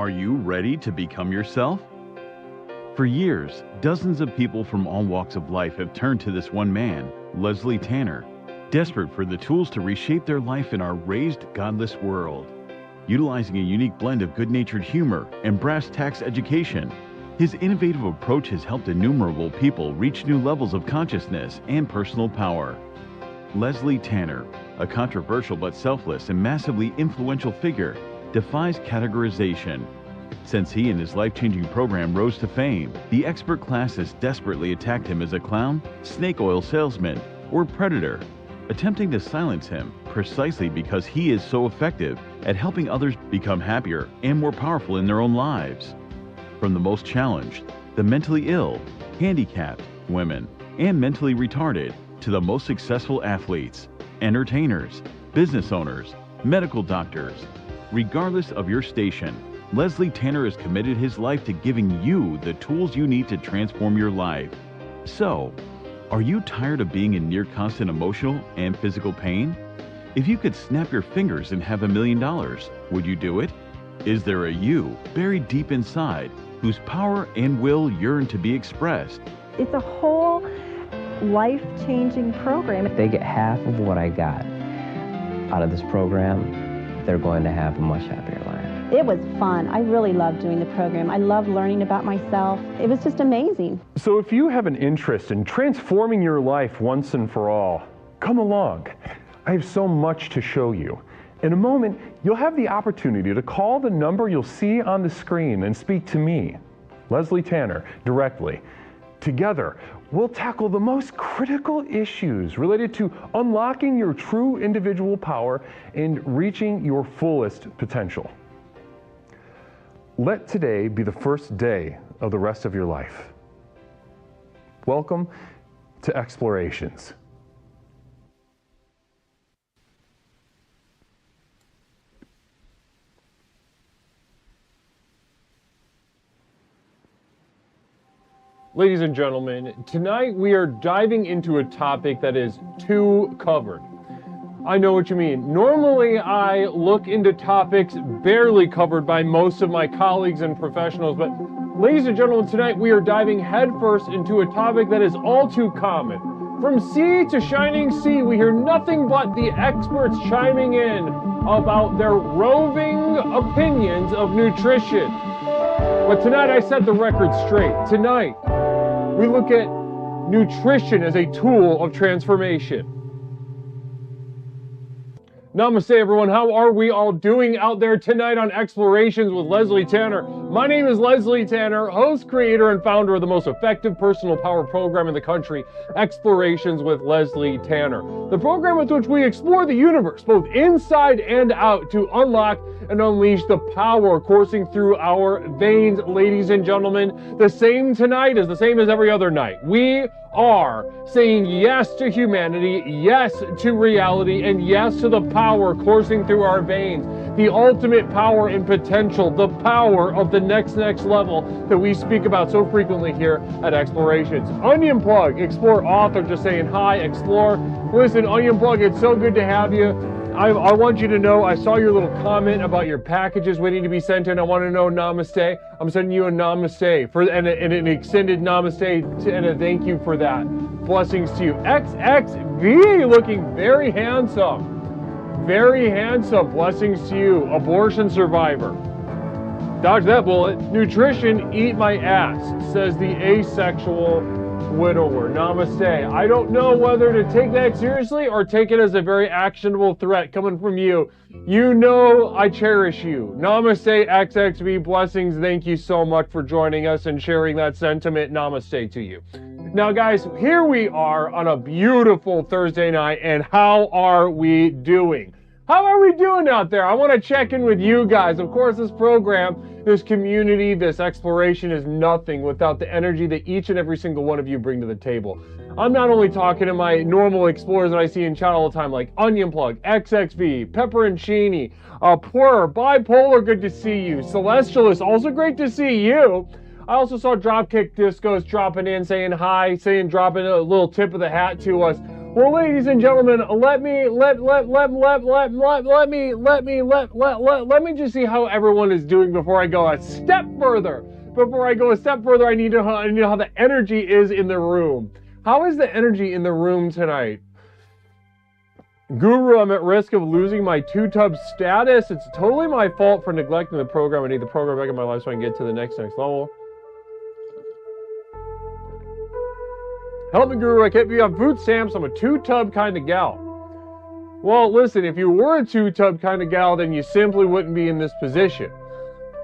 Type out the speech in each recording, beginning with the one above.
Are you ready to become yourself? For years, dozens of people from all walks of life have turned to this one man, Leslie Tanner, desperate for the tools to reshape their life in our raised, godless world. Utilizing a unique blend of good-natured humor and brass tacks education, his innovative approach has helped innumerable people reach new levels of consciousness and personal power. Leslie Tanner, a controversial but selfless and massively influential figure, defies categorization. Since he and his life-changing program rose to fame, the expert class has desperately attacked him as a clown, snake oil salesman, or predator, attempting to silence him precisely because he is so effective at helping others become happier and more powerful in their own lives. From the most challenged, the mentally ill, handicapped, women, and mentally retarded, to the most successful athletes, entertainers, business owners, medical doctors. Regardless of your station, Leslie Tanner has committed his life to giving you the tools you need to transform your life. So, are you tired of being in near constant emotional and physical pain? If you could snap your fingers and have $1 million, would you do it? Is there a you buried deep inside whose power and will yearn to be expressed? It's a whole life-changing program. If they get half of what I got out of this program, they're going to have a much happier life. It was fun. I really loved doing the program. I loved learning about myself. It was just amazing. So if you have an interest in transforming your life once and for all, come along. I have so much to show you. In a moment, you'll have the opportunity to call the number you'll see on the screen and speak to me, Leslie Tanner, directly. Together, we'll tackle the most critical issues related to unlocking your true individual power and reaching your fullest potential. Let today be the first day of the rest of your life. Welcome to Explorations. Ladies and gentlemen, tonight we are diving into a topic that is too covered. I know what you mean. Normally I look into topics barely covered by most of my colleagues and professionals, but ladies and gentlemen, tonight we are diving headfirst into a topic that is all too common. From sea to shining sea, we hear nothing but the experts chiming in about their roving opinions of nutrition. But tonight I set the record straight. Tonight, we look at nutrition as a tool of transformation. Namaste everyone, how are we all doing out there tonight on Explorations with Leslie Tanner? My name is Leslie Tanner, host, creator, and founder of the most effective personal power program in the country, Explorations with Leslie Tanner. The program with which we explore the universe, both inside and out, to unlock and unleash the power coursing through our veins, ladies and gentlemen. The same tonight is the same as every other night. We are saying yes to humanity, yes to reality, and yes to the power coursing through our veins. The ultimate power and potential, the power of the next level that we speak about so frequently here at Explorations. Onion Plug, Explore author, just saying hi, Explore. Listen, Onion Plug, it's so good to have you. I want you to know, I saw your little comment about your packages waiting to be sent in. I want to know namaste. I'm sending you a namaste and an extended namaste and a thank you for that. Blessings to you. XXV, looking very handsome. Very handsome. Blessings to you. Abortion survivor. Dodge that bullet. Nutrition, eat my ass, says the asexual widower. Namaste. I don't know whether to take that seriously or take it as a very actionable threat coming from you. You know I cherish you. Namaste, XXV. Blessings. Thank you so much for joining us and sharing that sentiment. Namaste to you. Now, guys, here we are on a beautiful Thursday night, and how are we doing? How are we doing out there? I want to check in with you guys. Of course, this program, this community, this exploration is nothing without the energy that each and every single one of you bring to the table. I'm not only talking to my normal explorers that I see in chat all the time, like Onion Plug, XXV, Pepperoncini, Plur, Bipolar, good to see you. Celestialist, also great to see you. I also saw Dropkick Discos dropping in, saying hi, dropping a little tip of the hat to us. Well, ladies and gentlemen, let me just see how everyone is doing before I go a step further. Before I go a step further, I need to know how the energy is in the room. How is the energy in the room tonight? Guru, I'm at risk of losing my 2-tub status. It's totally my fault for neglecting the program. I need the program back in my life so I can get to the next level. Help me, Guru. I can't be on food stamps. I'm a 2-tub kind of gal. Well, listen, if you were a 2-tub kind of gal, then you simply wouldn't be in this position.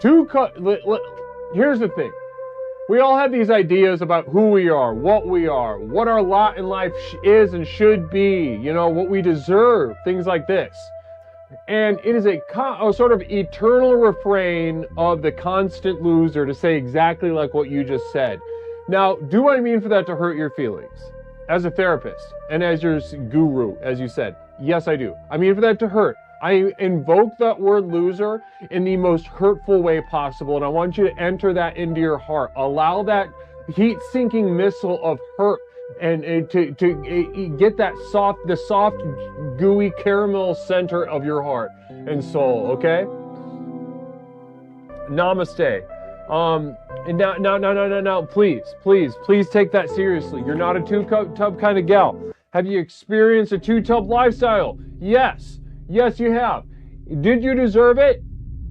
Here's the thing. We all have these ideas about who we are, what our lot in life is and should be, you know, what we deserve, things like this. And it is a sort of eternal refrain of the constant loser to say exactly like what you just said. Now, do I mean for that to hurt your feelings? As a therapist and as your guru, as you said, yes, I do. I mean for that to hurt. I invoke that word loser in the most hurtful way possible, and I want you to enter that into your heart. Allow that heat-sinking missile of hurt and to get that the soft, gooey caramel center of your heart and soul, okay? Namaste. And now, please take that seriously. You're not a 2-tub kind of gal. Have you experienced a 2-tub lifestyle? Yes. Yes, you have. Did you deserve it?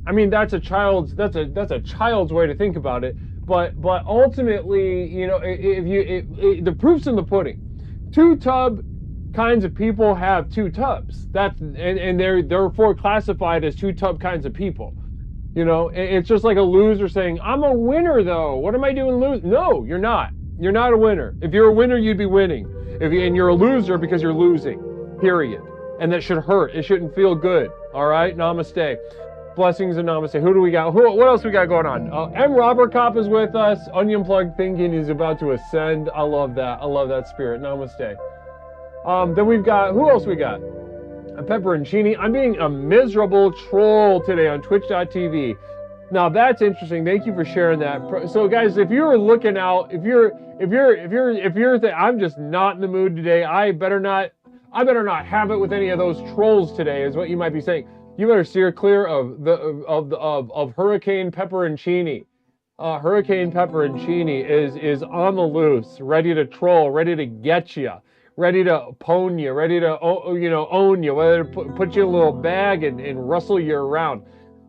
I mean, that's a child's way to think about it. But ultimately, you know, the proof's in the pudding. 2-tub kinds of people have 2 tubs. And they're therefore classified as 2-tub kinds of people. You know, it's just like a loser saying, "I'm a winner, though. What am I doing losing?" No, you're not. You're not a winner. If you're a winner, you'd be winning. And you're a loser because you're losing. Period. And that should hurt. It shouldn't feel good. All right? Namaste. Blessings and namaste. Who do we got? What else we got going on? M. Robert Kopp is with us. Onion Plug thinking he's about to ascend. I love that. I love that spirit. Namaste. Then we've got, who else we got? Pepperoncini. I'm being a miserable troll today on twitch.tv. Now that's interesting. Thank you for sharing that. So guys, if you're looking out, if you're I'm just not in the mood today, I better not have it with any of those trolls today, is what you might be saying. You better steer clear of Hurricane Pepperoncini. Hurricane Pepperoncini is on the loose, ready to troll, ready to get you, ready to pwn you, ready to own you, whether to put you in a little bag and rustle you around.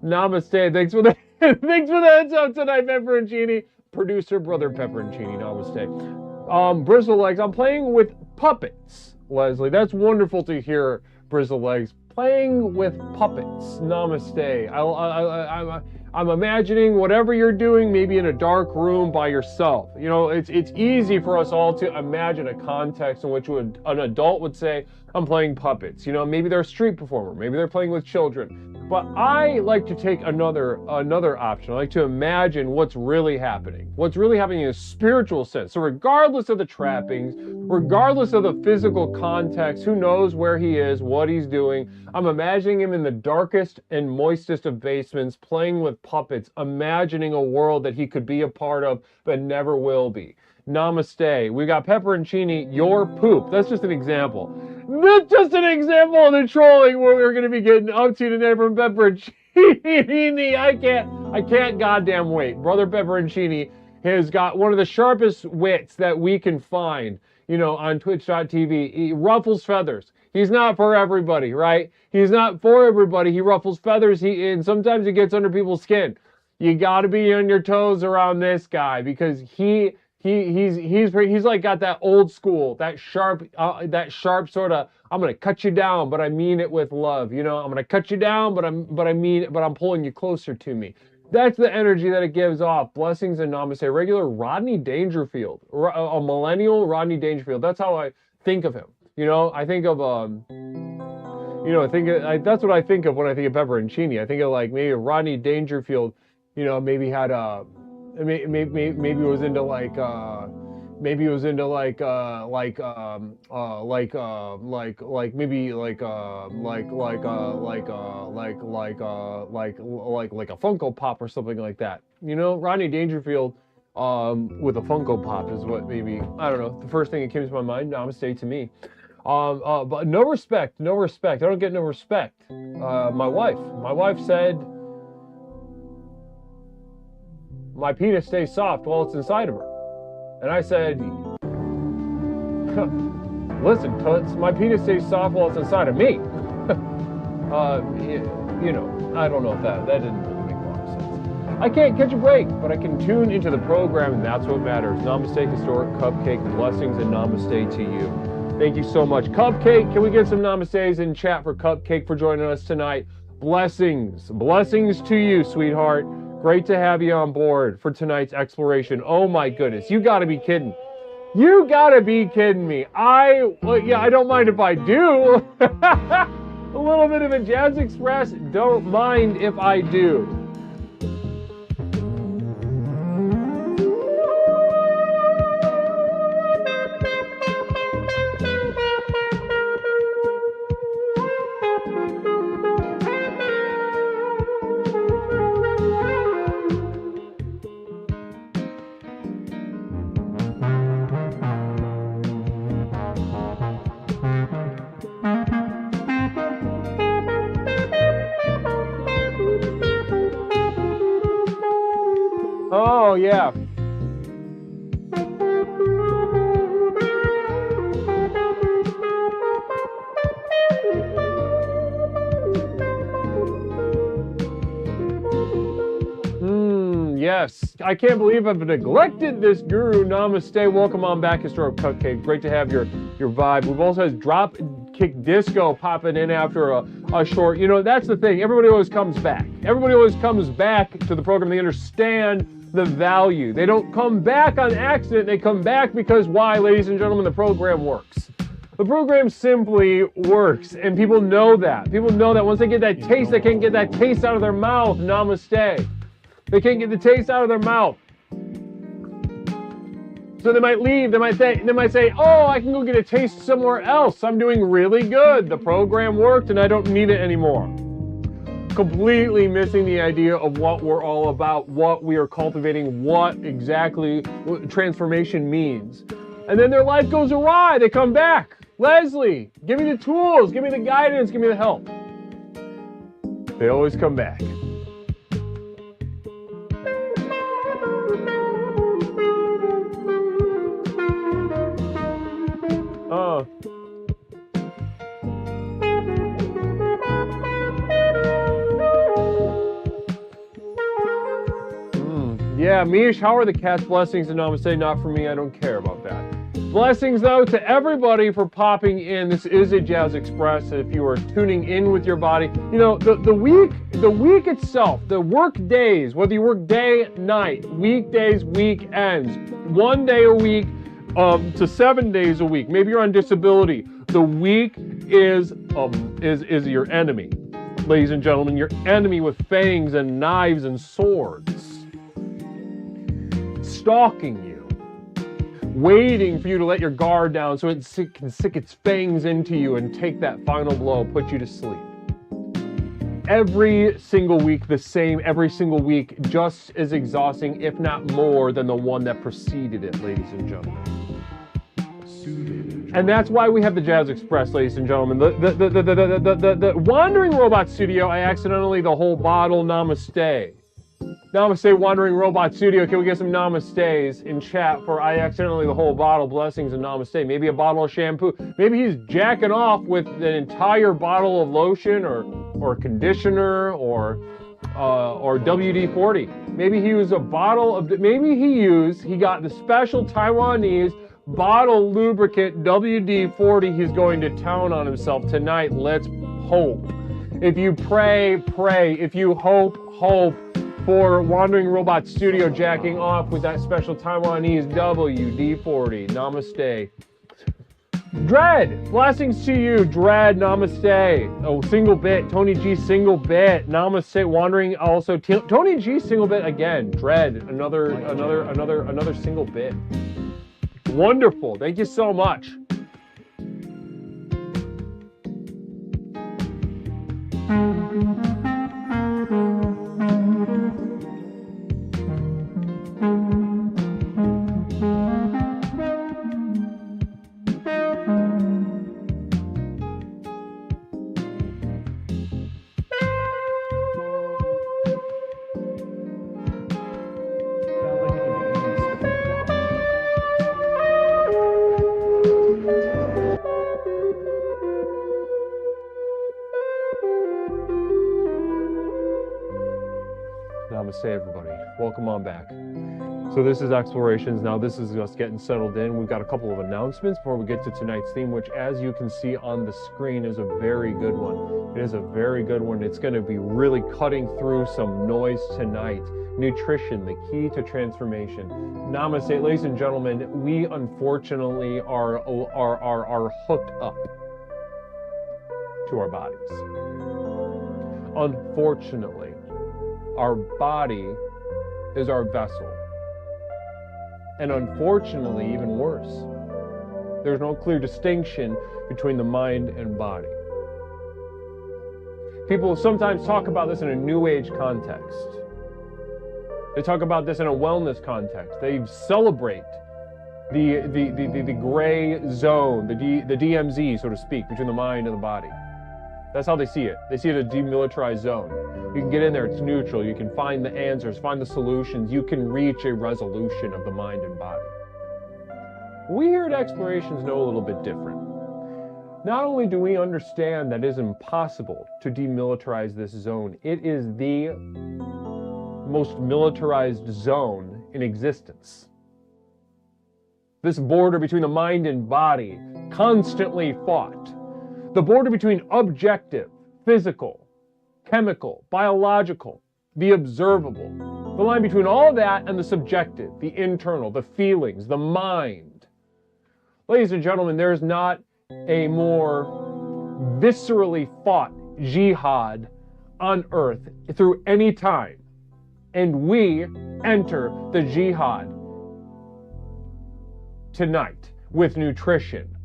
Namaste. Thanks for the heads up tonight, Pepperoncini. Producer brother Pepperoncini. Namaste. Bristle Legs. I'm playing with puppets. Leslie, that's wonderful to hear, Bristle Legs. Playing with puppets. Namaste. I'm imagining whatever you're doing, maybe in a dark room by yourself. You know, it's easy for us all to imagine a context in which an adult would say, I'm playing puppets. You know, maybe they're a street performer, maybe they're playing with children. But I like to take another option. I like to imagine what's really happening. What's really happening in a spiritual sense. So regardless of the trappings, regardless of the physical context, who knows where he is, what he's doing, I'm imagining him in the darkest and moistest of basements, playing with puppets, imagining a world that he could be a part of, but never will be. Namaste. We got Pepperoncini, your poop. That's just an example. That's just an example of the trolling what we're going to be getting up to today from Pepperoncini. I can't goddamn wait. Brother Pepperoncini has got one of the sharpest wits that we can find, you know, on twitch.tv. He ruffles feathers. He's not for everybody, right? He's not for everybody. He ruffles feathers, and sometimes he gets under people's skin. You got to be on your toes around this guy because he's like got that old school, that sharp sort of, I'm gonna cut you down, but I mean it with love. You know, I'm gonna cut you down, but I'm pulling you closer to me. That's the energy that it gives off. Blessings and namaste. Regular Rodney Dangerfield, a millennial Rodney Dangerfield. That's how I think of him. You know, I think of that's what I think of when I think of Pepperoncini. I think of like maybe Rodney Dangerfield. You know, maybe had maybe was into like a Funko Pop or something like that. You know, Rodney Dangerfield with a Funko Pop is what maybe, I don't know, the first thing that came to my mind. Namaste to me. But no respect. I don't get no respect. My wife said my penis stays soft while it's inside of her. And I said, listen, toots, my penis stays soft while it's inside of me. You know, I don't know if that didn't really make a lot of sense. I can't catch a break, but I can tune into the program, and that's what matters. Namaste, Historic Cupcake, blessings, and namaste to you. Thank you so much. Cupcake, can we get some namastes in chat for Cupcake for joining us tonight? Blessings to you, sweetheart. Great to have you on board for tonight's exploration. Oh my goodness, you gotta be kidding. You gotta be kidding me. Yeah, I don't mind if I do. A little bit of a Jazz Express, don't mind if I do. Oh, yeah. Yes. I can't believe I've neglected this guru. Namaste. Welcome on back, Historic Cupcake. Great to have your vibe. We've also had Drop Kick Disco popping in after a short. You know, that's the thing. Everybody always comes back. Everybody always comes back to the program. They understand the value. They don't come back on accident. They come back because why, ladies and gentlemen, the program works. The program simply works, and people know that. People know that once they get that taste, they can't get that taste out of their mouth. Namaste. They can't get the taste out of their mouth. So they might leave. They might say, oh, I can go get a taste somewhere else. I'm doing really good. The program worked and I don't need it anymore. Completely missing the idea of what we're all about, what we are cultivating, what exactly transformation means. And then their life goes awry. They come back. Leslie, give me the tools, give me the guidance, give me the help. They always come back. Yeah, Mish, how are the cats? Blessings and namaste. Not for me. I don't care about that. Blessings, though, to everybody for popping in. This is a Jazz Express. If you are tuning in with your body, you know, the week itself, the work days, whether you work day, night, weekdays, weekends, 1 day a week to 7 days a week. Maybe you're on disability. The week is your enemy, ladies and gentlemen. Your enemy with fangs and knives and swords, stalking you, waiting for you to let your guard down so it can sink its fangs into you and take that final blow, put you to sleep. Every single week the same, every single week just as exhausting, if not more, than the one that preceded it, ladies and gentlemen. And that's why we have the Jazz Express, ladies and gentlemen. The Wandering Robot Studio, I accidentally the whole bottle. Namaste. Namaste, Wandering Robot Studio. Can we get some namastes in chat for I accidentally the whole bottle? Blessings and namaste. Maybe a bottle of shampoo. Maybe he's jacking off with an entire bottle of lotion or conditioner or WD-40. Maybe he used a bottle of. Maybe he got the special Taiwanese bottle lubricant WD-40. He's going to town on himself tonight. Let's hope. If you pray, pray. If you hope, hope. For Wandering Robot Studio jacking off with that special Taiwanese WD-40. Namaste. Dread, blessings to you. Dread, namaste. Oh, single bit. Tony G, single bit. Namaste. Wandering also. Tony G, single bit again. Dread, another single bit. Wonderful. Thank you so much. Namaste, everybody. Welcome on back. So this is Explorations. Now this is us getting settled in. We've got a couple of announcements before we get to tonight's theme, which, as you can see on the screen, is a very good one. It is a very good one. It's going to be really cutting through some noise tonight. Nutrition, the key to transformation. Namaste, ladies and gentlemen. We unfortunately are hooked up to our bodies. Unfortunately, our body is our vessel. And unfortunately, even worse, there's no clear distinction between the mind and body. People sometimes talk about this in a New Age context. They talk about this in a wellness context. They celebrate the gray zone, the DMZ, so to speak, between the mind and the body. That's how they see it. They see it as a demilitarized zone. You can get in there, it's neutral. You can find the answers, find the solutions. You can reach a resolution of the mind and body. We here at Explorations know a little bit different. Not only do we understand that it is impossible to demilitarize this zone, it is the most militarized zone in existence. This border between the mind and body, constantly fought. The border between objective, physical, chemical, biological, the observable. The line between all that and the subjective, the internal, the feelings, the mind. Ladies and gentlemen, there is not a more viscerally fought jihad on earth through any time. And we enter the jihad tonight with nutrition.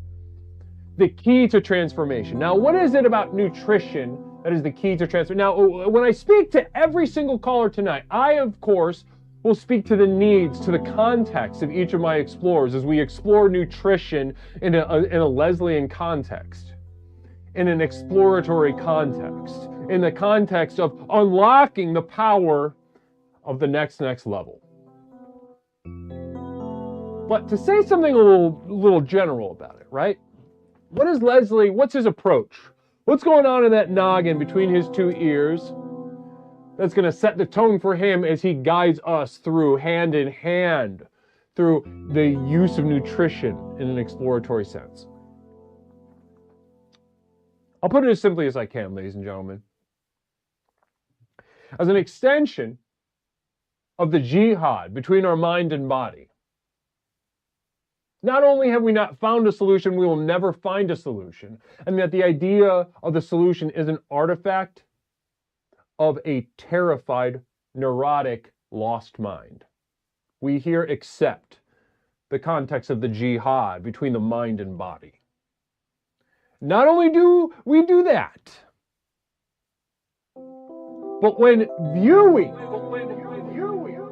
The key to transformation. Now, what is it about nutrition that is the key to transformation? Now, when I speak to every single caller tonight, I, of course, will speak to the needs, to the context of each of my explorers as we explore nutrition in a Leslian context, in an exploratory context, in the context of unlocking the power of the next level. But to say something a little general about it, right? What is Leslie, what's his approach? What's going on in that noggin between his two ears that's going to set the tone for him as he guides us through, hand in hand, through the use of nutrition in an exploratory sense? I'll put it as simply as I can, ladies and gentlemen. As an extension of the jihad between our mind and body, not only have we not found a solution, we will never find a solution. And that the idea of the solution is an artifact of a terrified, neurotic, lost mind. We here accept the context of the jihad between the mind and body. Not only do we do that, but when viewing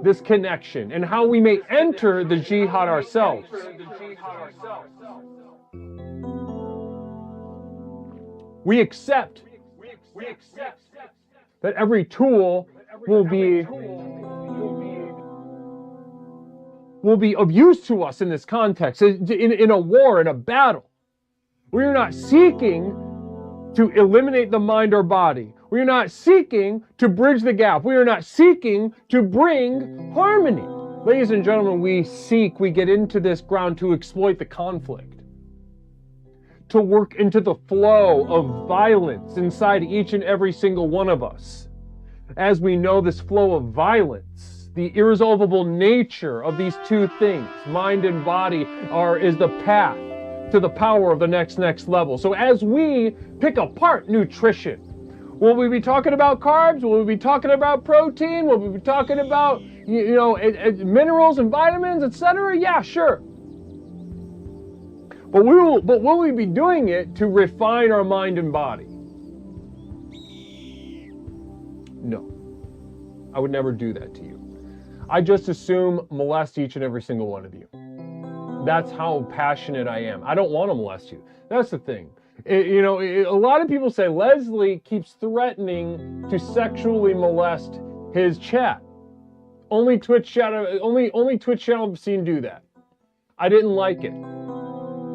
this connection and how we may enter the jihad ourselves, we accept that every tool will be of use to us in this context, in a war, in a battle. We are not seeking to eliminate the mind or body. We are not seeking to bridge the gap. We are not seeking to bring harmony. Ladies and gentlemen, we get into this ground to exploit the conflict, to work into the flow of violence inside each and every single one of us. As we know, this flow of violence, the irresolvable nature of these two things, mind and body, is the path to the power of the next level. So as we pick apart nutrition, will we be talking about carbs? Will we be talking about protein? Will we be talking about, minerals and vitamins, etc.? Yeah, sure. But will we be doing it to refine our mind and body? No. I would never do that to you. I just assume molest each and every single one of you. That's how passionate I am. I don't want to molest you. That's the thing. A lot of people say Leslie keeps threatening to sexually molest his chat. Only Twitch chat I've seen do that. I didn't like it.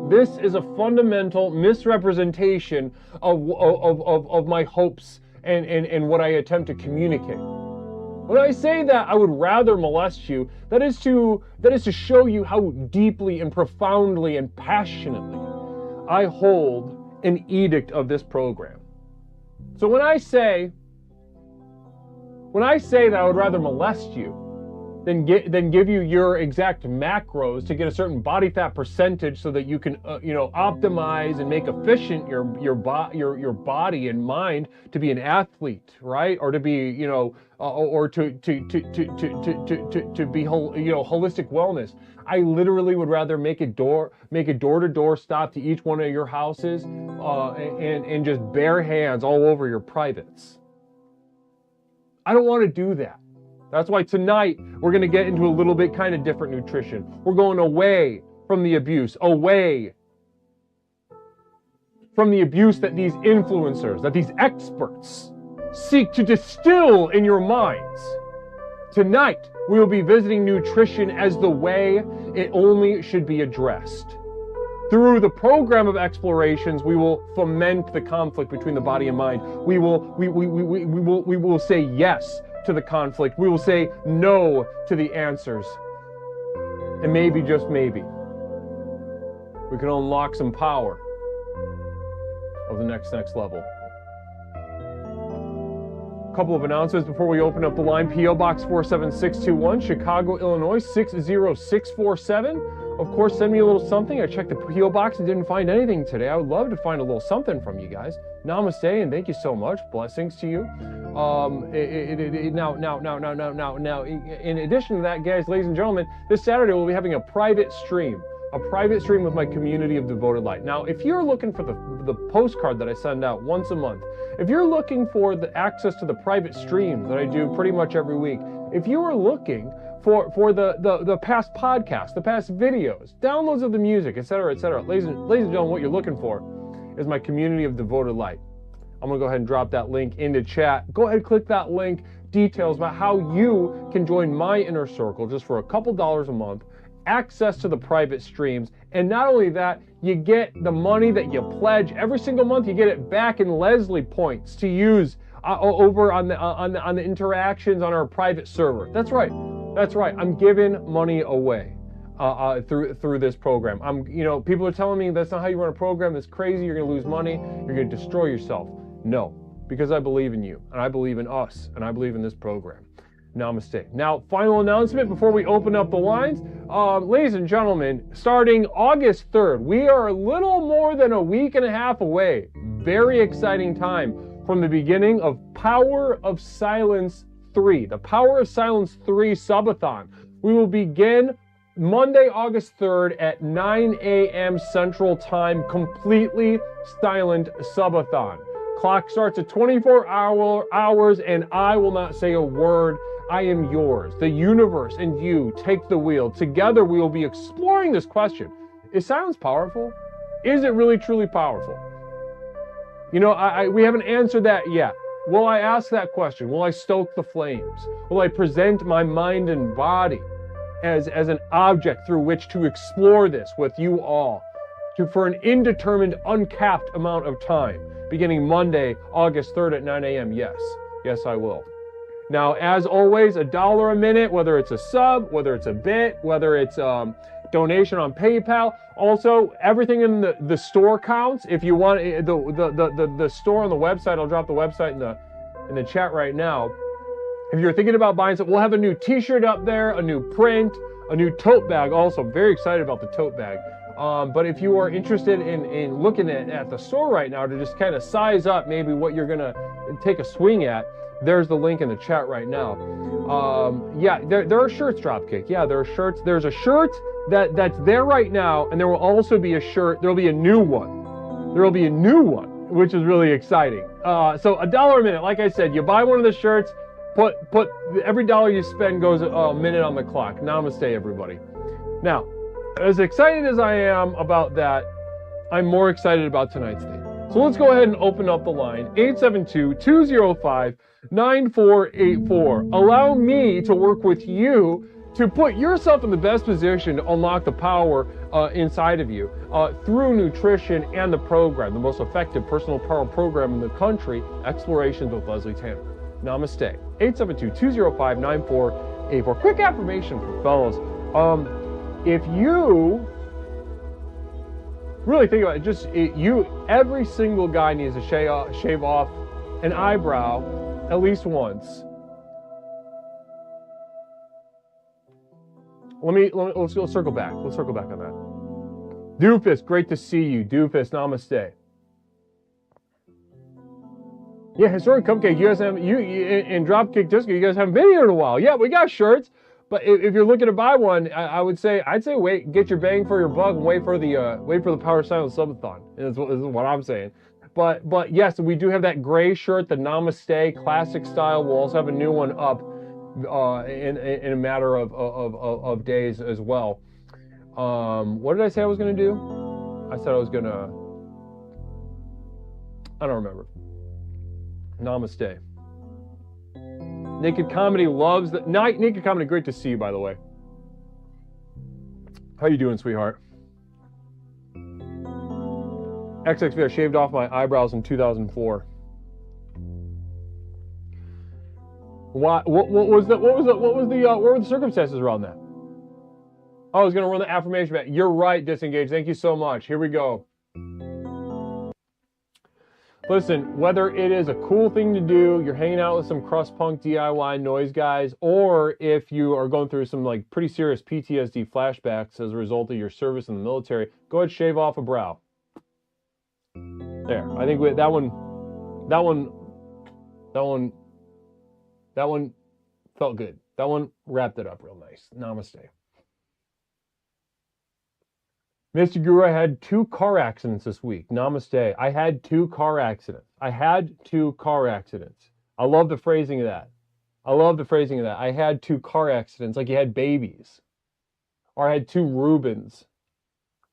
This is a fundamental misrepresentation of my hopes and what I attempt to communicate. When I say that I would rather molest you, that is to show you how deeply and profoundly and passionately I hold an edict of this program. So when I say that I would rather molest you than give you your exact macros to get a certain body fat percentage so that you can optimize and make efficient your body and mind to be an athlete, right? Or to be or to be holistic wellness. I literally would rather make a door-to-door stop to each one of your houses and just bare hands all over your privates. I don't want to do that. That's why tonight we're going to get into a little bit kind of different nutrition. We're going away from the abuse, away from the abuse that these influencers, that these experts seek to distill in your minds. Tonight, we will be visiting nutrition as the way it only should be addressed. Through the program of explorations, we will foment the conflict between the body and mind. We will say yes to the conflict. We will say no to the answers. And maybe, just maybe, we can unlock some power of the next level. A couple of announcements before we open up the line. P.O. Box 47621, Chicago, Illinois 60647. Of course, send me a little something. I checked the P.O. Box and didn't find anything today. I would love to find a little something from you guys. Namaste, and thank you so much. Blessings to you. Now, in addition to that, guys, ladies and gentlemen, this Saturday we'll be having a private stream with my community of devoted light. Now, if you're looking for the postcard that I send out once a month, if you're looking for the access to the private streams that I do pretty much every week, if you are looking for the past podcasts, the past videos, downloads of the music, etc., ladies and gentlemen, what you're looking for is my community of devoted light. I'm going to go ahead and drop that link into chat. Go ahead and click that link. Details about how you can join my inner circle just for a couple dollars a month, access to the private streams, and not only that, you get the money that you pledge every single month. You get it back in Leslie points to use over on the interactions on our private server. That's right. I'm giving money away through this program. People are telling me that's not how you run a program. That's crazy. You're going to lose money. You're going to destroy yourself. No, because I believe in you, and I believe in us, and I believe in this program. Namaste. Now, final announcement before we open up the lines. Ladies and gentlemen, starting August 3rd, we are a little more than a week and a half away. Very exciting time from the beginning of Power of Silence 3, the Power of Silence 3 subathon. We will begin Monday, August 3rd at 9 a.m. Central Time, completely silent subathon. Clock starts at 24 hours, and I will not say a word. I am yours. The universe and you take the wheel. Together we will be exploring this question. Is silence powerful? Is it really truly powerful? We haven't answered that yet. Will I ask that question? Will I stoke the flames? Will I present my mind and body as an object through which to explore this with you all for an indeterminate, uncapped amount of time, beginning Monday, August 3rd at 9 a.m.? Yes, I will. Now, as always, $1 a minute, whether it's a sub, whether it's a bit, whether it's donation on PayPal. Also, everything in the store counts. If you want the store on the website, I'll drop the website in the chat right now. If you're thinking about buying something, we'll have a new t-shirt up there, a new print, a new tote bag. Also, very excited about the tote bag. But if you are interested in looking at the store right now to just kind of size up maybe what you're going to take a swing at, there's the link in the chat right now. There are shirts, Dropkick. Yeah, there are shirts. There's a shirt that's there right now, and there will also be a shirt. There will be a new one. There will be a new one, which is really exciting. So $1 a minute. Like I said, you buy one of the shirts, put every dollar you spend goes a minute on the clock. Namaste, everybody. Now, as excited as I am about that, I'm more excited about tonight's theme. So let's go ahead and open up the line, 872-205-9484. Allow me to work with you to put yourself in the best position to unlock the power inside of you through nutrition and the program, the most effective personal power program in the country, Explorations with Leslie Tanner. Namaste. 872-205-9484. Quick affirmation for fellas. If you really think about it, every single guy needs to shave off an eyebrow at least once. Let's circle back. Let's circle back on that. Doofus, great to see you. Doofus, namaste. Yeah, Historic Cupcake, you guys have, and Dropkick Disco, you guys haven't been here in a while. Yeah, we got shirts, but if you're looking to buy one, I'd say wait, get your bang for your buck and wait for the Power Silence Subathon. Is what I'm saying. But yes, we do have that gray shirt, the Namaste classic style. We'll also have a new one up in a matter of days as well. What did I say I was gonna do? I said I was gonna. I don't remember. Namaste. Naked Comedy loves the Naked Comedy. Great to see you, by the way. How you doing, sweetheart? XXV, I shaved off my eyebrows in 2004. What were the circumstances around that? Oh, I was gonna run the affirmation back. You're right, Disengage. Thank you so much. Here we go. Listen, whether it is a cool thing to do, you're hanging out with some crust punk DIY noise guys, or if you are going through some like pretty serious PTSD flashbacks as a result of your service in the military, go ahead, shave off a brow. There, I think that one felt good. That one wrapped it up real nice. Namaste. Mr. Guru, I had 2 car accidents this week. Namaste. I had 2 car accidents. I had 2 car accidents. I love the phrasing of that. I had 2 car accidents, like you had babies. Or I had 2 Rubens.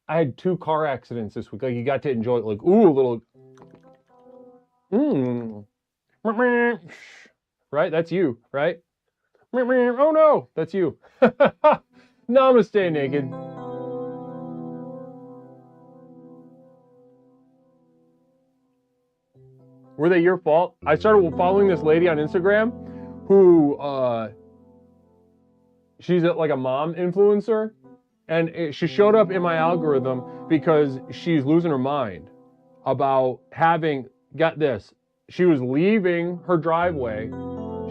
I had 2 car accidents this week. Like you got to enjoy it. Like, ooh, a little. Right? That's you, right? Oh no, that's you. Namaste, Naked. Were they your fault? I started following this lady on Instagram who, she's like a mom influencer. And she showed up in my algorithm because she's losing her mind about having, got this, she was leaving her driveway.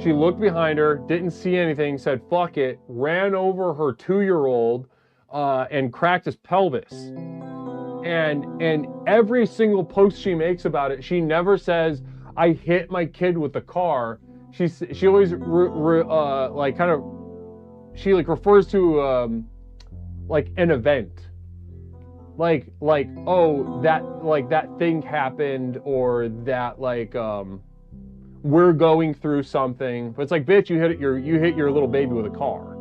She looked behind her, didn't see anything, said, fuck it, ran over her 2-year-old and cracked his pelvis. And every single post she makes about it, she never says, I hit my kid with the car. She always refers to like an event. Like oh, that thing happened, or that we're going through something. But it's like, bitch, you hit your little baby with a car.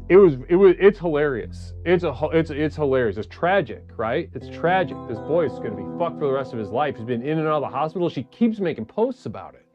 It's hilarious. It's hilarious. It's tragic, right? It's tragic. This boy is going to be fucked for the rest of his life. He's been in and out of the hospital. She keeps making posts about it.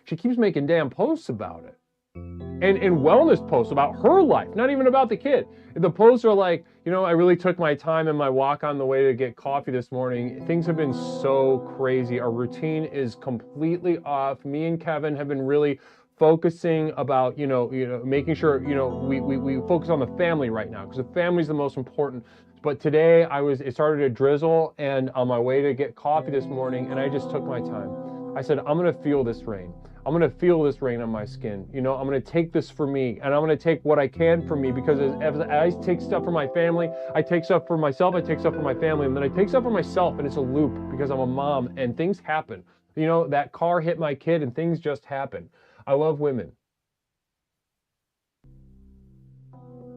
She keeps making damn posts about it. And wellness posts about her life, not even about the kid. The posts are like, I really took my time in my walk on the way to get coffee this morning. Things have been so crazy. Our routine is completely off. Me and Kevin have been really focusing about, making sure, we focus on the family right now, because the family's the most important. But today it started to drizzle, and on my way to get coffee this morning, and I just took my time. I said, I'm going to feel this rain. I'm going to feel this rain on my skin. I'm going to take this for me, and I'm going to take what I can for me, because as I take stuff for my family, I take stuff for myself, I take stuff for my family, and then I take stuff for myself, and it's a loop, because I'm a mom, and things happen. That car hit my kid, and things just happen. I love women.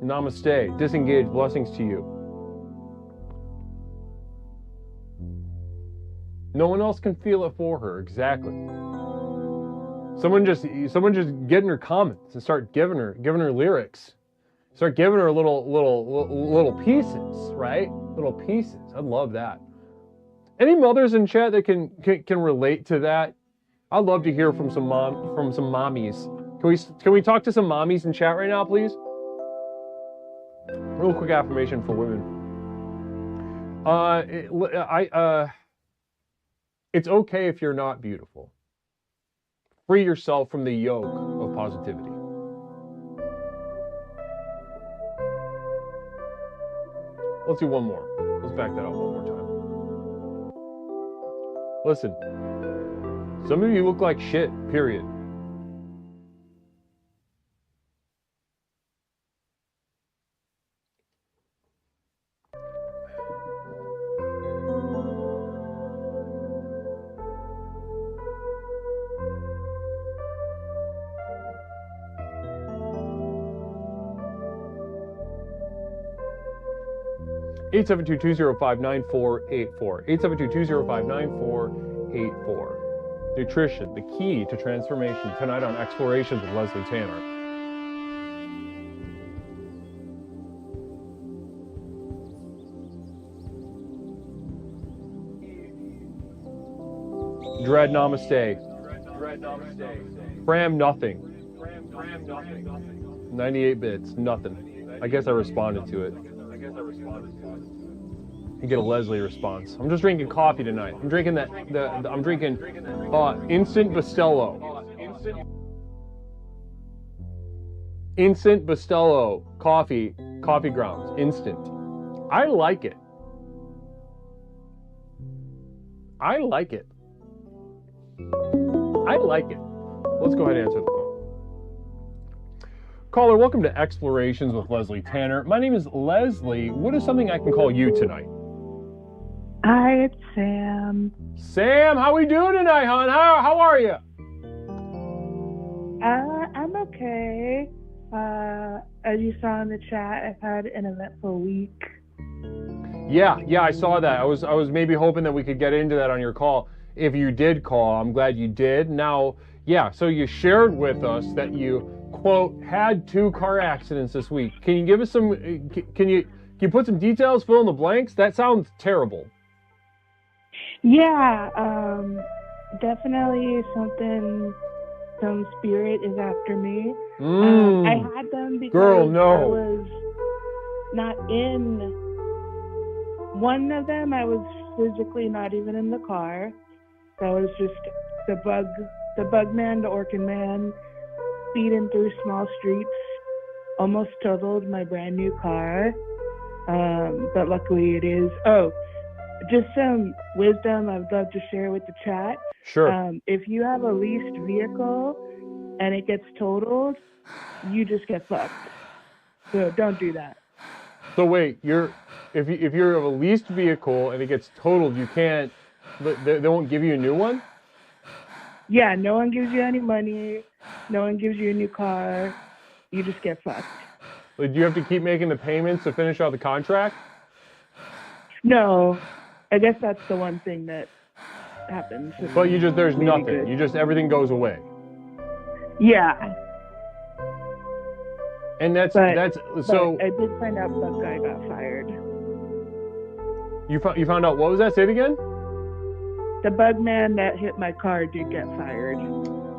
Namaste. Disengage. Blessings to you. No one else can feel it for her. Exactly. Someone just get in her comments and start giving her lyrics. Start giving her little pieces, right? Little pieces. I love that. Any mothers in chat that can relate to that? I'd love to hear from some mommies. Can we talk to some mommies in chat right now, please? Real quick affirmation for women. It's okay if you're not beautiful. Free yourself from the yoke of positivity. Let's do one more. Let's back that up one more time. Listen, some of you look like shit, period. Eight 872-205-9484. 872-205-9484. Nutrition, the key to transformation. Tonight on Explorations with Leslie Tanner. Dread namaste. Fram nothing. 98 bits, nothing. I guess I responded to it. You get a Leslie response. I'm just drinking coffee tonight. I'm drinking I'm drinking instant Bustelo. Instant Bustelo coffee grounds, instant. I like it. I like it. I like it. Let's go ahead and answer the phone. Caller, welcome to Explorations with Leslie Tanner. My name is Leslie. What is something I can call you tonight? Hi, it's Sam. Sam, how we doing tonight, hon? How are you? I'm okay. As you saw in the chat, I've had an eventful week. Yeah, I saw that. I was maybe hoping that we could get into that on your call. If you did call, I'm glad you did. Now, yeah, so you shared with us that you, quote, had 2 car accidents this week. Can you give us some, can you put some details, fill in the blanks? That sounds terrible. Yeah, definitely some spirit is after me. I had them because I was not in one of them. I was physically not even in the car. That was just the bug man, the Orkin man, speeding through small streets, almost totaled my brand new car. But luckily it is. Oh, just some wisdom I'd love to share with the chat. Sure. If you have a leased vehicle and it gets totaled, you just get fucked. So don't do that. So wait, if you have a leased vehicle and it gets totaled, you can't. They won't give you a new one? Yeah, no one gives you any money. No one gives you a new car. You just get fucked. Like, do you have to keep making the payments to finish out the contract? No, I guess that's the one thing that happens. But there's nothing. Good. Everything goes away. Yeah. And that's But I did find out that guy got fired. You found out, what was that? Say it again? The bug man that hit my car did get fired.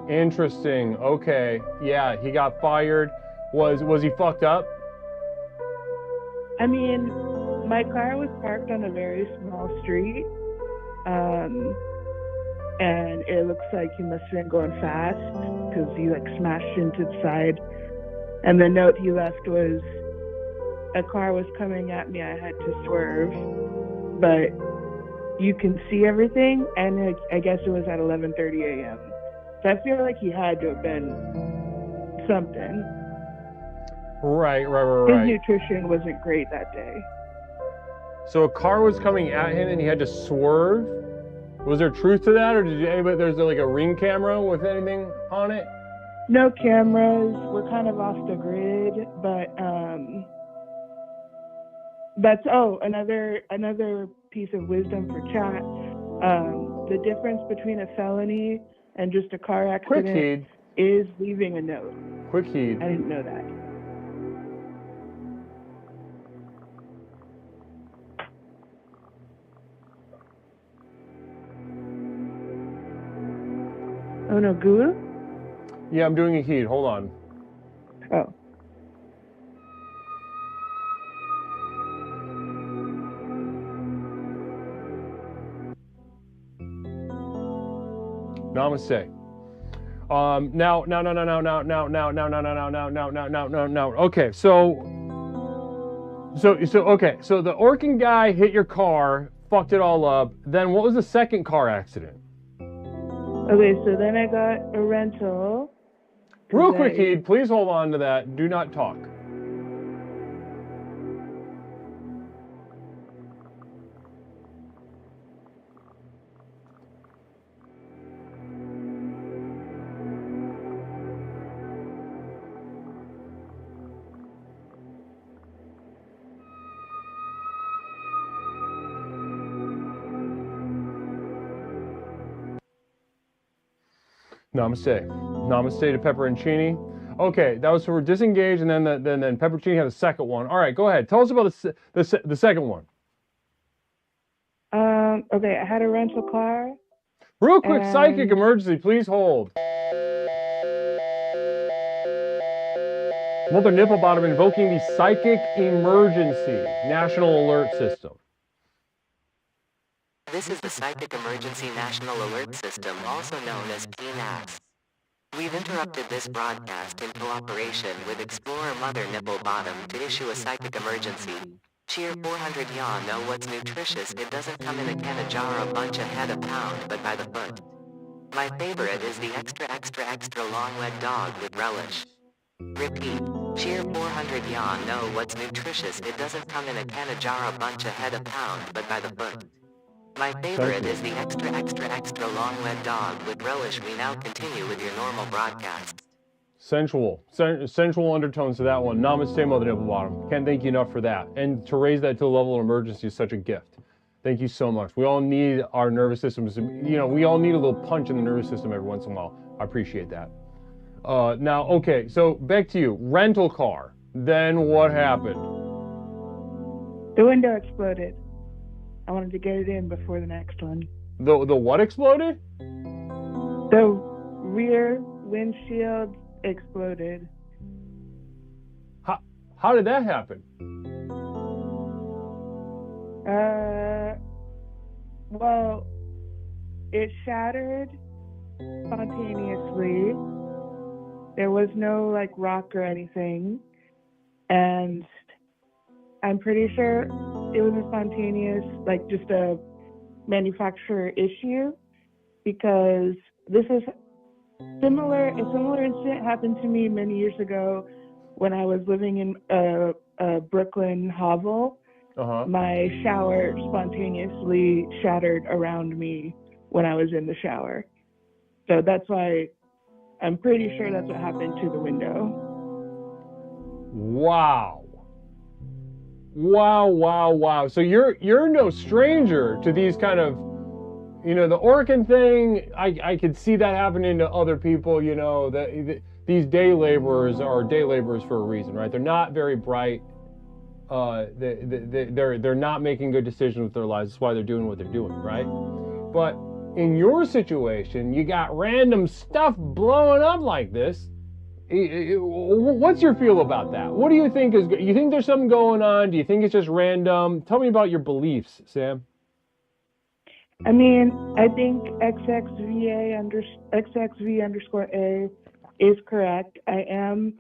Interesting. Okay. Yeah, he got fired. Was he fucked up? I mean, my car was parked on a very small street. And it looks like he must have been going fast because he smashed into the side. And the note he left was, a car was coming at me, I had to swerve. But you can see everything, and I guess it was at 11:30 a.m. So I feel like he had to have been something. Right. His nutrition wasn't great that day. So a car was coming at him and he had to swerve? Was there truth to that, or there's like a ring camera with anything on it? No cameras. We're kind of off the grid, but that's another piece of wisdom for chat. The difference between a felony and just a car accident is leaving a note. Quick heed. I didn't know that. Oh no, Guru? Yeah, I'm doing a heed. Hold on. Oh. Namaste. Now. Okay, so the Orkin guy hit your car, fucked it all up. Then what was the second car accident? Okay, so then I got a rental. Real quick, Heed, please hold on to that. Do not talk. Namaste. Namaste to Pepperoncini. Okay, that was for disengage, and then Pepperoncini had a second one. All right, go ahead. Tell us about the second one. Okay, I had a rental car. Real quick, psychic emergency. Please hold. Mother Nipple Bottom invoking the psychic emergency national alert system. This is the Psychic Emergency National Alert System, also known as PNAS. We've interrupted this broadcast in cooperation with Explorer Mother Nipple Bottom to issue a psychic emergency. Cheer 400 yaw know what's nutritious, it doesn't come in a can, a jar, a bunch, a head, a pound, but by the foot. My favorite is the extra long wet dog with relish. Repeat. Cheer 400 yaw know what's nutritious, it doesn't come in a can, a jar, a bunch, a head, a pound, but by the foot. My favorite is the extra long wet dog with relish. We now continue with your normal broadcast. Sensual undertones to that one. Namaste, Mother Nipple Bottom. Can't thank you enough for that. And to raise that to the level of emergency is such a gift. Thank you so much. We all need our nervous systems. We all need a little punch in the nervous system every once in a while. I appreciate that. Now, okay, so back to you. Rental car. Then what happened? The window exploded. I wanted to get it in before the next one. The what exploded? The rear windshield exploded. How did that happen? Well, it shattered spontaneously. There was no rock or anything, and I'm pretty sure it was a spontaneous, just a manufacturer issue, because this is a similar incident happened to me many years ago when I was living in a Brooklyn hovel. My shower spontaneously shattered around me when I was in the shower. So that's why I'm pretty sure that's what happened to the window. Wow. So you're no stranger to these kind of, the Orkin thing. I could see that happening to other people. These day laborers are day laborers for a reason, right? They're not very bright. They're not making good decisions with their lives. That's why they're doing what they're doing, right? But in your situation, you got random stuff blowing up like this. What's your feel about that? What do you think you think there's something going on? Do you think it's just random? Tell me about your beliefs, Sam. I mean, I think XXV_A is correct. I am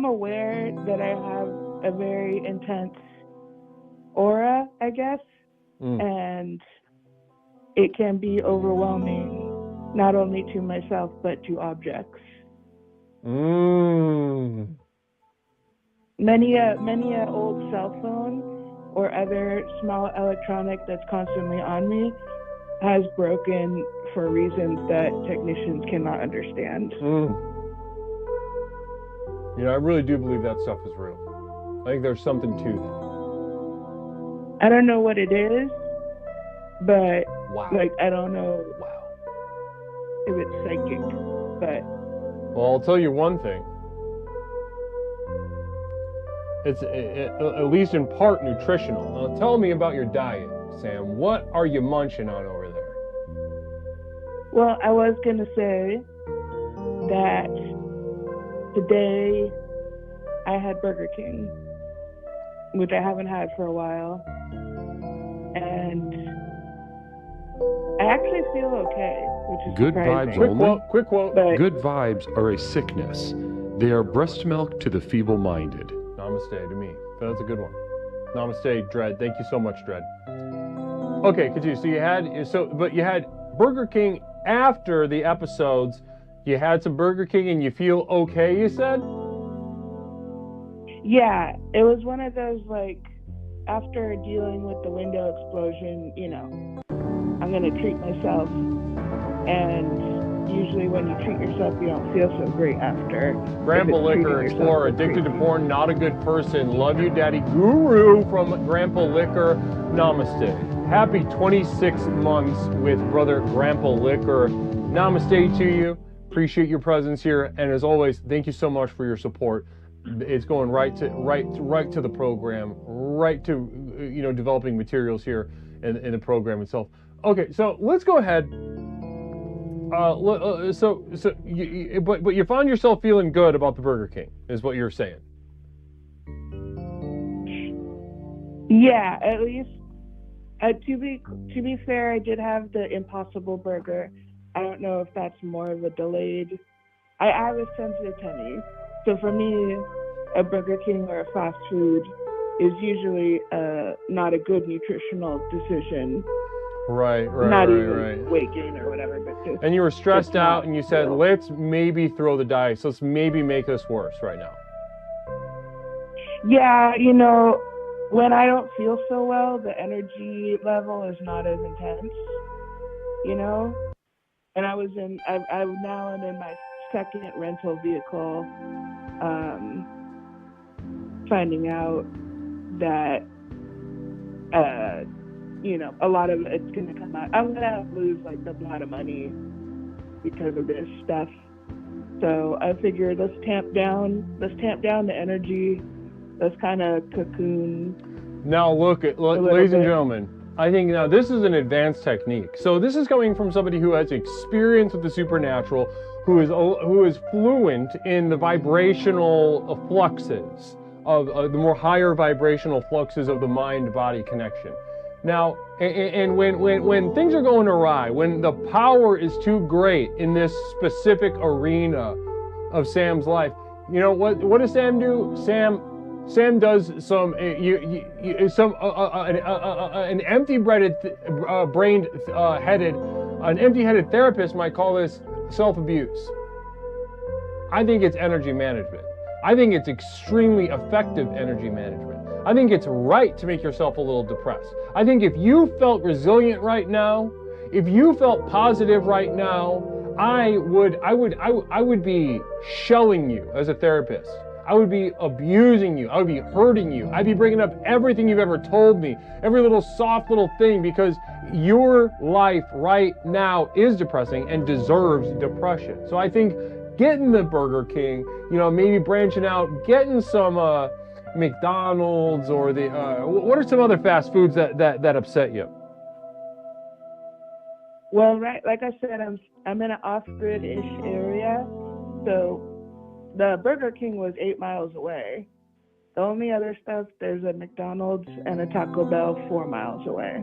aware that I have a very intense aura, I guess, and it can be overwhelming, not only to myself, but to objects. Many a old cell phone or other small electronic that's constantly on me has broken for reasons that technicians cannot understand. I really do believe that stuff is real. I think there's something to that. I don't know what it is, but wow. I don't know if it's psychic, but well, I'll tell you one thing. It's at least in part nutritional. Now, tell me about your diet, Sam. What are you munching on over there? Well, I was going to say that today I had Burger King, which I haven't had for a while. And I actually feel okay, which is Good surprising. vibes only. Quick quote. But Good vibes are a sickness. They are breast milk to the feeble-minded. Namaste to me. That's a good one. Namaste, Dread. Thank you so much, Dread. Okay, continue. So you had Burger King after the episodes. You had some Burger King and you feel okay, you said? yeah, it was one of those, like, after dealing with the window explosion, you know, I'm going to treat myself. And usually when you treat yourself, you don't feel so great after. Grandpa Liquor, Explorer, addicted to porn, not a good person. Love you, Daddy Guru from Grandpa Liquor. Namaste. Happy 26 months with brother Grandpa Liquor. Namaste to you. Appreciate your presence here, and as always, thank you so much for your support. It's going right to the program, right to developing materials here in the program itself. Okay, so let's go ahead. But you found yourself feeling good about the Burger King, is what you're saying. Yeah, at least. To be fair, I did have the Impossible Burger. I don't know if that's more of a delayed. I was sensitive tummy, so for me, a Burger King or a fast food is usually not a good nutritional decision. Right. Not even weight gain or whatever, but just. And you were stressed out, and you said, "Let's maybe throw the dice. Let's maybe make this worse right now." Yeah, when I don't feel so well, the energy level is not as intense, And I'm now in my second rental vehicle, finding out that, a lot of it's going to come out. I'm going to lose like a lot of money because of this stuff. So I figured let's tamp down the energy. Let's kind of cocoon. Now look, ladies and gentlemen, I think now this is an advanced technique. So this is coming from somebody who has experience with the supernatural, who is fluent in the vibrational fluxes of the more higher vibrational fluxes of the mind-body connection. Now, and when things are going awry, when the power is too great in this specific arena of Sam's life, what does Sam do? Sam does some an empty-headed therapist might call this self-abuse. I think it's energy management. I think it's extremely effective energy management. I think it's right to make yourself a little depressed. I think if you felt resilient right now, if you felt positive right now, I would be shelling you as a therapist. I would be abusing you. I would be hurting you. I'd be bringing up everything you've ever told me, every little soft little thing, because your life right now is depressing and deserves depression. So I think getting the Burger King, maybe branching out, getting some McDonald's or what are some other fast foods that upset you? Well, right, like I said, I'm in an off-grid-ish area, so the Burger King was 8 miles away. The only other stuff, there's a McDonald's and a Taco Bell 4 miles away.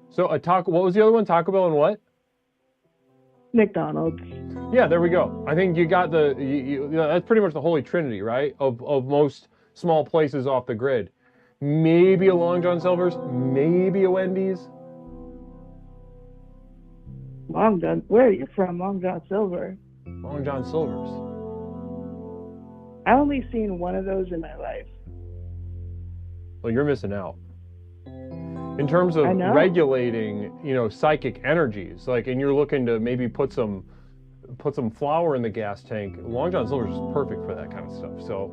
So what was the other one? Taco Bell and what? McDonald's. Yeah, there we go. I think you got that's pretty much the holy trinity, right? Of most small places off the grid. Maybe a Long John Silver's, maybe a Wendy's. Long John, where are you from? Long John Silver. Long John Silver's. I only seen one of those in my life. Well, you're missing out. In terms of regulating, psychic energies, and you're looking to maybe put some flour in the gas tank, Long John Silver's is perfect for that kind of stuff. So,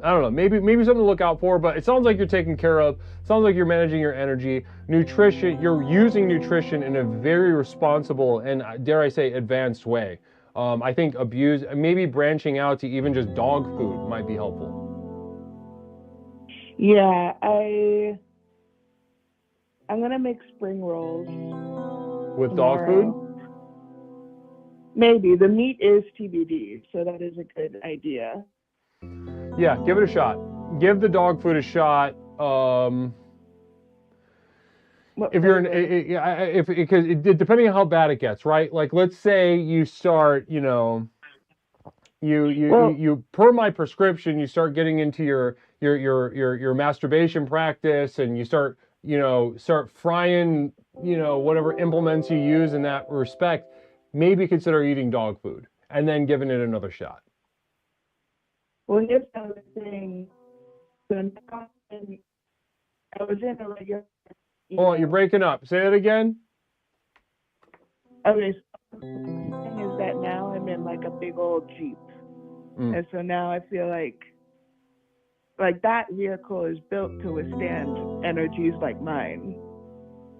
I don't know, maybe something to look out for, but it sounds like you're taken care of. It sounds like you're managing your energy. Nutrition, you're using nutrition in a very responsible and, dare I say, advanced way. I think maybe branching out to even just dog food might be helpful. Yeah, I'm gonna make spring rolls. With tomorrow. Dog food? Maybe. The meat is TBD, so that is a good idea. Yeah, give it a shot. Give the dog food a shot. if you're in, because depending on how bad it gets, right? Like, let's say you start, you know, you per my prescription, you start getting into your masturbation practice, and you start frying, whatever implements you use in that respect. Maybe consider eating dog food and then giving it another shot. Well, here's the other thing. So now I was in a regular. Hold on, you're breaking up. Say that again. Okay, so the thing is that now I'm in like a big old Jeep. And so now I feel like that vehicle is built to withstand energies like mine.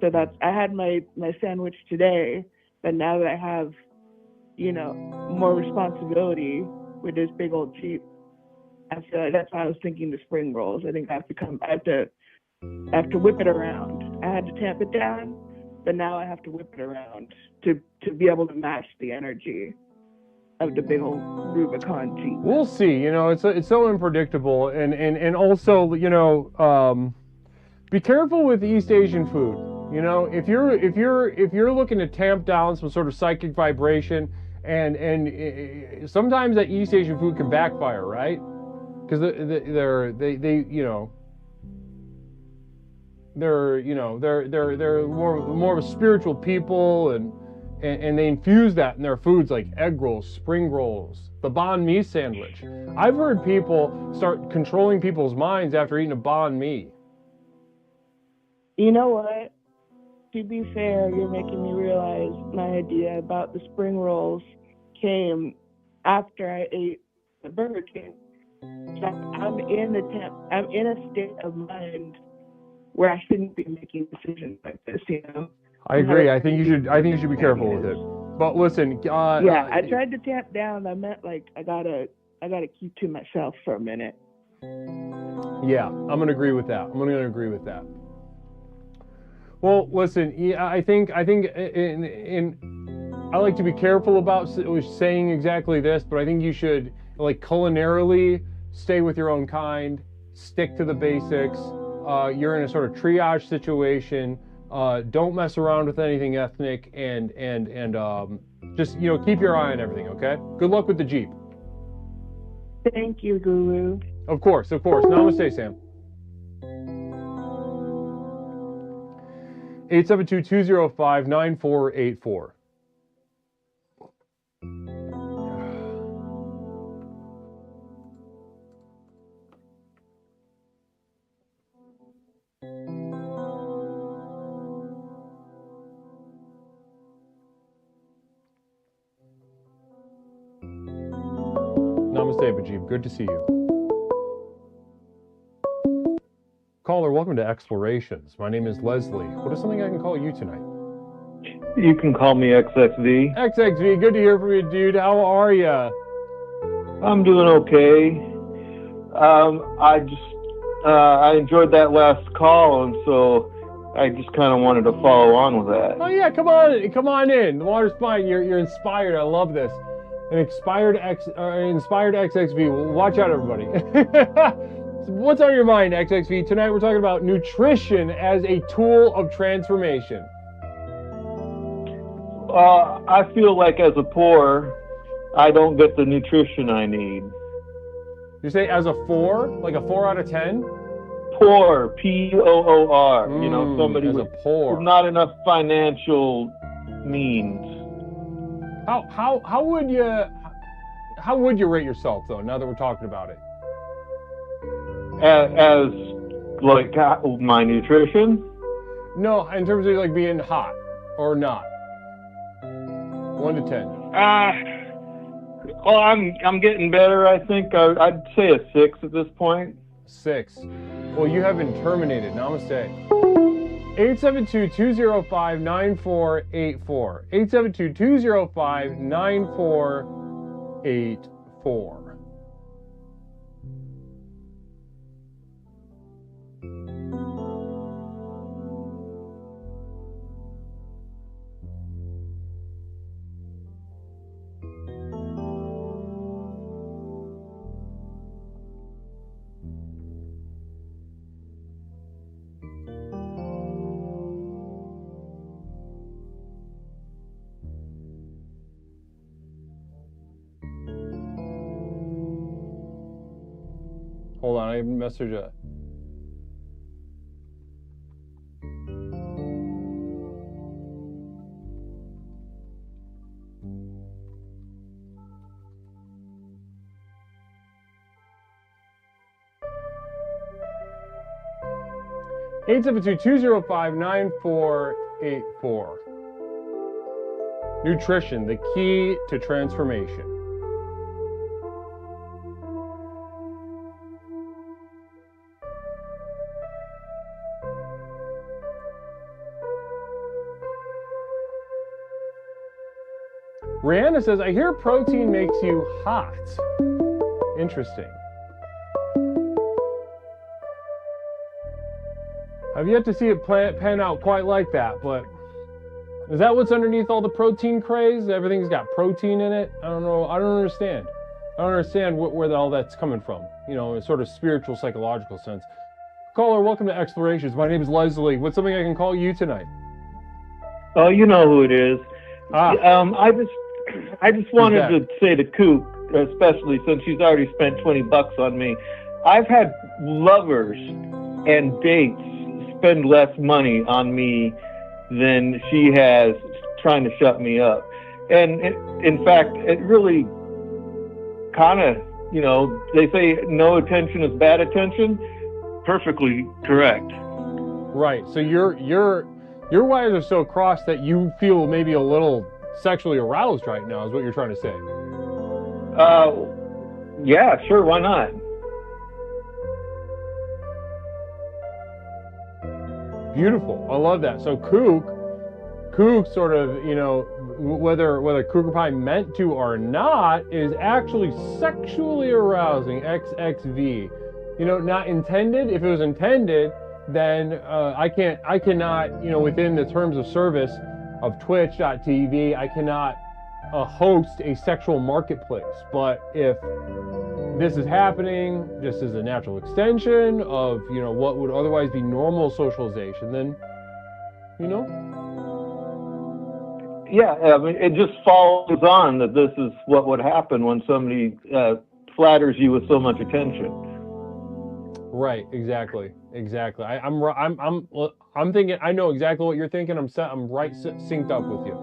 So I had my sandwich today, but now that I have, more responsibility with this big old Jeep, I feel like that's why I was thinking the spring rolls. I think I have to whip it around. I had to tamp it down, but now I have to whip it around to be able to match the energy of the big old Rubicon Jeep. We'll see. It's so unpredictable, and also, be careful with East Asian food. If you're looking to tamp down some sort of psychic vibration, and sometimes that East Asian food can backfire, right? Because they're more of a spiritual people, and they infuse that in their foods, like egg rolls, spring rolls, the banh mi sandwich. I've heard people start controlling people's minds after eating a banh mi. You know what? To be fair, you're making me realize my idea about the spring rolls came after I ate the Burger King. So I'm in a state of mind where I shouldn't be making decisions like this, I agree. I think you should be careful with it. But listen, I tried to tamp down. I meant I gotta keep to myself for a minute. Yeah, I'm gonna agree with that. Well, listen, I think I like to be careful about saying exactly this, but I think you should, culinarily, stay with your own kind, stick to the basics. You're in a sort of triage situation. Don't mess around with anything ethnic, and just keep your eye on everything. Okay. Good luck with the Jeep. Thank you, Guru. Of course. Namaste, Sam. 872-205-9484. Namaste, Bajib. Good to see you. Caller, welcome to Explorations. My name is Leslie. What is something I can call you tonight? You can call me XXV. XXV, good to hear from you, dude. How are you? I'm doing okay. I enjoyed that last call, and so I just kind of wanted to follow on with that. Oh yeah, come on in. The water's fine. You're inspired. I love this. An inspired XXV. Watch out, everybody. What's on your mind, XXV? Tonight we're talking about nutrition as a tool of transformation. I feel like as a poor, I don't get the nutrition I need. You say as a 4? Like a 4 out of 10? Poor, P-O-O-R. Somebody with not enough financial means. How would you rate yourself, though, now that we're talking about it? As my nutrition? No, in terms of being hot or not. 1 to 10. Well, I'm getting better. I think I'd say a 6 at this point. 6. Well, you have been terminated. Namaste. 872-205-9484. 872-205-9484. Hold on, I messaged a... Eight 872-205-9484. Nutrition, the key to transformation. Rihanna says, I hear protein makes you hot. Interesting. I've yet to see it pan out quite like that, but is that what's underneath all the protein craze? Everything's got protein in it? I don't know. I don't understand. I don't understand where all that's coming from. You know, in a sort of spiritual, psychological sense. Caller, welcome to Explorations. My name is Leslie. What's something I can call you tonight? Oh, you know who it is. I just wanted to say to Coop, especially since she's already spent $20 on me. I've had lovers and dates spend less money on me than she has trying to shut me up. And in fact, it really kind of, you know, they say no attention is bad attention. Perfectly correct. Right. So your wires are so crossed that you feel maybe a little sexually aroused right now, is what you're trying to say. Yeah, sure, why not? Beautiful. I love that. So Kook sort of, you know, whether Cougar Pie meant to or not, is actually sexually arousing. XXV. You know, not intended. If it was intended, then I cannot, you know, within the terms of service of Twitch.tv, I cannot host a sexual marketplace. But if this is happening just as a natural extension of, you know, what would otherwise be normal socialization, then, you know? Yeah, I mean, it just follows on that this is what would happen when somebody flatters you with so much attention. Right, exactly. I'm thinking. I know exactly what you're thinking. I'm right synced up with you.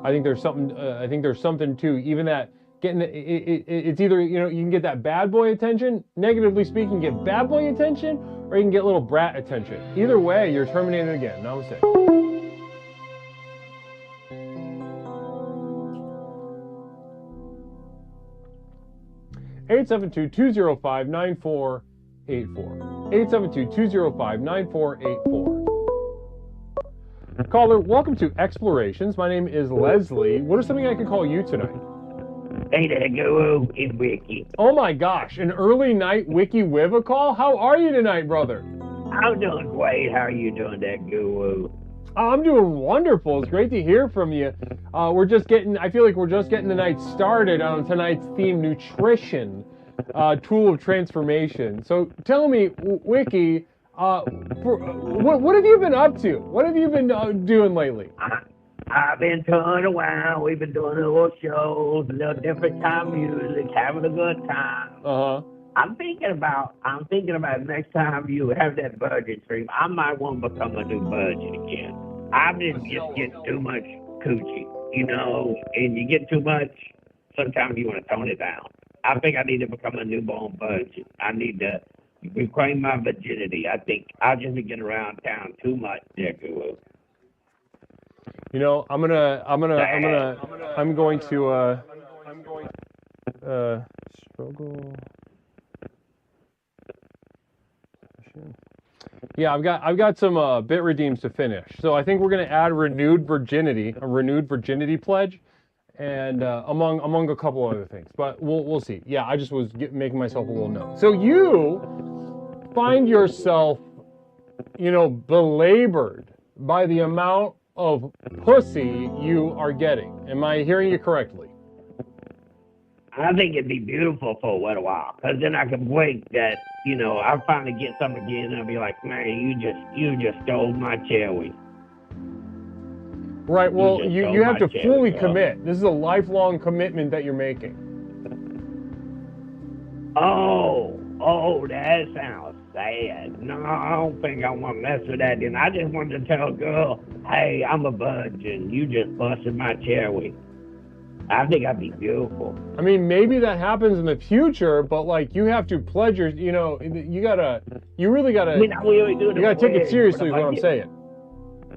I think there's something. I think there's something too. Even that getting it's either, you know, you can get that bad boy attention. Negatively speaking, get bad boy attention, or you can get little brat attention. Either way, you're terminated again. Namaste. Eight 872-205-9484. 872-205-9484. Caller, welcome to Explorations. My name is Leslie. What is something I can call you tonight? Hey there, Guru. It's Wiki. Oh my gosh, an early night Wiki Wiva call? How are you tonight, brother? I'm doing great. How are you doing there, Guru? I'm doing wonderful. It's great to hear from you. I feel like we're just getting the night started on tonight's theme, nutrition. Tool of transformation. So tell me, Wiki, what have you been up to? What have you been doing lately? I've been touring around. We've been doing little shows, a little different time music, having a good time. I'm thinking about next time you have that budget stream, I might want to become a new budget again. I'm just getting too much coochie, you know, and you get too much, sometimes you want to tone it down. I think I need to become a newborn budget. I need to reclaim my virginity. I think I'll just be getting around town too much, Guru. You know, I'm going to struggle. Yeah, I've got some bit redeems to finish. So I think we're going to add a renewed virginity pledge. And among a couple other things, but we'll see. Yeah, I just was making myself a little note. So you find yourself, you know, belabored by the amount of pussy you are getting. Am I hearing you correctly? I think it'd be beautiful for a little while, because then I can wait that, you know, I'll finally get something again, and I'll be like, man, you just stole my cherry. Right, well, you have to fully commit. This is a lifelong commitment that you're making. Oh, Oh, that sounds sad. No, I don't think I want to mess with that. Then I just wanted to tell a girl, hey, I'm a virgin. You just busted my cherry. I think I'd be beautiful. I mean, maybe that happens in the future, but like you have to pledge your, you know, you really gotta, I really do you gotta take it seriously is what I'm saying.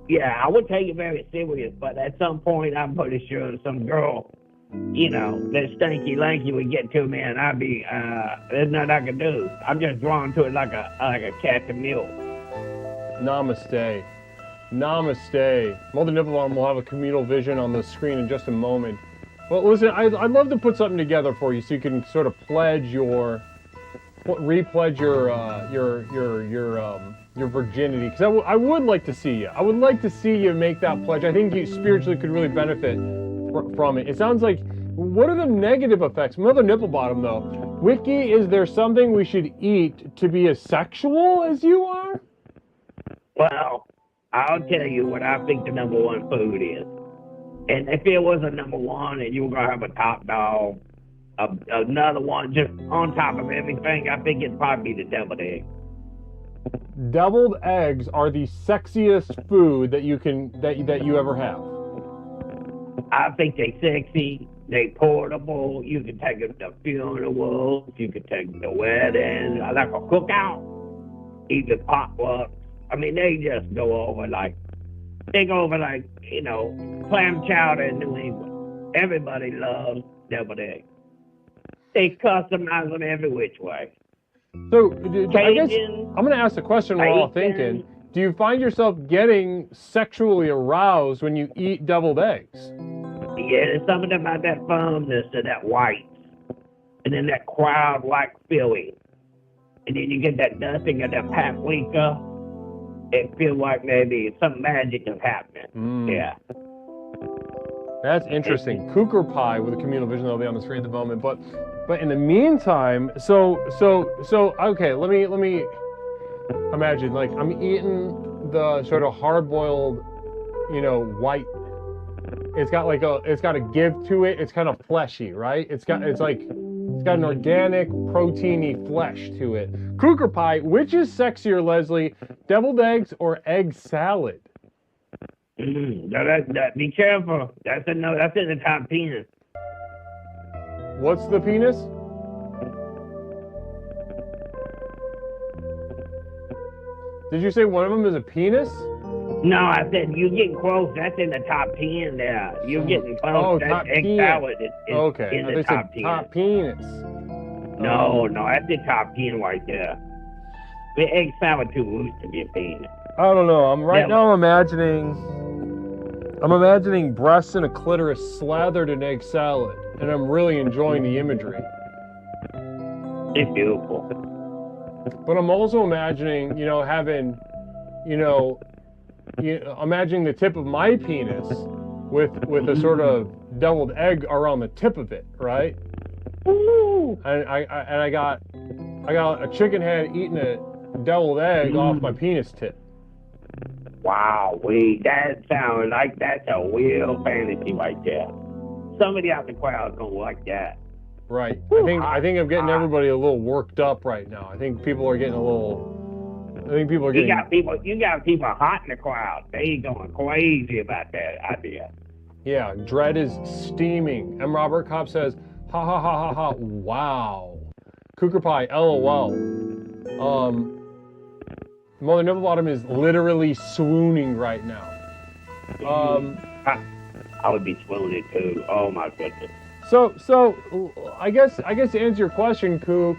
Yeah, I would take it very serious, but at some point, I'm pretty sure some girl, you know, that stinky lanky would get to me, and I'd be, there's nothing I can do. I'm just drawn to it like a cat to milk. Namaste. Namaste. Mother Nipplebottom will have a communal vision on the screen in just a moment. Well, listen, I'd love to put something together for you so you can sort of repledge your virginity, because I would like to see you. I would like to see you make that pledge. I think you spiritually could really benefit from it. It sounds like, what are the negative effects? Mother Nipplebottom, though. Wiki, is there something we should eat to be as sexual as you are? Well, I'll tell you what I think the number one food is. And if it was a number one and you were going to have a top dog, another one just on top of everything, I think it'd probably be the deviled egg. Deviled eggs are the sexiest food that you ever have. I think they sexy, they portable, you can take them to funerals, you can take them to weddings, like a cookout, even potluck. I mean, they just go over like, you know, clam chowder in New England. Everybody loves deviled eggs. They customize them every which way. So, I guess I'm going to ask the question we're all thinking. Do you find yourself getting sexually aroused when you eat deviled eggs? Yeah, there's something about that firmness to that white. And then that crowd-like feeling. And then you get that dusting of that paprika. It feels like maybe some magic is happening. Yeah. That's interesting. Cougar pie with a communal vision that'll be on the screen at the moment. But in the meantime, so okay, let me imagine, like, I'm eating the sort of hard-boiled, you know, white. It's got a give to it. It's kind of fleshy, right? It's got an organic, proteiny flesh to it. Cougar pie, which is sexier, Leslie? Deviled eggs or egg salad? Be careful. That's in the top 10. What's the penis? Did you say one of them is a penis? No, I said you're getting close. That's in the top 10 there. You're getting close. That egg salad is in the top 10. Top penis. No, that's the top 10 right there. The egg salad too loose to be a penis. I don't know. I'm imagining breasts and a clitoris slathered in egg salad, and I'm really enjoying the imagery. It's beautiful. But I'm also imagining, you know, having, imagining the tip of my penis with a sort of deviled egg around the tip of it, right? Ooh. And I got a chicken head eating a deviled egg off my penis tip. Wow, that sounds like that's a real fantasy right there. Somebody out the crowd's gonna like that. Right. I think I'm getting everybody a little worked up right now. I think people are getting a little. You got people hot in the crowd. They going crazy about that idea. Yeah, dread is steaming. M. Robert Cobb says, ha ha ha ha ha, wow. Cougar pie, LOL. Mother Nipplebottom is literally swooning right now. I would be swooning too. Oh my goodness. So I guess to answer your question, Kook,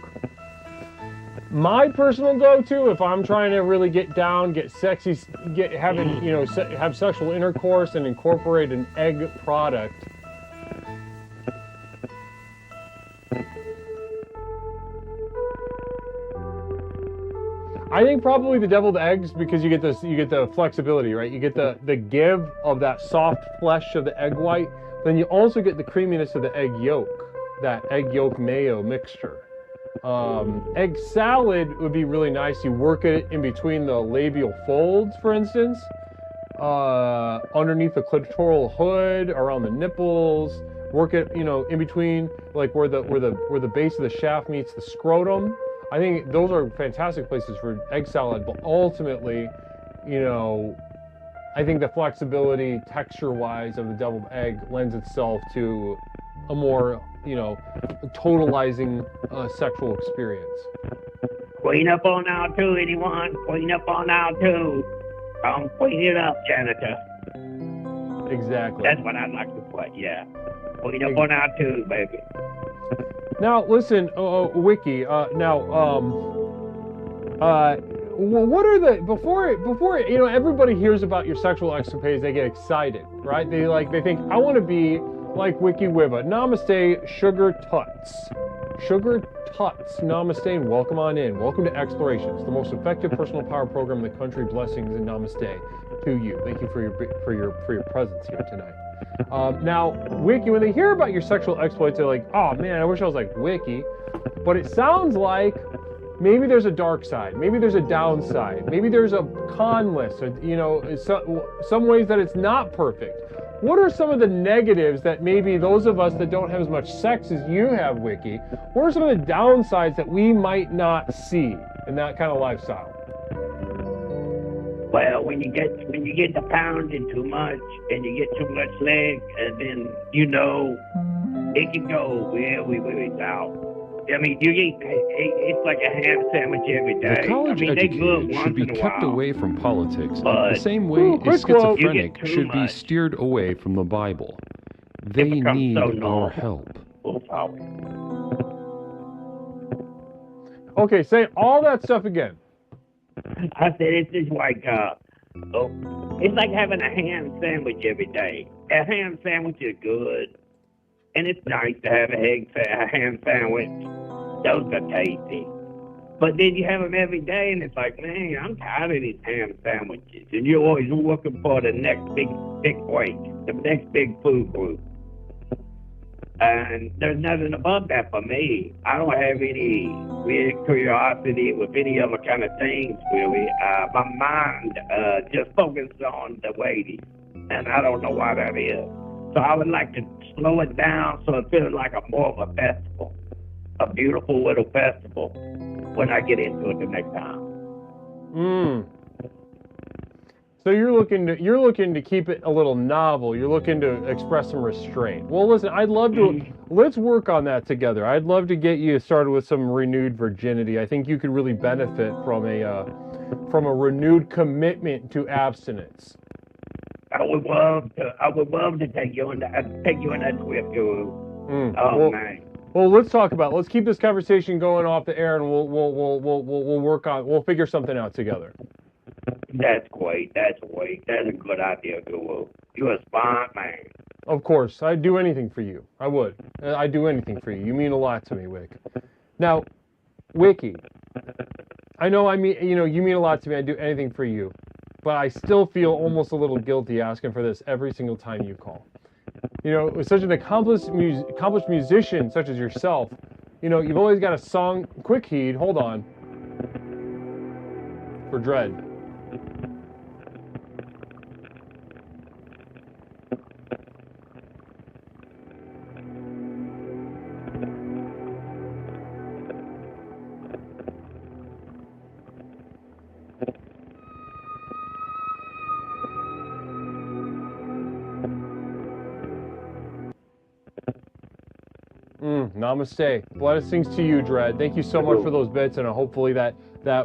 my personal go-to, if I'm trying to really get down, get sexy, have sexual intercourse and incorporate an egg product. I think probably the deviled eggs, because you get the flexibility, right? You get the give of that soft flesh of the egg white, then you also get the creaminess of the egg yolk, that egg yolk mayo mixture. Egg salad would be really nice. You work it in between the labial folds, for instance, underneath the clitoral hood, around the nipples. Work it, in between, like where the base of the shaft meets the scrotum. I think those are fantastic places for egg salad, but ultimately, you know, I think the flexibility, texture-wise, of the deviled egg lends itself to a more, you know, totalizing sexual experience. Clean up on out too, anyone? Clean up on out too. Clean it up, janitor. Exactly. That's what I'd like to put, yeah. Clean up on out too, baby. Now, listen, Wiki, what are the, before, you know, everybody hears about your sexual escapades, they get excited, right? They think, I want to be like Wiki Wiva. Namaste, Sugar Tuts. Sugar Tuts, namaste, and welcome on in. Welcome to Explorations, the most effective personal power program in the country. Blessings and namaste to you. Thank you for your presence here tonight. Now, Wiki, when they hear about your sexual exploits, they're like, oh man, I wish I was like Wiki. But it sounds like maybe there's a dark side, maybe there's a downside, maybe there's a con list, or, you know, some ways that it's not perfect. What are some of the negatives that maybe those of us that don't have as much sex as you have, Wiki, what are some of the downsides that we might not see in that kind of lifestyle? Well, when you get the pounding too much and you get too much leg, and then, you know, it can go really south. I mean, you eat, it's like a ham sandwich every day. The college educated should be kept away from politics, the same way a schizophrenic should be steered away from the Bible. They need our help. Okay, say all that stuff again. I said it's just like, it's like having a ham sandwich every day. A ham sandwich is good. And it's nice to have a ham sandwich. Those are tasty. But then you have them every day, and it's like, man, I'm tired of these ham sandwiches. And you're always looking for the next big break, the next big food group. And there's nothing above that for me. I don't have any weird curiosity with any other kind of things, really. My mind just focuses on the ladies, and I don't know why that is. So I would like to slow it down so it feels like more of a festival, a beautiful little festival when I get into it the next time. So you're looking to keep it a little novel. You're looking to express some restraint. Well, listen, I'd love to. Let's work on that together. I'd love to get you started with some renewed virginity. I think you could really benefit from a renewed commitment to abstinence. I would love to take you on that trip, Guru. Man. Well, let's keep this conversation going off the air, and we'll figure something out together. That's great. That's a good idea, Guru. You're a smart man. Of course, I'd do anything for you. I would. I'd do anything for you. You mean a lot to me, Wick. Now, Wiki, I know you mean a lot to me. I'd do anything for you. But I still feel almost a little guilty asking for this every single time you call. You know, with such an accomplished musician such as yourself, you know, you've always got a song. Quick heed, hold on. For Dread. Namaste. Blessings to you, Dread. Thank you so much for those bits, and hopefully that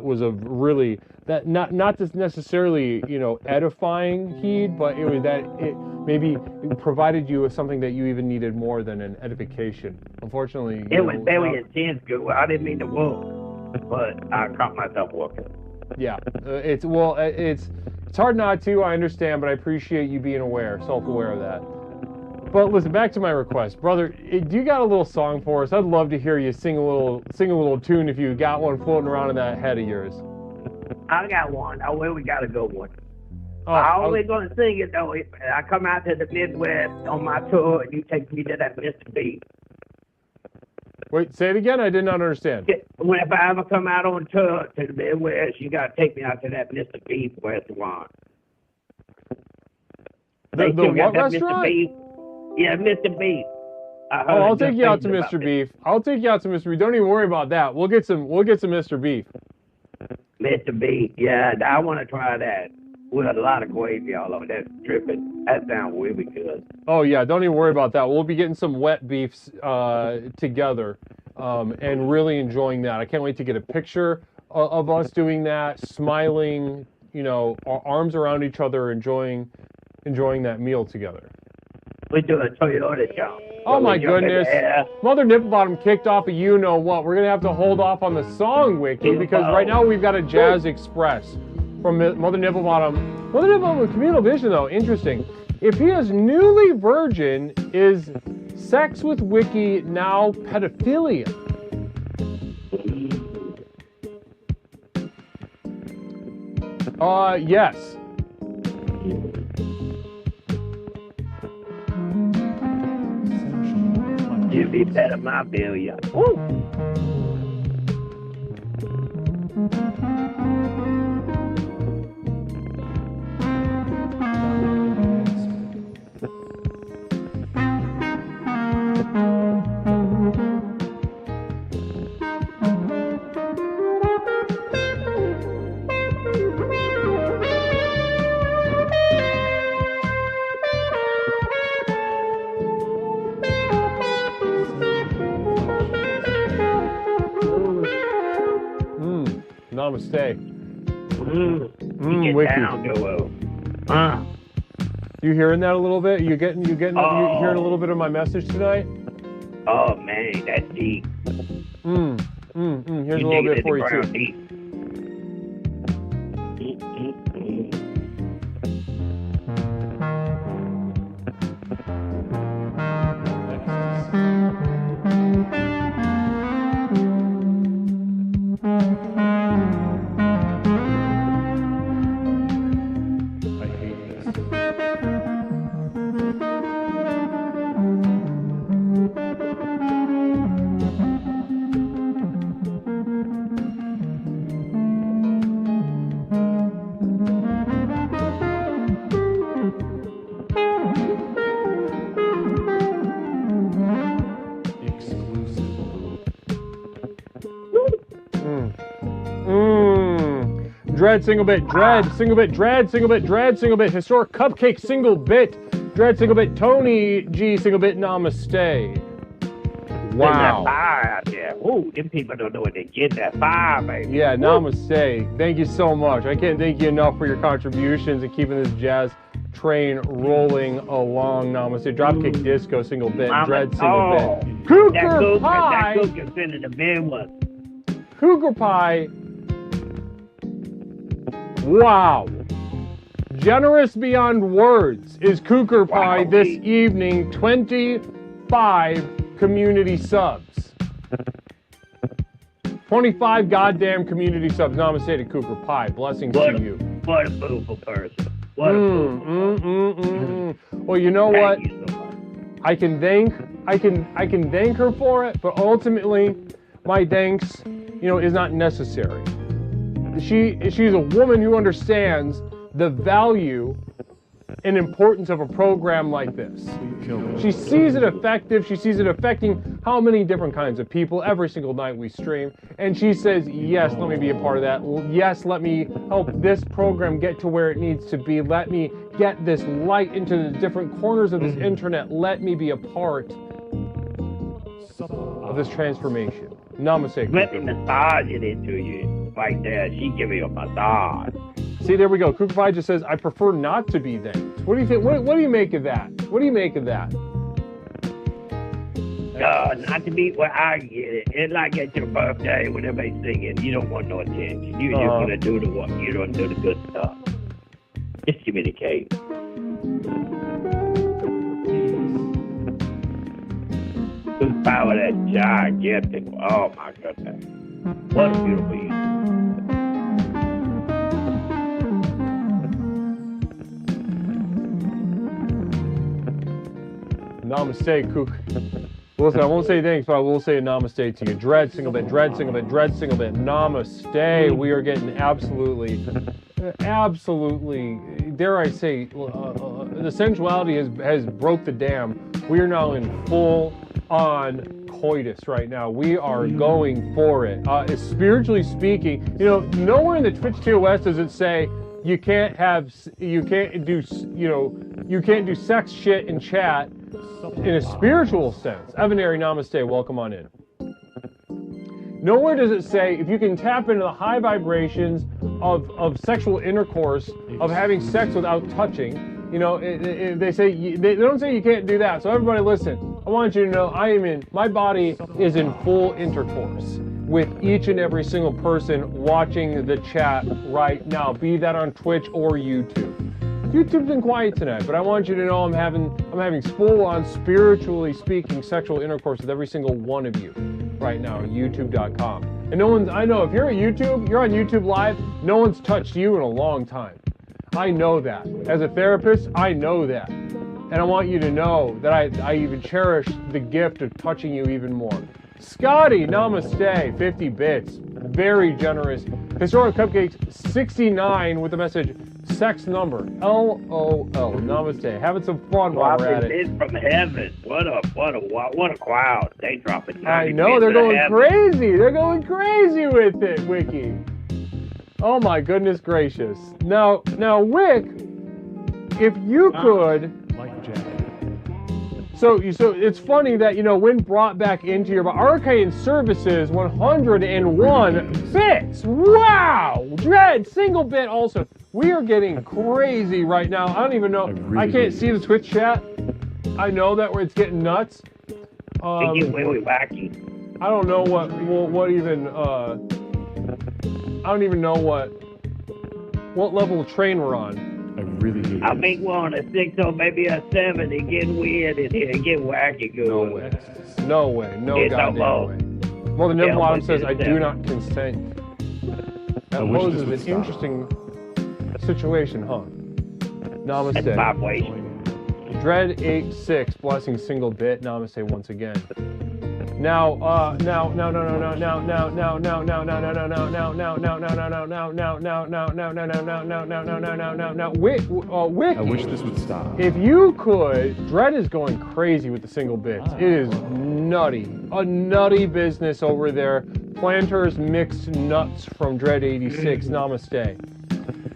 was a really not just necessarily, you know, edifying heed, but it maybe provided you with something that you even needed more than an edification. Unfortunately, it was very intense. I didn't mean to whoop, but I caught myself whooping. Yeah, it's hard not to. I understand, but I appreciate you being self-aware of that. But listen, back to my request, brother. Do you got a little song for us? I'd love to hear you sing a little tune if you got one floating around in that head of yours. I got one. We got a good one. I'm only gonna sing it though if I come out to the Midwest on my tour and you take me to that Mr. B. Wait, say it again. I did not understand. If I ever come out on tour to the Midwest, you gotta take me out to that Mr. B restaurant. The what restaurant? Mr. B. Yeah, Mr. B. I'll take you out to Mr. Beef. I'll take you out to Mr. Beef. Don't even worry about that. We'll get some Mr. Beef. Mr. Beef, yeah, I want to try that. With a lot of gravy all over. That's dripping. That sounds really good. Oh yeah, don't even worry about that. We'll be getting some wet beefs together and really enjoying that. I can't wait to get a picture of us doing that, smiling, our arms around each other, enjoying that meal together. We do a Toyota show. Oh my goodness. Mother Nipplebottom kicked off a you-know-what. We're going to have to hold off on the song, Wiki, because right now we've got a Jazz Express from Mother Nipplebottom. Mother Nipplebottom with communal vision, though, interesting. If he is newly virgin, is sex with Wiki now pedophilia? Yes. You'd be better, my billion. Woo! Namaste. Wiki. You hearing that a little bit? You hearing a little bit of my message tonight? Oh man, that's deep. Here's a little bit for you too. Deep. Dread, single bit, dread, single bit, dread, single bit, dread, single bit, historic cupcake, single bit, dread, single bit, Tony G, single bit, namaste. Wow. That fire out there. Ooh, them people don't know what they get, that fire, baby. Yeah, namaste. Thank you so much. I can't thank you enough for your contributions and keeping this jazz train rolling along. Namaste. Dropkick disco, single bit, dread, single bit. Cougar pie. That cougar sending the big one. Cougar pie. Wow. Generous beyond words is Cougar Pie this evening. 25 community subs. 25 goddamn community subs. Namaste to Cougar Pie. Blessings to you. What a beautiful person. What a beautiful person. Well, you know what? Thank you so much. I can thank her for it, but ultimately my thanks, is not necessary. She's a woman who understands the value and importance of a program like this. She sees it effective. She sees it affecting how many different kinds of people every single night we stream. And she says, yes, let me be a part of that. Yes, let me help this program get to where it needs to be. Let me get this light into the different corners of this internet. Let me be a part of this transformation. Namaste. Let me massage it into you. Right there, she give me a massage. See, there we go. Cougar Pie just says, I prefer not to be thanked. What do you think? What do you make of that? What do you make of that? Not to be, well, I get it. It's like at your birthday when everybody's singing, you don't want no attention. You just want to do the work. You don't do the good stuff. Just communicate. The power of that gigantic, oh my goodness. What a beautiful evening. Namaste, Cook. Listen, I won't say thanks, but I will say a namaste to you. Dread, single bit, dread, single bit, dread, single bit, namaste. We are getting absolutely, dare I say, the sensuality has broke the dam. We are now in full-on coitus right now. We are going for it. Spiritually speaking, you know, nowhere in the Twitch TOS does it say you can't do sex shit in chat in a spiritual sense. Evanary, namaste, welcome on in. Nowhere does it say if you can tap into the high vibrations of sexual intercourse, of having sex without touching. You know, they don't say you can't do that. So everybody listen, I want you to know my body is in full intercourse with each and every single person watching the chat right now, be that on Twitch or YouTube. YouTube's been quiet tonight, but I want you to know I'm having full-on, spiritually speaking, sexual intercourse with every single one of you right now on YouTube.com. And I know if you're on YouTube Live, no one's touched you in a long time. I know that. As a therapist, I know that. And I want you to know that I even cherish the gift of touching you even more. Scotty, namaste, 50 bits. Very generous. Historic Cupcakes, 69 with the message, sex number, LOL, namaste. Having some fun while we're at it. It's from heaven. What a crowd. They dropping. I know, they're going crazy. They're going crazy with it, Wiki. Oh my goodness gracious. Now, Wick, if you could... Like Jack. So it's funny that, you know, when brought back into your Arcane Services, 101 bits. Wow! Dread, single bit also. We are getting crazy right now. I don't even know. I can't see the Twitch chat. I know that it's getting nuts. They get really wacky. I don't know what even, I don't even know what level of train we're on. I really hate I think we're on a 6 or maybe a 7. It get weird in here. It get wacky good. No way. No goddamn way. Mother Nimblebottom says, I do not consent. That poses an interesting situation, huh? Namaste. That's vibration. Dread 86, blessing single bit. Namaste once again. Now, Wiki. I wish this would stop. If you could, Dread is going crazy with the single bits. It is nutty. A nutty business over there. Planters mixed nuts from Dread 86. Namaste.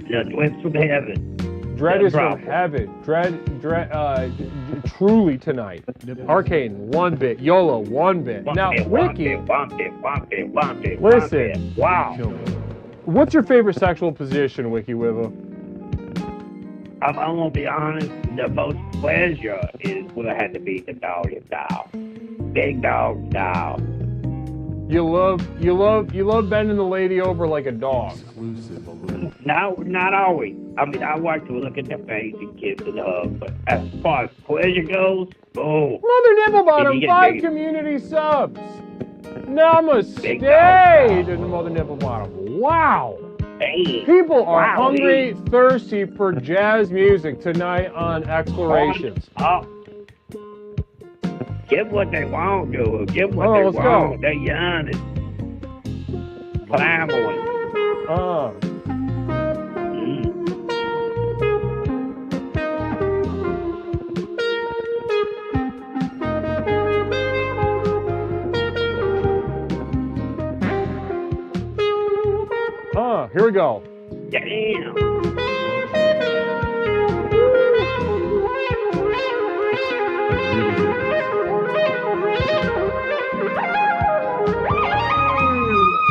Yeah, it's from heaven. Dread is from heaven. Dread, truly tonight. Arcane, 1 bit. YOLO, 1 bit. Now, Wiki, listen. Wow. What's your favorite sexual position, Wiki Wiva? I'm gonna be honest. The most pleasure would have had to be the doggy style, big dog style. You love bending the lady over like a dog. No, not always. I mean, I like to look at their face and kiss and hug, but as far as pleasure goes, oh. Mother Nimblebottom, 5 community subs. Namaste to the Mother Nimblebottom. Wow. Hey, people are hungry, thirsty for jazz music tonight on Explorations. Get what they want, dude. Get what they want. They're young and clamoring. Here we go. Damn.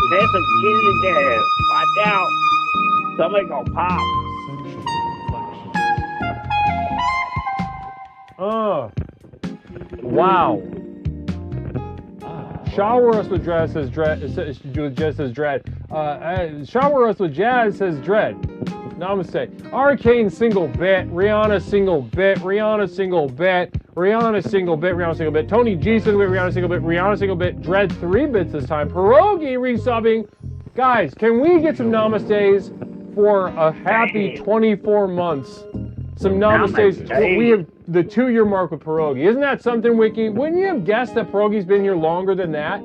There's a kid in there. Watch out. Somebody gonna pop. Wow. Shower us with Jazz says Dread. Shower us with Jazz says Dread. Namaste. Arcane single bit. Rihanna single bit. Rihanna single bit. Rihanna single bit. Rihanna single bit. Tony G single bit. Rihanna single bit. Rihanna single bit. Dread 3 bits this time. Pierogi resubbing. Guys, can we get some namastes for a happy 24 months some namaste. Well, we have the 2-year mark with Pierogi. Isn't that something, Wiki? Wouldn't you have guessed that Pierogi's been here longer than that?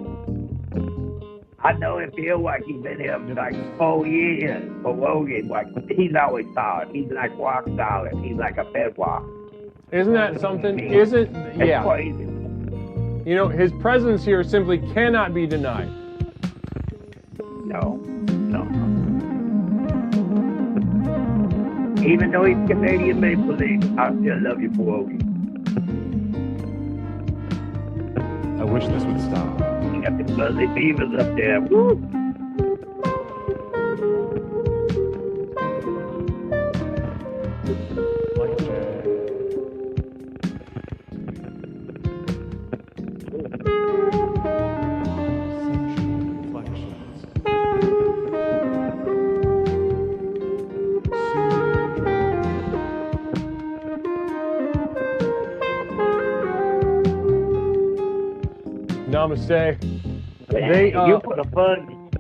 I know it feels like he's been here for like 4 years. Pierogi, like, he's always solid. He's like rock solid. He's like a bedrock. Isn't that something? Isn't, yeah. It's crazy. You know, his presence here simply cannot be denied. No. Even though he's Canadian Maple Leaf, I still love you, Pierogi. I wish this would stop. You got the fuzzy beavers up there. Woo! Namaste.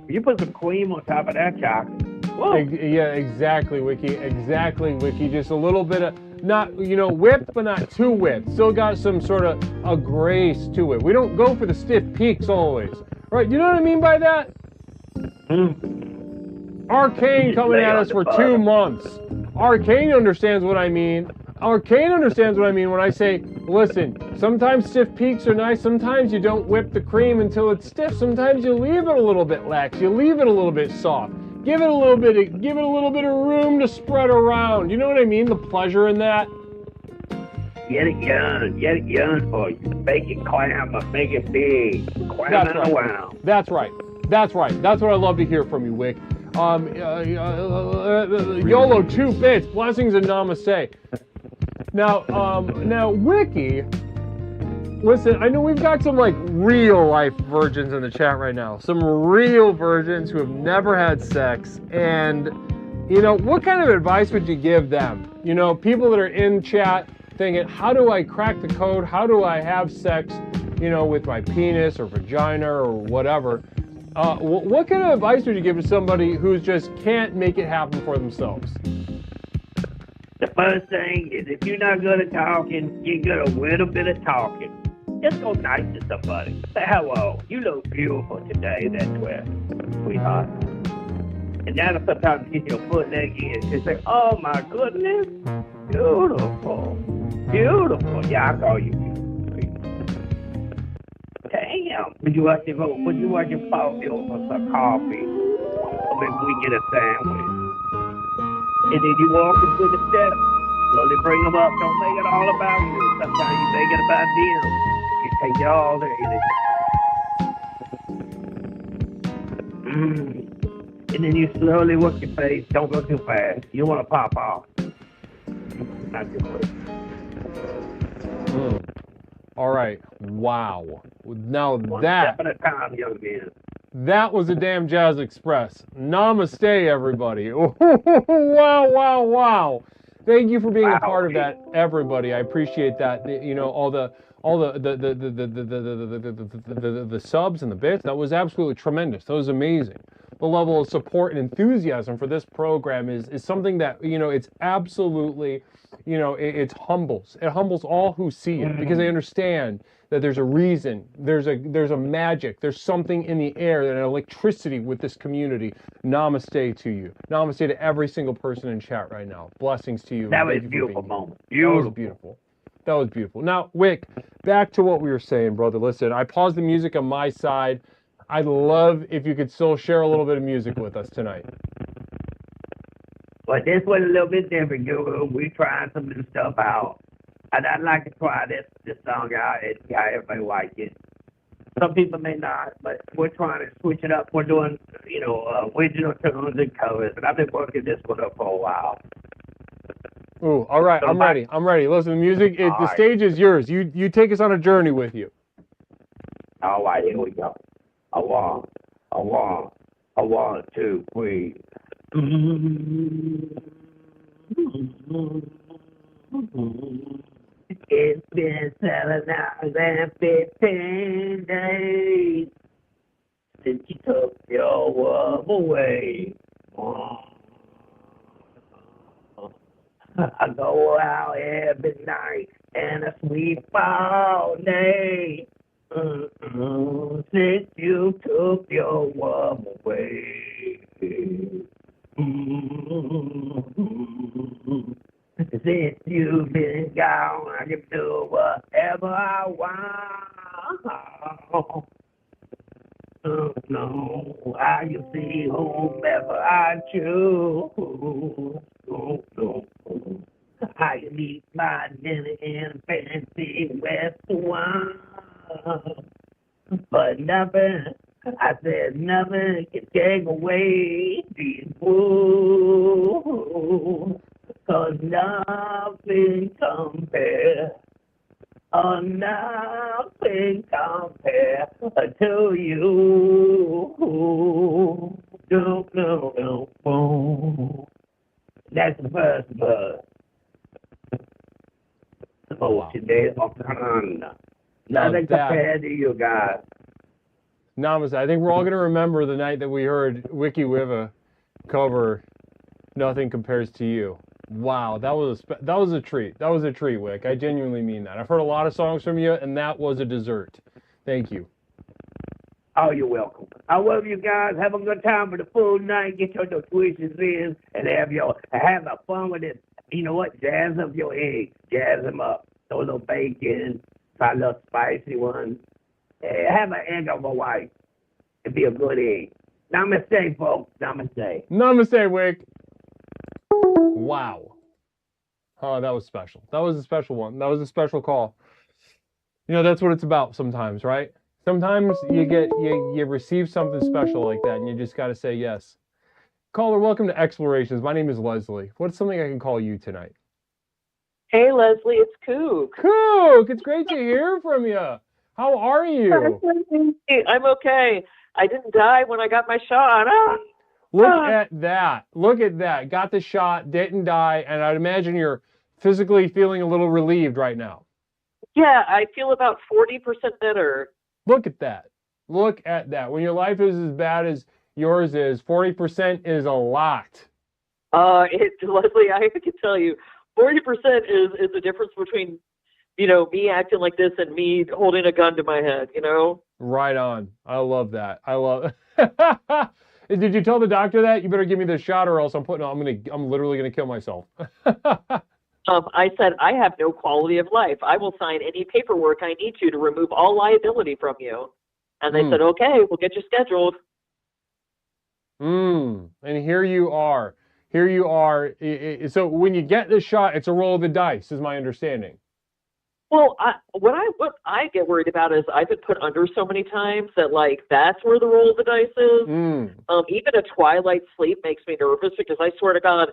You put some cream on top of that chocolate. Yeah, exactly, Wiki. Exactly, Wiki. Just a little bit of, not, you know, whipped, but not too whipped. Still got some sort of a grace to it. We don't go for the stiff peaks always. Right? You know what I mean by that? Arcane coming at us for 2 months. Arcane understands what I mean. Arcane understands what I mean when I say, listen, sometimes stiff peaks are nice. Sometimes you don't whip the cream until it's stiff. Sometimes you leave it a little bit lax. You leave it a little bit soft. Give it a little bit of room to spread around. You know what I mean? The pleasure in that. Get it young for you. Make it clam or make it big. Clam around. That's right. That's what I love to hear from you, Wick. YOLO 2 bits, blessings and namaste. Now, Wiki, listen, I know we've got some like real life virgins in the chat right now. Some real virgins who have never had sex. And, you know, what kind of advice would you give them? You know, people that are in chat thinking, how do I crack the code? How do I have sex, you know, with my penis or vagina or whatever? What kind of advice would you give to somebody who just can't make it happen for themselves? The first thing is, if you're not good at talking, you're good at a little bit of talking. Just go nice to somebody. Say hello. You look beautiful today. That's where, sweetheart. And now sometimes you get your foot leg in and say, oh my goodness, beautiful. Beautiful. Yeah, I call you beautiful. Damn. Would you like to coffee over some coffee? Or maybe we get a sandwich. And then you walk into the steps, slowly bring them up. Don't make it all about you. Sometimes you make it about them. You take it all there. And then you slowly work your face. Don't go too fast. You don't want to pop off. Not too quick. All right. Wow. Now One step at a time, young man. That was a damn Jazz Express. Namaste, everybody. Wow. Thank you for being a part of that, everybody. I appreciate that. You know, all the subs and the bits. That was absolutely tremendous. That was amazing. The level of support and enthusiasm for this program is something that, you know, it's absolutely, you know, it humbles. It humbles all who see it because they understand that there's a reason, there's a magic, there's something in the air, an electricity with this community. Namaste to you. Namaste to every single person in chat right now. Blessings to you. That was a beautiful moment. That was beautiful. Now, Wick, back to what we were saying, brother. Listen, I paused the music on my side. I'd love if you could still share a little bit of music with us tonight. Well, this was a little bit different. We trying some new stuff out. And I'd like to try this song out and see how everybody likes it. Some people may not, but we're trying to switch it up. We're doing, you know, original tunes and covers, and I've been working this one up for a while. Ooh, all right, I'm ready. Listen, the music, the stage is yours. You take us on a journey with you. All right, here we go. A one, 2, 3. It's been 7,015 days since you took your love away. I I go out every night and a sweet fall day. Since you took your love away. Since you've been gone, I can do whatever I want. No, I can see whomever I choose. I can eat my dinner in a fancy restaurant. But nothing, I said nothing can take away these blues. 'Cause nothing compares. Oh, nothing compares to you. That's the first verse. Oh, today, nothing compared to you guys. Namaste. I think we're all going to remember the night that we heard Wiki Wiva cover Nothing Compares to You. Wow, that was a treat. That was a treat, Wick. I genuinely mean that. I've heard a lot of songs from you, and that was a dessert. Thank you. Oh, you're welcome. I love you guys. Have a good time for the full night. Get your tuitions in and have fun with it. You know what? Jazz up your eggs. Jazz them up. Throw a little bacon. Try a little spicy one. Have an egg of a wife. It'd be a good egg. Namaste, folks. Namaste. Namaste, Wick. Wow. Oh, that was special. That was a special one. That was a special call. You know, that's what it's about sometimes, right? Sometimes you receive something special like that, and you just got to say yes. Caller, welcome to Explorations. My name is Leslie. What's something I can call you tonight? Hey, Leslie, it's Kook. Kook, it's great to hear from you. How are you? I'm okay. I didn't die when I got my shot. Look at that. Look at that. Got the shot, didn't die, and I'd imagine you're physically feeling a little relieved right now. Yeah, I feel about 40% better. Look at that. Look at that. When your life is as bad as yours is, 40% is a lot. Leslie, I can tell you, 40% is the difference between, me acting like this and me holding a gun to my head, Right on. I love that. I love Did you tell the doctor that? You better give me this shot or else I'm literally gonna kill myself. I said, I have no quality of life. I will sign any paperwork I need to remove all liability from you. And they said, okay, we'll get you scheduled. And here you are. Here you are. So when you get the shot, it's a roll of the dice, is my understanding. Well, what I get worried about is I've been put under so many times that, that's where the roll of the dice is. Even a twilight sleep makes me nervous because I swear to God,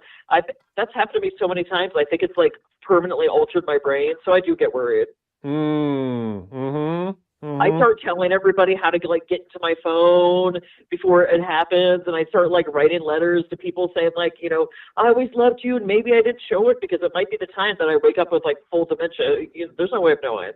that's happened to me so many times. I think it's, permanently altered my brain, so I do get worried. I start telling everybody how to, get to my phone before it happens, and I start, writing letters to people saying, I always loved you, and maybe I didn't show it because it might be the time that I wake up with, full dementia. There's no way of knowing.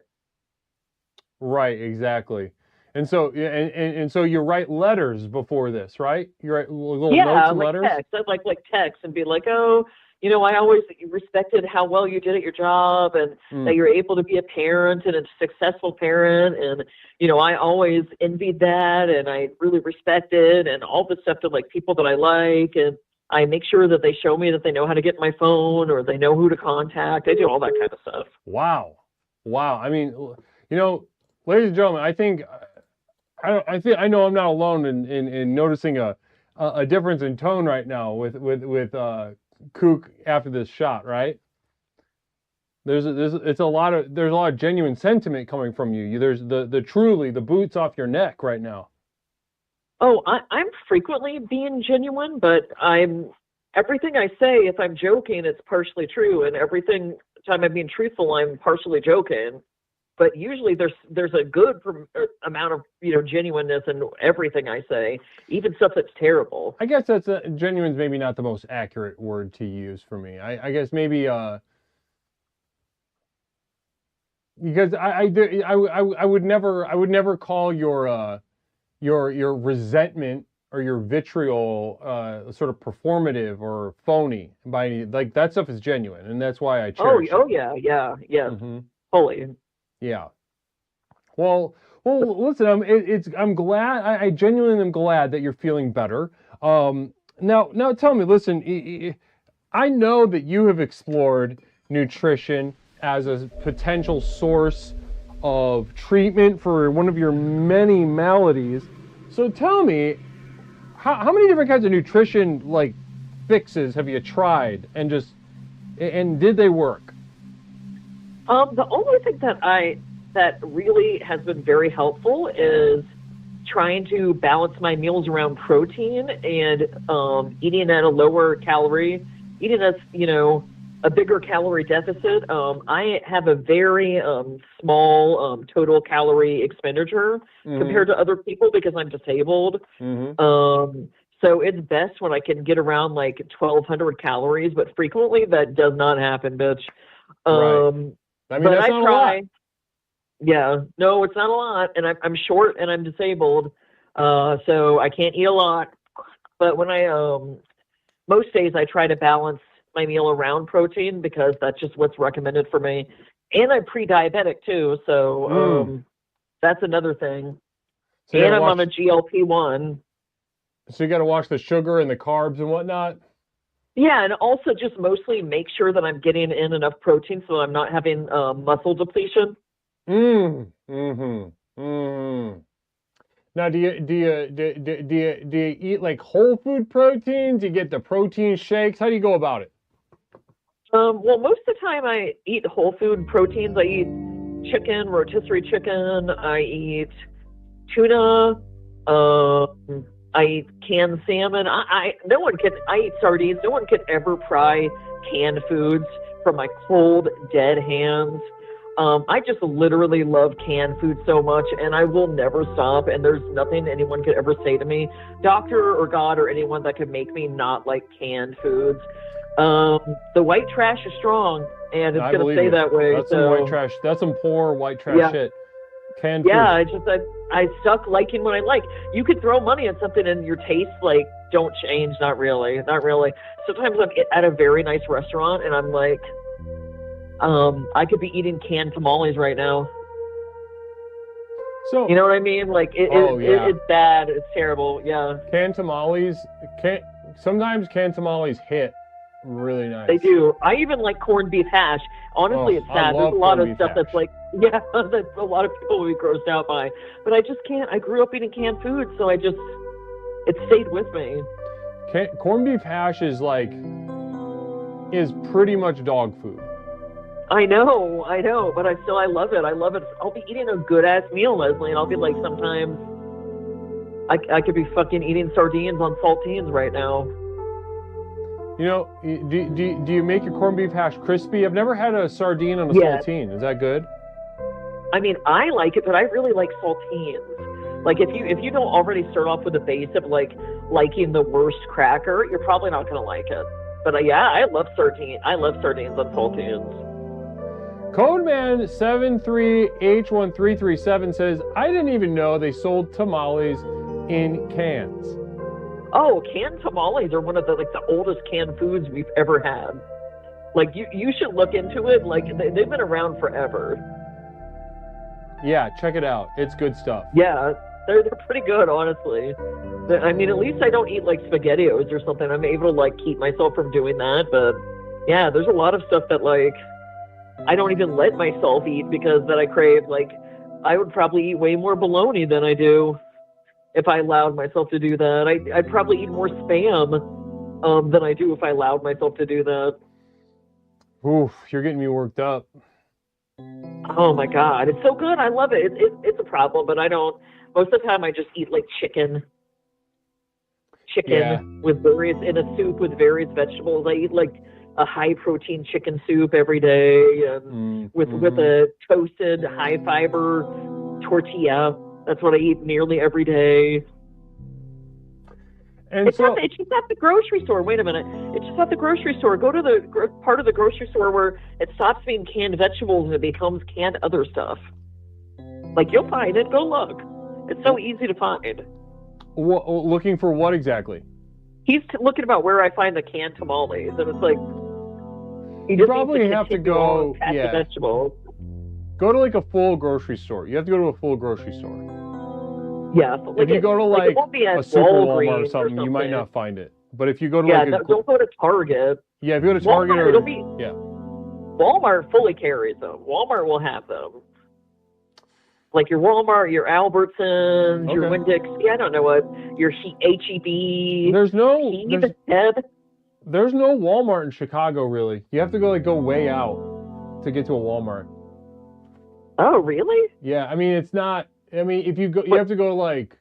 Right, exactly. And so, and so you write letters before this, right? You write little notes and letters? Text. I'd like text and be like, oh, I always respected how well you did at your job and that you're able to be a parent and a successful parent. And, I always envied that and I really respect it and all this stuff to people that I like. And I make sure that they show me that they know how to get my phone or they know who to contact. I do all that kind of stuff. Wow. I mean, ladies and gentlemen, I think I know I'm not alone in noticing a difference in tone right now with Kook after this shot, right? There's a lot of genuine sentiment coming from you. There's the boots off your neck right now. Oh, I'm frequently being genuine, but everything I say, if I'm joking, it's partially true, and everything time I'm being truthful, I'm partially joking. But usually there's a good amount of genuineness in everything I say, even stuff that's terrible. I guess genuine is maybe not the most accurate word to use for me. I guess maybe because I would never call your resentment or your vitriol sort of performative or phony by any, like that stuff is genuine, and that's why I cherish it. Yeah, yes, fully. Yeah. Well, listen, I'm glad. I genuinely am glad that you're feeling better. Now tell me, listen, I know that you have explored nutrition as a potential source of treatment for one of your many maladies. So tell me, how many different kinds of nutrition like fixes have you tried, and did they work? The only thing that really has been very helpful is trying to balance my meals around protein and eating at a lower calorie, eating at, a bigger calorie deficit. I have a very small total calorie expenditure compared to other people because I'm disabled. So it's best when I can get around like 1,200 calories, but frequently that does not happen, bitch. Right. I mean, that's not a lot. Yeah, no, it's not a lot, and I'm short and I'm disabled, so I can't eat a lot. But when most days I try to balance my meal around protein because that's just what's recommended for me. And I'm pre-diabetic too, so that's another thing. So and I'm on a GLP-1. So you got to watch the sugar and the carbs and whatnot? Yeah, and also just mostly make sure that I'm getting in enough protein so I'm not having muscle depletion. Now, do you eat like whole food proteins? Do you get the protein shakes? How do you go about it? Well, most of the time I eat whole food proteins. I eat chicken, rotisserie chicken. I eat tuna. I eat canned salmon. I eat sardines. No one can ever pry canned foods from my cold, dead hands. I just literally love canned food so much, and I will never stop, and there's nothing anyone could ever say to me, doctor or God or anyone, that could make me not like canned foods. The white trash is strong, and it's going to stay that way. That's some white trash. That's some poor white trash shit. Canned food. Yeah, I stuck liking what I like. You could throw money at something and your tastes don't change. Not really. Sometimes I'm at a very nice restaurant and I'm like, I could be eating canned tamales right now. So you know what I mean? It's bad. It's terrible. Yeah. Canned tamales. Sometimes canned tamales hit really nice. They do. I even like corned beef hash. Honestly, it's sad. There's a lot of stuff that's like, that a lot of people will be grossed out by. But I just can't. I grew up eating canned food, so it stayed with me. Corned beef hash is pretty much dog food. I know, but I love it. I'll be eating a good ass meal, Leslie, and I'll be like, sometimes I could be fucking eating sardines on saltines right now. Do you make your corned beef hash crispy? I've never had a sardine on a saltine. Is that good? I mean, I like it, but I really like saltines. Like, if you don't already start off with a base of liking the worst cracker, you're probably not gonna like it. But I love sardines. I love sardines on saltines. Codeman 73H1337 says, I didn't even know they sold tamales in cans. Oh, canned tamales are one of the oldest canned foods we've ever had. Like, you should look into it. Like, they've been around forever. Yeah, check it out. It's good stuff. Yeah, they're pretty good, honestly. I mean, at least I don't eat like SpaghettiOs or something. I'm able to keep myself from doing that. But yeah, there's a lot of stuff that I don't even let myself eat because that I crave. Like, I would probably eat way more bologna than I do if I allowed myself to do that. I'd probably eat more Spam than I do if I allowed myself to do that. Oof, you're getting me worked up. Oh my God, it's so good. I love it. It's a problem, but I don't. Most of the time I just eat chicken with in a soup with various vegetables. I eat a high protein chicken soup every day and with a toasted high fiber tortilla. That's what I eat nearly every day. And it's just at the grocery store. Wait a minute. It's just at the grocery store. Go to the part of the grocery store where it stops being canned vegetables and it becomes canned other stuff. You'll find it. Go look. It's so easy to find. Looking for what exactly? He's looking about where I find the canned tamales, and it's like you probably have to go. The vegetables. Go to like a full grocery store. You have to go to a full grocery store. Yeah. So like if you go to like a super Walmart or something, you might not find it. But if you go to don't go to Target. Yeah, if you go to Target Walmart fully carries them. Walmart will have them. Like your Walmart, your Albertsons, your Winn-Dixie, I don't know what, your H-E-B. There's no Walmart in Chicago, really. You have to go way out to get to a Walmart. Oh, really? Yeah, I mean, it's not, I mean, if you go, you have to go like,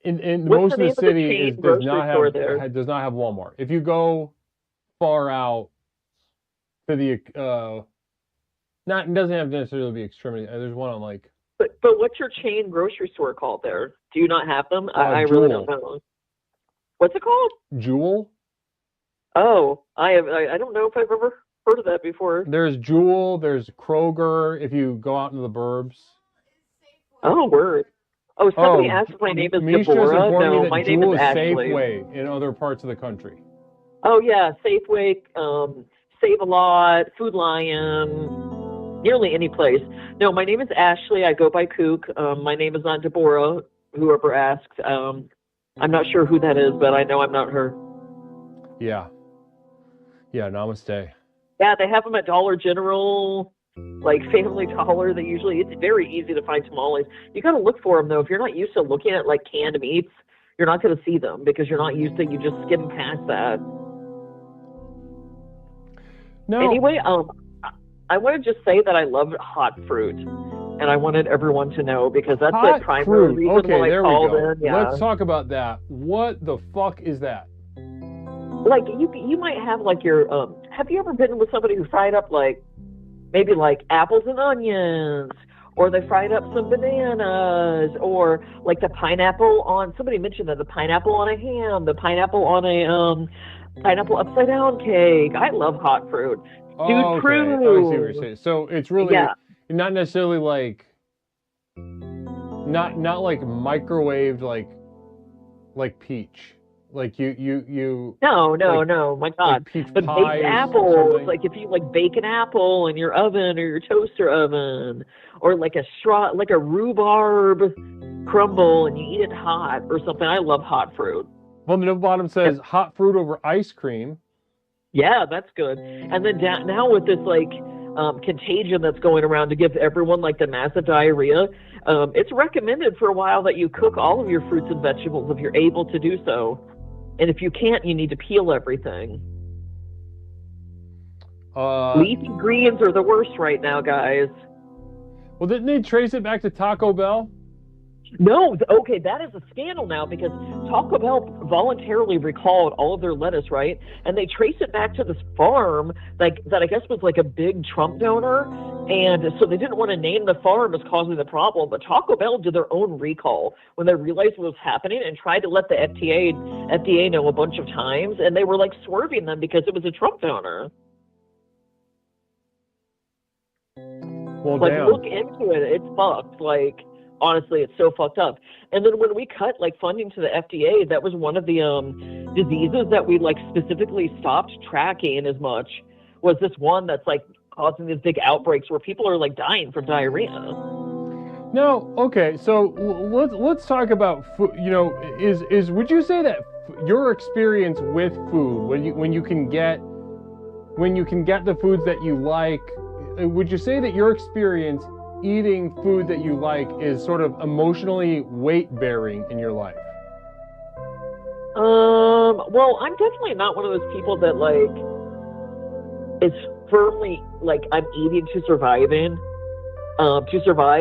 in most of the city does not have Walmart. If you go far out to the, it doesn't have to necessarily be extremity. There's one on like. But what's your chain grocery store called there? Do you not have them? I really don't know. What's it called? Jewel. Oh, I don't know if I've ever heard of that before. There's Jewel. There's Kroger. If you go out into the burbs. Oh, word. Oh, somebody asked if my name is Deborah. No, my name is Ashley. Safeway in other parts of the country. Oh yeah, Safeway, Save a Lot, Food Lion, nearly any place. No, my name is Ashley. I go by Kook. My name is not Deborah. Whoever asked, I'm not sure who that is, but I know I'm not her. Yeah. Yeah. Namaste. Yeah, they have them at Dollar General. Like Family Dollar, it's very easy to find tamales. You got to look for them though. If you're not used to looking at like canned meats, you're not going to see them because you're not used to. You just skim past that. No. Anyway, I want to just say that I love hot fruit, and I wanted everyone to know because that's the primary reason why I called in. Yeah. Let's talk about that. What the fuck is that? Like you might have like your have you ever been with somebody who fried up like maybe like apples and onions, or they fried up some bananas, or like the pineapple on, somebody mentioned that, the pineapple on a ham, the pineapple on a pineapple upside down cake. I love hot fruit. Dude, true. I see what you're saying. So it's really not necessarily like, not like microwaved like peach. Like you. No, my God. Like but baked apples, like if you like bake an apple in your oven or your toaster oven, or like a rhubarb crumble and you eat it hot or something. I love hot fruit. Well, the bottom says hot fruit over ice cream. Yeah, that's good. And then now with this like contagion that's going around to give everyone like the massive diarrhea, it's recommended for a while that you cook all of your fruits and vegetables if you're able to do so. And if you can't, you need to peel everything. Leafy greens are the worst right now, guys. Well, didn't they trace it back to Taco Bell? No, okay, that is a scandal now because Taco Bell voluntarily recalled all of their lettuce, right? And they traced it back to this farm that I guess was like a big Trump donor. And so they didn't want to name the farm as causing the problem. But Taco Bell did their own recall when they realized what was happening and tried to let the FDA know a bunch of times. And they were like swerving them because it was a Trump donor. Well, like, damn. Look into it. It's fucked. Like, honestly, it's so fucked up. And then when we cut like funding to the FDA, that was one of the diseases that we like specifically stopped tracking as much, was this one that's like causing these big outbreaks where people are like dying from diarrhea. No, okay, so let's talk about food. You know, is would you say that your experience with food, when you can get the foods that you like, would you say that your experience eating food that you like is sort of emotionally weight-bearing in your life? Well, I'm definitely not one of those people that like is firmly like I'm eating to survive.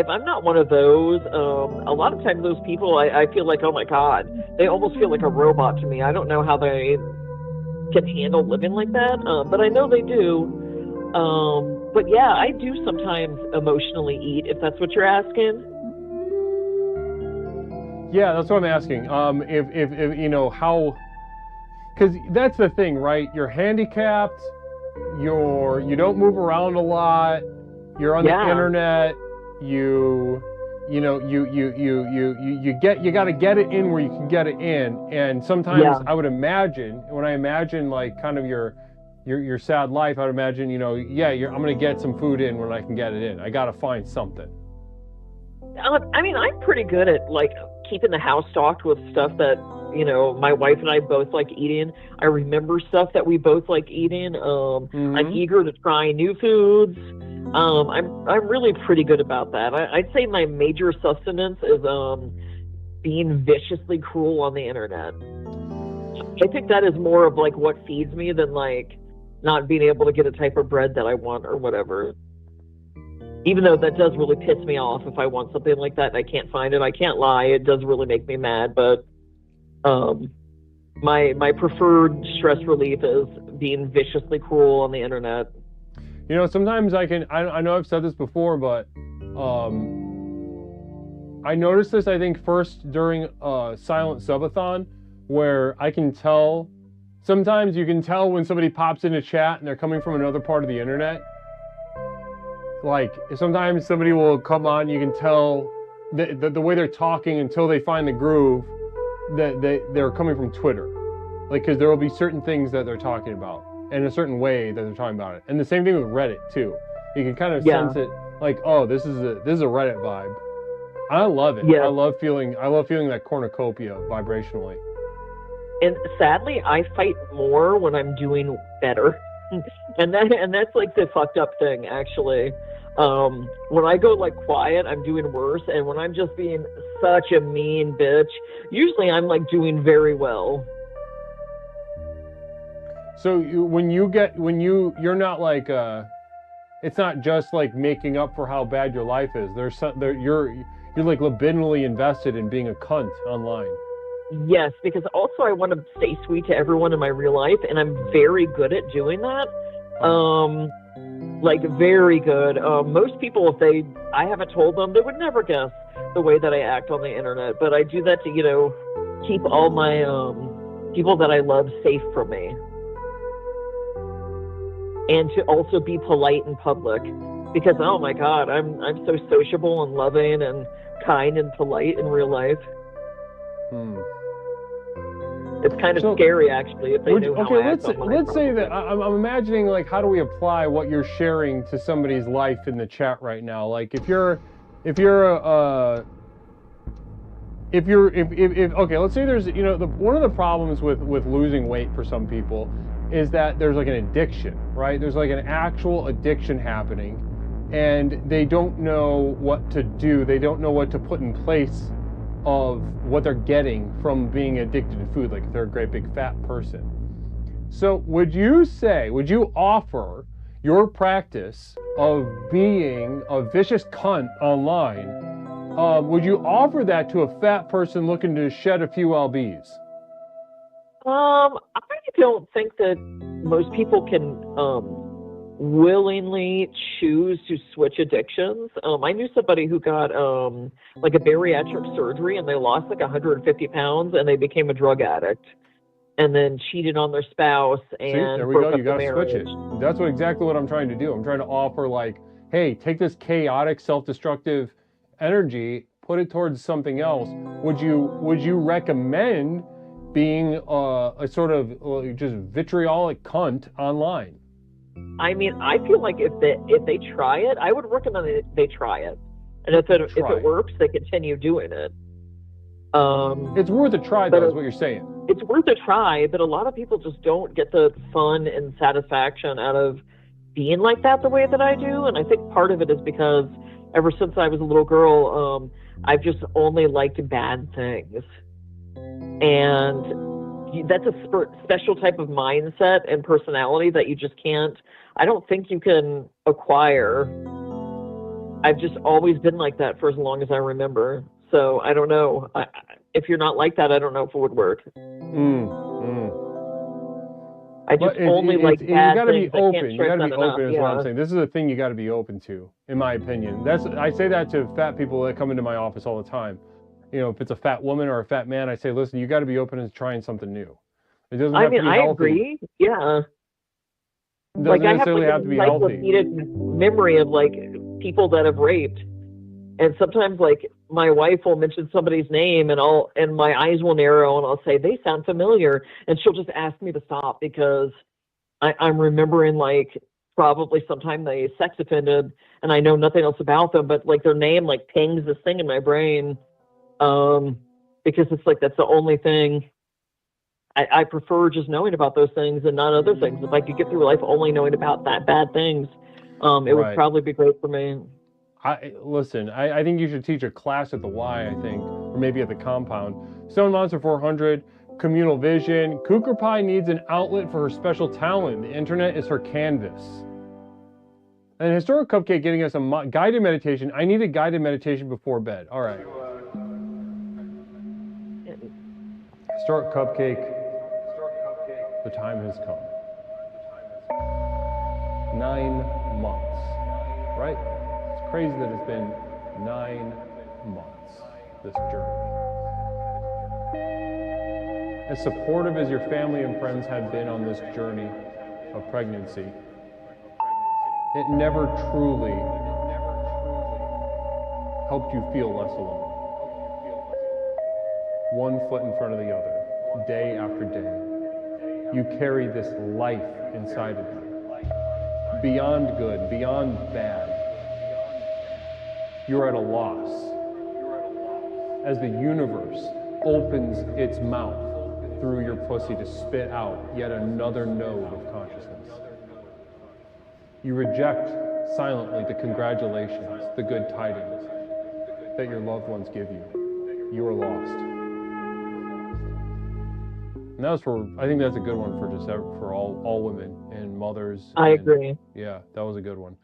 I'm not one of those. A lot of times those people, I feel like, oh my God, they almost feel like a robot to me. I don't know how they can handle living like that, but I know they do. But yeah, I do sometimes emotionally eat, if that's what you're asking. Yeah, that's what I'm asking. If you know how, because that's the thing, right? You're handicapped. You don't move around a lot. You're on the internet. You you know, you got to get it in where you can get it in. And sometimes I would imagine, when I imagine like kind of your sad life, I would imagine, you know, I'm going to get some food in when I can get it in. I got to find something. I mean, I'm pretty good at like keeping the house stocked with stuff that, you know, my wife and I both like eating. I remember stuff that we both like eating. I'm eager to try new foods. I'm really pretty good about that. I'd say my major sustenance is being viciously cruel on the internet. I think that is more of like what feeds me than like not being able to get a type of bread that I want or whatever. Even though that does really piss me off if I want something like that and I can't find it. I can't lie. It does really make me mad, but my preferred stress relief is being viciously cruel on the internet. You know, sometimes I know I've said this before, but I noticed this, I think, first during Silent Subathon, where I can tell, sometimes you can tell when somebody pops into chat and they're coming from another part of the internet. Like, sometimes somebody will come on, you can tell the way they're talking until they find the groove that they're coming from Twitter. Like, because there will be certain things that they're talking about in a certain way that they're talking about it. And the same thing with Reddit too. You can kind of sense it, like, oh, this is a Reddit vibe. I love it. Yeah. I love feeling that cornucopia vibrationally. And sadly, I fight more when I'm doing better. and that's like the fucked up thing, actually. When I go like quiet, I'm doing worse, and when I'm just being such a mean bitch, usually I'm like doing very well. So you're not like it's not just like making up for how bad your life is. You're like libidinally invested in being a cunt online. Yes, because also I want to stay sweet to everyone in my real life, and I'm very good at doing that. Like very good. Most people, if I haven't told them, they would never guess the way that I act on the internet. But I do that to, you know, keep all my people that I love safe from me, and to also be polite in public. Because oh my God, I'm so sociable and loving and kind and polite in real life. It's kind of scary, actually, if they knew how I act online. Let's say that I'm imagining, like, how do we apply what you're sharing to somebody's life in the chat right now? Like, if okay, let's say there's, you know, one of the problems with losing weight for some people is that there's like an addiction, right? There's like an actual addiction happening, and they don't know what to do. They don't know what to put in place of what they're getting from being addicted to food, like if they're a great big fat person. So would you offer your practice of being a vicious cunt online, would you offer that to a fat person looking to shed a few lbs? I don't think that most people can willingly choose to switch addictions. I knew somebody who got like a bariatric surgery, and they lost like 150 pounds, and they became a drug addict, and then cheated on their spouse. And see, there we go. You got to switch it. That's exactly what I'm trying to do. I'm trying to offer, like, hey, take this chaotic, self-destructive energy, put it towards something else. Would you recommend being a sort of just vitriolic cunt online? I mean, I feel like if they try it, I would recommend they try it, and if it works, they continue doing it. It's worth a try, though, is what you're saying. It's worth a try, but a lot of people just don't get the fun and satisfaction out of being like that the way that I do, and I think part of it is because ever since I was a little girl, I've just only liked bad things, and that's a special type of mindset and personality that you just can't, I don't think you can acquire. I've just always been like that for as long as I remember. So I don't know. If you're not like that, I don't know if it would work. I just only like bad things. You gotta be open. You gotta be open is what I'm saying. This is a thing you gotta be open to, in my opinion. I say that to fat people that come into my office all the time. You know, if it's a fat woman or a fat man, I say, listen, you got to be open to trying something new. It doesn't have to be healthy. I agree. Yeah. It doesn't necessarily have to be healthy. Memory of like people that have raped, and sometimes like my wife will mention somebody's name, and my eyes will narrow, and I'll say, they sound familiar, and she'll just ask me to stop because I'm remembering, like, probably sometime they sex offended, and I know nothing else about them, but like their name like pings this thing in my brain, because it's like that's the only thing. I prefer just knowing about those things and not other things. If I could get through life only knowing about that bad things, it would probably be great for me. Listen, I think you should teach a class at the Y, I think, or maybe at the compound. Stone Monster 400, communal vision. Cougar Pie needs an outlet for her special talent. The internet is her canvas. And Historic Cupcake getting us a guided meditation. I need a guided meditation before bed. All right. Historic Cupcake, the time has come. 9 months, right? It's crazy that it's been 9 months, this journey. As supportive as your family and friends have been on this journey of pregnancy, it never truly helped you feel less alone. One foot in front of the other, day after day. You carry this life inside of you. Beyond good, beyond bad. You're at a loss. As the universe opens its mouth through your pussy to spit out yet another node of consciousness. You reject silently the congratulations, the good tidings that your loved ones give you. You are lost. And that was I think that's a good one for just for all women and mothers. I agree. Yeah, that was a good one.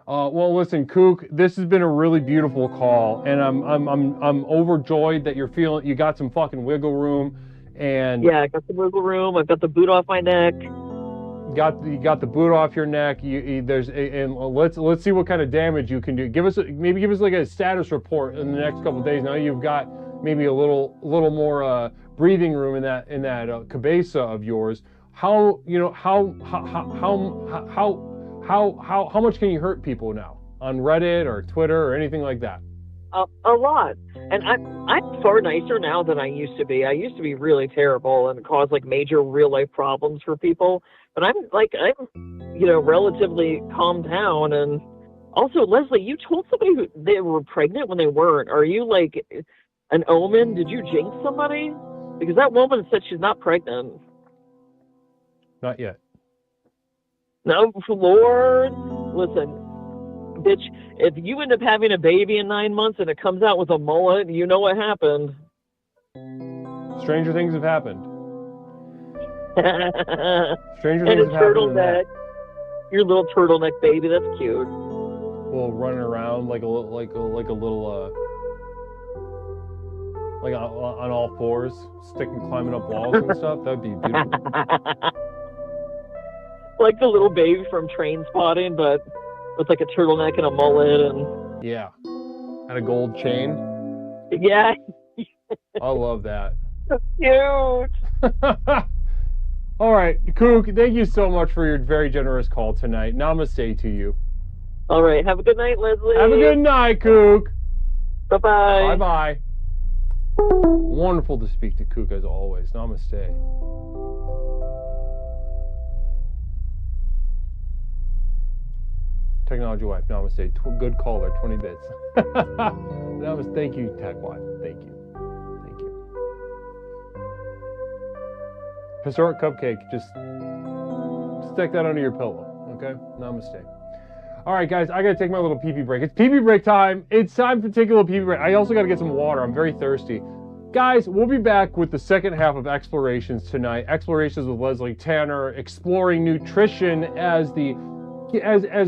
Well, listen, Kook, this has been a really beautiful call, and I'm overjoyed that you got some fucking wiggle room, and yeah, I got the wiggle room. I've got the boot off my neck. You got the boot off your neck. Let's see what kind of damage you can do. Give us like a status report in the next couple of days. Now you've got maybe a little more breathing room in that cabeza of yours. How much can you hurt people now on Reddit or Twitter or anything like that? A lot. And I'm far nicer now than I used to be. I used to be really terrible and cause like major real life problems for people. But I'm relatively calmed down. And also, Leslie, you told somebody they were pregnant when they weren't. Are you like an omen? Did you jinx somebody? Because that woman said she's not pregnant. Not yet. No, Lord. Listen, bitch, if you end up having a baby in 9 months and it comes out with a mullet, you know what happened. Stranger things have happened. Stranger and things have happened. Turtleneck. Your little turtleneck baby, that's cute. Well, running around like a little like on all fours, climbing up walls and stuff. That'd be beautiful. Like the little baby from Train Spotting, but with like a turtleneck and a mullet and yeah, and a gold chain. Yeah. I love that. So cute. All right, Kook, thank you so much for your very generous call tonight. Namaste to you. All right, have a good night, Leslie. Have a good night, Kook. Bye-bye. Bye-bye. Wonderful to speak to Kook as always. Namaste. Technology wife, namaste. Good caller, 20 bits. Thank you, tech wife. Thank you. Thank you. Historic Cupcake, just stick that under your pillow, okay? Namaste. All right, guys, I got to take my little pee-pee break. It's pee-pee break time. It's time to take a little pee-pee break. I also got to get some water. I'm very thirsty. Guys, we'll be back with the second half of Explorations tonight. Explorations with Leslie Tanner, exploring nutrition as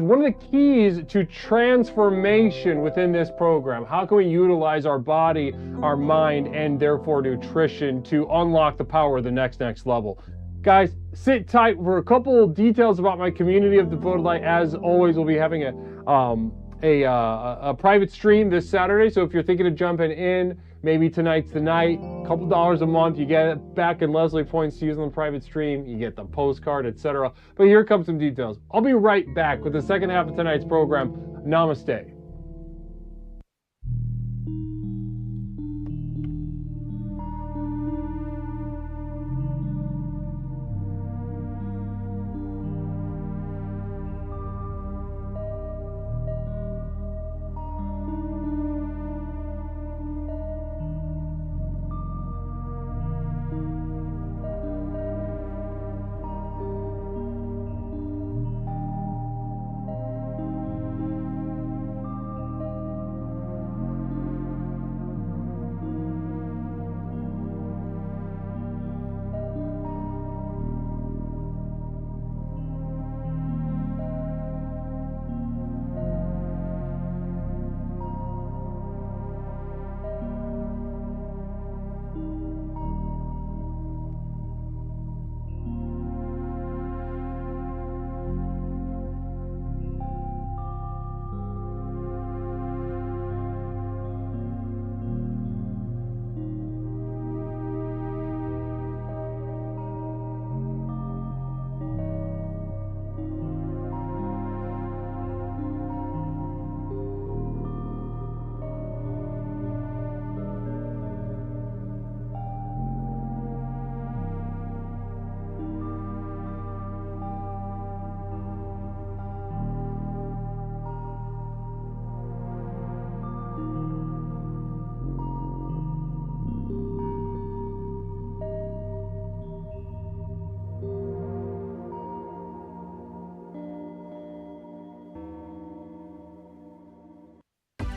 one of the keys to transformation within this program. How can we utilize our body, our mind, and therefore nutrition to unlock the power of the next level? Guys, sit tight for a couple of details about my community of Devoted Light. As always, we'll be having a private stream this Saturday. So if you're thinking of jumping in, maybe tonight's the night, a couple $1 a month, you get it back in Leslie points to use on the private stream, you get the postcard, etc. But here comes some details. I'll be right back with the second half of tonight's program. Namaste.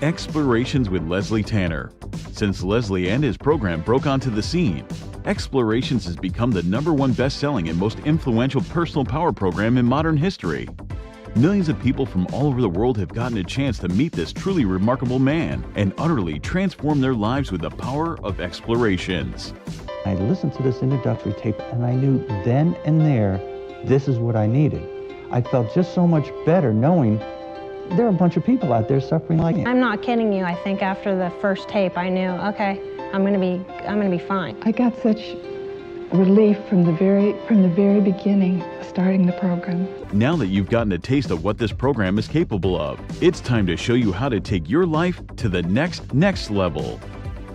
Explorations with Leslie Tanner. Since Leslie and his program broke onto the scene, Explorations has become the #1 best-selling and most influential personal power program in modern history. Millions of people from all over the world have gotten a chance to meet this truly remarkable man and utterly transform their lives with the power of Explorations. I listened to this introductory tape and I knew then and there, this is what I needed. I felt just so much better knowing there are a bunch of people out there suffering like me. I'm not kidding you. I think after the first tape, I knew, okay, I'm gonna be fine. I got such relief from the very beginning of starting the program. Now that you've gotten a taste of what this program is capable of, it's time to show you how to take your life to the next level.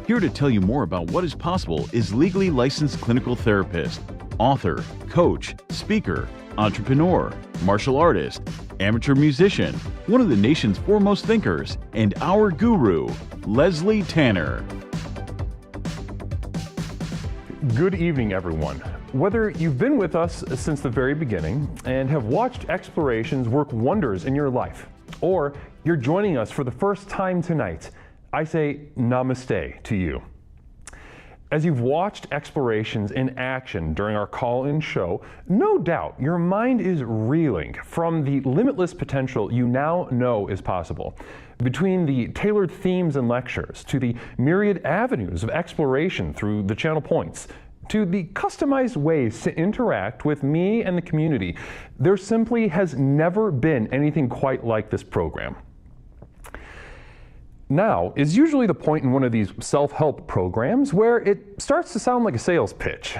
Here to tell you more about what is possible is legally licensed clinical therapist, author, coach, speaker, entrepreneur, martial artist, amateur musician, one of the nation's foremost thinkers, and our guru, Leslie Tanner. Good evening, everyone. Whether you've been with us since the very beginning and have watched Explorations work wonders in your life, or you're joining us for the first time tonight, I say namaste to you. As you've watched Explorations in action during our call-in show, no doubt your mind is reeling from the limitless potential you now know is possible. Between the tailored themes and lectures, to the myriad avenues of exploration through the channel points, to the customized ways to interact with me and the community, there simply has never been anything quite like this program. Now is usually the point in one of these self-help programs where it starts to sound like a sales pitch.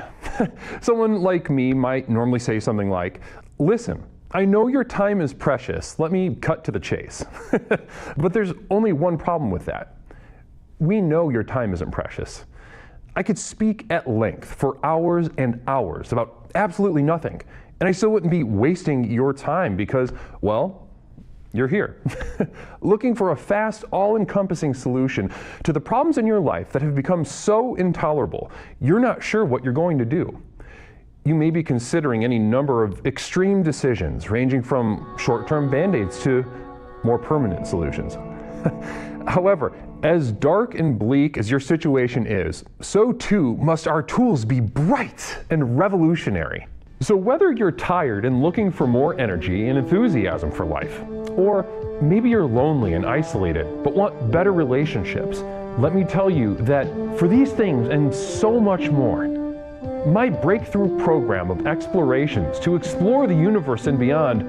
Someone like me might normally say something like, "Listen, I know your time is precious. Let me cut to the chase." But there's only one problem with that. We know your time isn't precious. I could speak at length for hours and hours about absolutely nothing, and I still wouldn't be wasting your time because, well, you're here, looking for a fast, all-encompassing solution to the problems in your life that have become so intolerable, you're not sure what you're going to do. You may be considering any number of extreme decisions, ranging from short-term band-aids to more permanent solutions. However, as dark and bleak as your situation is, so too must our tools be bright and revolutionary. So whether you're tired and looking for more energy and enthusiasm for life, or maybe you're lonely and isolated but want better relationships, let me tell you that for these things and so much more, my breakthrough program of explorations to explore the universe and beyond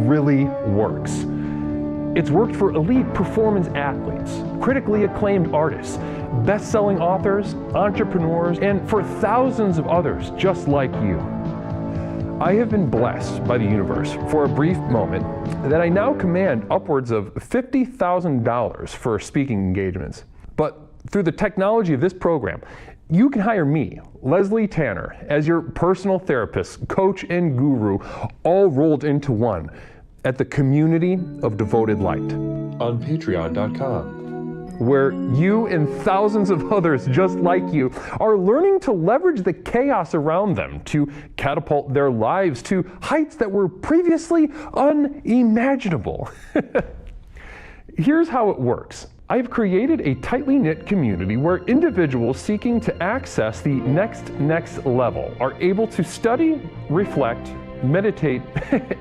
really works. It's worked for elite performance athletes, critically acclaimed artists, best-selling authors, entrepreneurs, and for thousands of others just like you. I have been blessed by the universe for a brief moment that I now command upwards of $50,000 for speaking engagements. But through the technology of this program, you can hire me, Leslie Tanner, as your personal therapist, coach, and guru, all rolled into one at the Community of Devoted Light on Patreon.com. Where you and thousands of others just like you are learning to leverage the chaos around them to catapult their lives to heights that were previously unimaginable. Here's how it works. I've created a tightly knit community where individuals seeking to access the next level are able to study, reflect, meditate,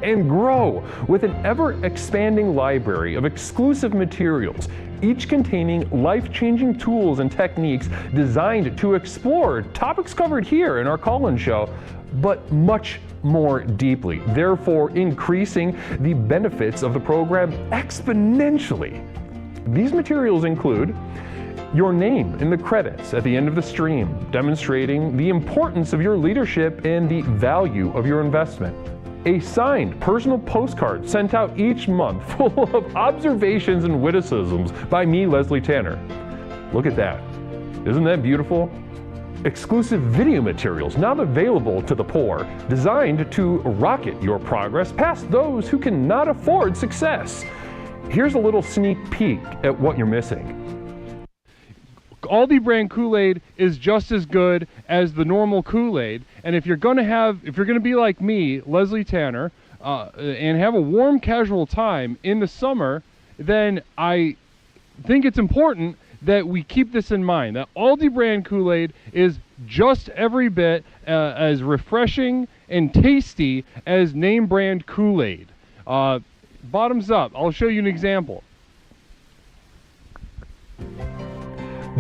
and grow with an ever-expanding library of exclusive materials, each containing life-changing tools and techniques designed to explore topics covered here in our call-in show, but much more deeply, therefore increasing the benefits of the program exponentially. These materials include your name in the credits at the end of the stream, demonstrating the importance of your leadership and the value of your investment. A signed personal postcard sent out each month full of observations and witticisms by me, Leslie Tanner. Look at that. Isn't that beautiful? Exclusive video materials now available to the poor, designed to rocket your progress past those who cannot afford success. Here's a little sneak peek at what you're missing. Aldi brand Kool-Aid is just as good as the normal Kool-Aid, and if you're gonna be like me, Leslie Tanner, and have a warm, casual time in the summer, then I think it's important that we keep this in mind, that Aldi brand Kool-Aid is just every bit as refreshing and tasty as name brand Kool-Aid. Bottoms up, I'll show you an example.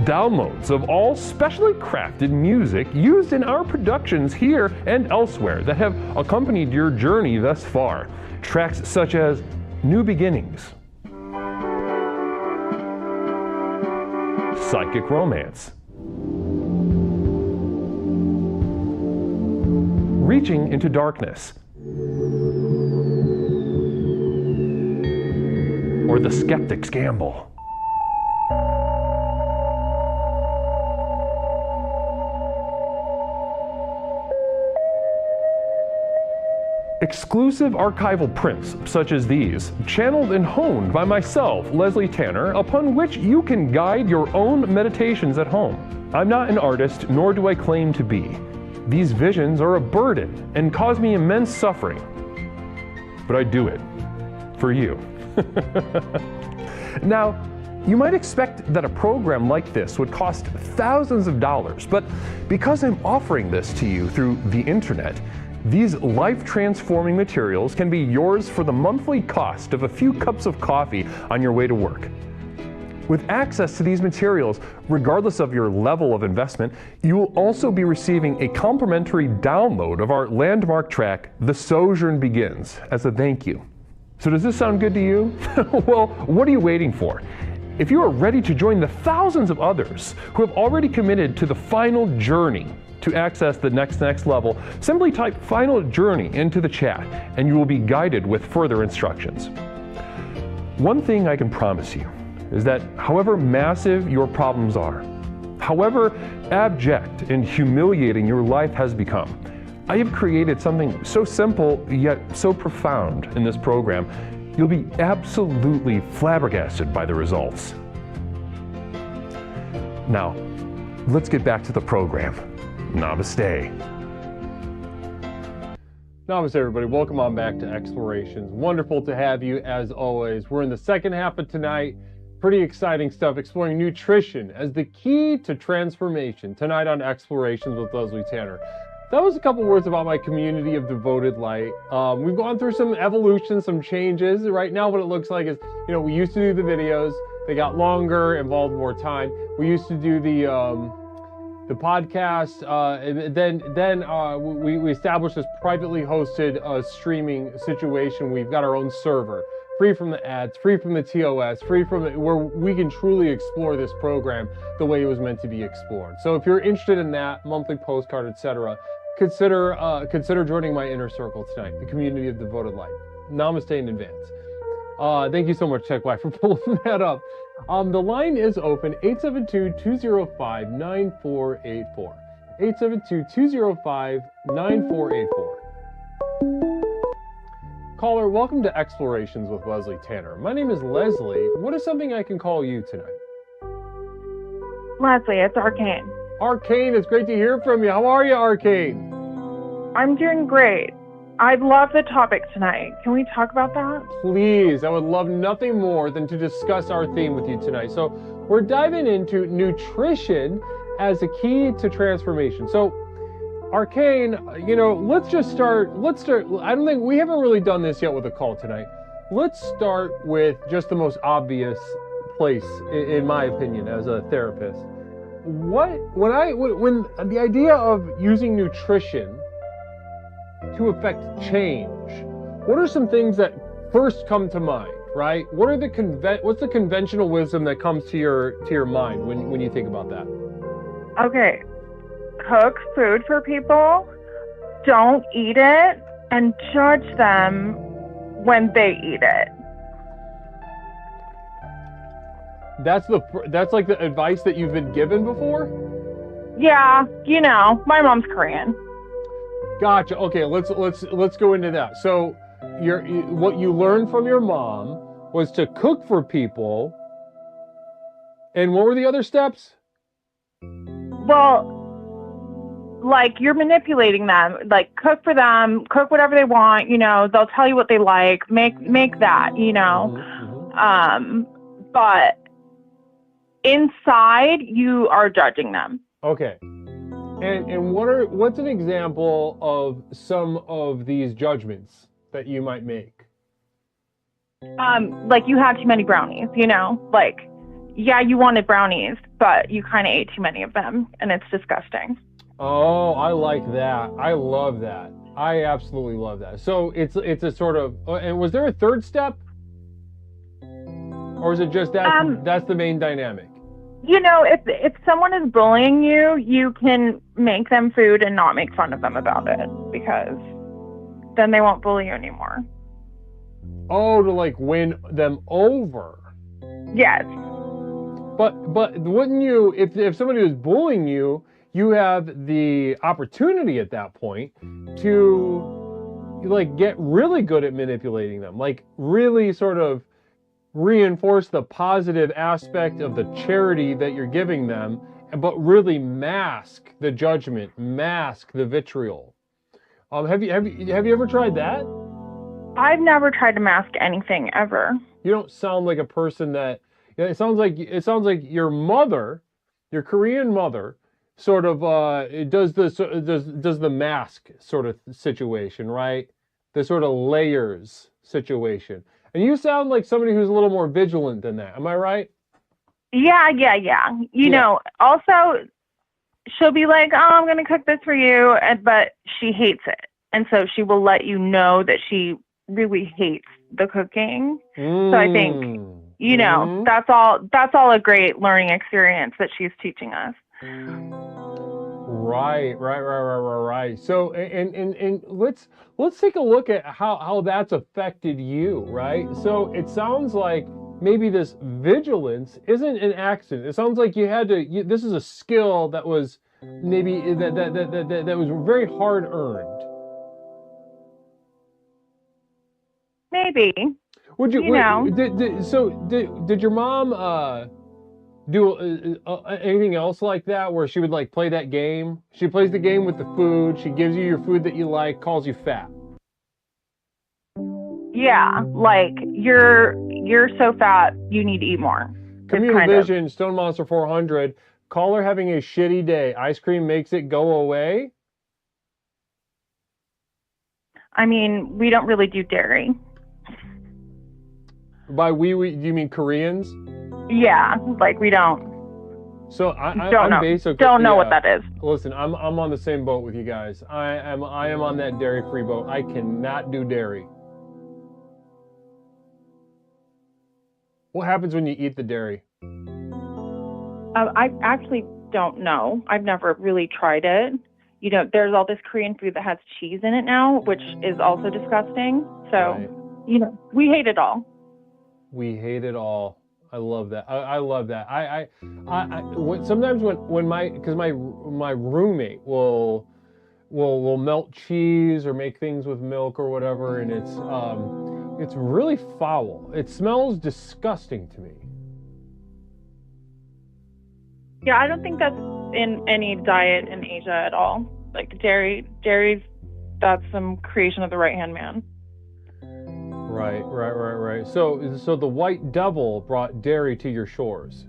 Downloads of all specially crafted music used in our productions here and elsewhere that have accompanied your journey thus far. Tracks such as New Beginnings, Psychic Romance, Reaching into Darkness, or The Skeptic's Gamble. Exclusive archival prints such as these, channeled and honed by myself, Leslie Tanner, upon which you can guide your own meditations at home. I'm not an artist, nor do I claim to be. These visions are a burden and cause me immense suffering. But I do it for you. Now, you might expect that a program like this would cost thousands of dollars, but because I'm offering this to you through the internet, these life-transforming materials can be yours for the monthly cost of a few cups of coffee on your way to work. With access to these materials, regardless of your level of investment, you will also be receiving a complimentary download of our landmark track, The Sojourn Begins, as a thank you. So does this sound good to you? Well, what are you waiting for? If you are ready to join the thousands of others who have already committed to the final journey to access the next level, simply type Final Journey into the chat and you will be guided with further instructions. One thing I can promise you is that however massive your problems are, however abject and humiliating your life has become, I have created something so simple yet so profound in this program, you'll be absolutely flabbergasted by the results. Now, let's get back to the program. Namaste. Namaste, everybody. Welcome on back to Explorations. Wonderful to have you as always. We're in the second half of tonight. Pretty exciting stuff, exploring nutrition as the key to transformation. Tonight on Explorations with Leslie Tanner. That was a couple words about my community of devoted light. We've gone through some evolution, some changes. Right now what it looks like is, you know, we used to do the videos. They got longer, involved more time. We used to do the podcast, and then we established this privately hosted streaming situation. We've got our own server, free from the ads, free from the TOS, free from where we can truly explore this program the way it was meant to be explored. So if you're interested in that, monthly postcard, etc., consider joining my inner circle tonight, the community of devoted light. Namaste in advance. Thank you so much, Tech Wife, for pulling that up. The line is open, 872-205-9484. 872-205-9484. Caller, welcome to Explorations with Leslie Tanner. My name is Leslie. What is something I can call you tonight? Leslie, it's Arcane. Arcane, it's great to hear from you. How are you, Arcane? I'm doing great. I love the topic tonight. Can we talk about that? Please, I would love nothing more than to discuss our theme with you tonight. So we're diving into nutrition as a key to transformation. So Arcane, you know, let's start. I don't think we haven't really done this yet with a call tonight. Let's start with just the most obvious place, in my opinion, as a therapist. When the idea of using nutrition to affect change, what are some things that first come to mind, right? What's the conventional wisdom that comes to your mind when you think about that? Okay, cook food for people, don't eat it, and judge them when they eat it. That's like the advice that you've been given before? Yeah, you know, my mom's Korean. Gotcha. Okay, let's go into that. So, what you learned from your mom was to cook for people, and what were the other steps? Well, like you're manipulating them. Like cook for them, cook whatever they want. You know, they'll tell you what they like. Make that. You know, but inside, you are judging them. Okay. And what's an example of some of these judgments that you might make? Like you had too many brownies, you know? Like, yeah, you wanted brownies, but you kind of ate too many of them, and it's disgusting. Oh, I like that. I love that. I absolutely love that. So it's a sort of, and was there a third step? Or is it just that's the main dynamic? You know, if someone is bullying you, you can make them food and not make fun of them about it, because then they won't bully you anymore. Oh, to like win them over. Yes. But wouldn't you, if somebody was bullying you, you have the opportunity at that point to like get really good at manipulating them, like really sort of reinforce the positive aspect of the charity that you're giving them, but really mask the judgment, mask the vitriol. Have you ever tried that? I've never tried to mask anything ever. You don't sound like a person that. It sounds like your mother, your Korean mother, sort of does the mask sort of situation, right? The sort of layers situation. And you sound like somebody who's a little more vigilant than that. Am I right? Yeah. You know, also, she'll be like, oh, I'm going to cook this for you, but she hates it. And so she will let you know that she really hates the cooking. So I think, you know, that's all a great learning experience that she's teaching us. Right. So, and let's take a look at how that's affected you, right? So it sounds like maybe this vigilance isn't an accident. It sounds like this is a skill that was maybe that was very hard earned. Maybe. Would you know? Did your mom do anything else like that, where she would like play that game? She plays the game with the food. She gives you your food that you like, calls you fat. Yeah, like you're so fat, you need to eat more. Communal Vision, Stone Monster 400. Caller having a shitty day. Ice cream makes it go away. I mean, we don't really do dairy. By we do you mean Koreans? Yeah, like we don't. So I'm basically don't know what that is. Listen, I'm on the same boat with you guys. I am on that dairy-free boat. I cannot do dairy. What happens when you eat the dairy? I actually don't know. I've never really tried it. You know, there's all this Korean food that has cheese in it now, which is also disgusting. So, you know, we hate it all. We hate it all. I love that. I love that. Sometimes when my roommate will melt cheese or make things with milk or whatever, and it's really foul. It smells disgusting to me. Yeah, I don't think that's in any diet in Asia at all. Like dairy, that's some creation of the right-hand man. Right. So the white devil brought dairy to your shores.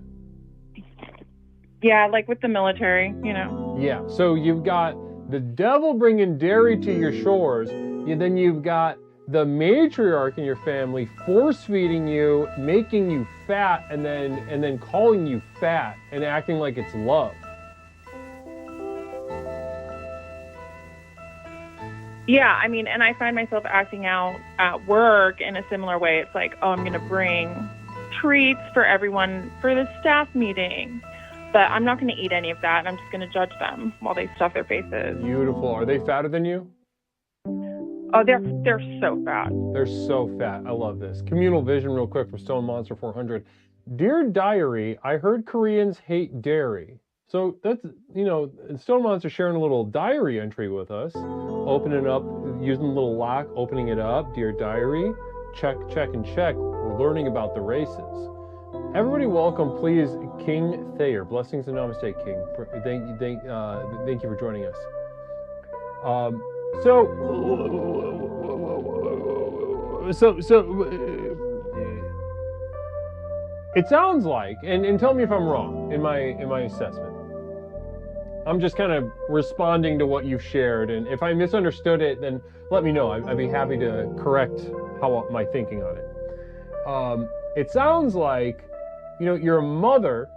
Yeah, like with the military, you know. Yeah, so you've got the devil bringing dairy to your shores, and then you've got the matriarch in your family force-feeding you, making you fat, and then calling you fat and acting like it's love. Yeah, I mean, and I find myself acting out at work in a similar way. It's like, oh, I'm going to bring treats for everyone for the staff meeting, but I'm not going to eat any of that. I'm just going to judge them while they stuff their faces. Beautiful. Are they fatter than you? Oh, they're so fat. They're so fat. I love this. Communal Vision real quick from Stone Monster 400. Dear Diary, I heard Koreans hate dairy. So that's, you know, Stone Monster sharing a little diary entry with us. Opening up, using the little lock, opening it up. Dear Diary, check, and check. We're learning about the races. Everybody welcome, please, King Thayer. Blessings and namaste, King. Thank you for joining us. It sounds like, and tell me if I'm wrong in my assessment. I'm just kind of responding to what you've shared, and if I misunderstood it, then let me know. I'd be happy to correct how my thinking on it. It sounds like, your mother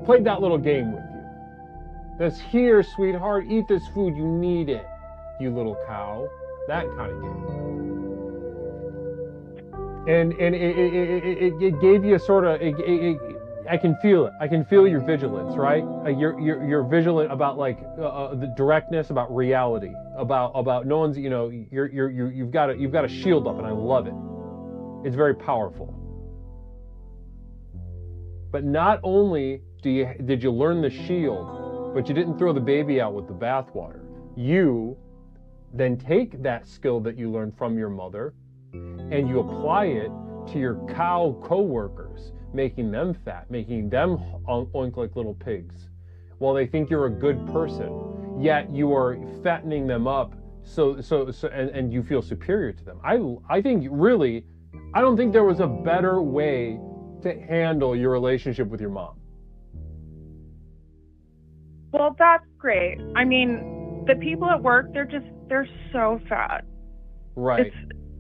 played that little game with you. That's here, sweetheart, eat this food, you need it, you little cow. That kind of game. And it gave you a sort of, I can feel it. I can feel your vigilance, right? You're vigilant about the directness, about reality, about no one's, you've got a shield up, and I love it. It's very powerful. But not only did you learn the shield, but you didn't throw the baby out with the bathwater. You then take that skill that you learned from your mother and you apply it to your cow co-workers, making them fat, making them oink like little pigs, while they think you're a good person, yet you are fattening them up and you feel superior to them. I think really, I don't think there was a better way to handle your relationship with your mom. Well, that's great. I mean, the people at work, they're so fat. Right.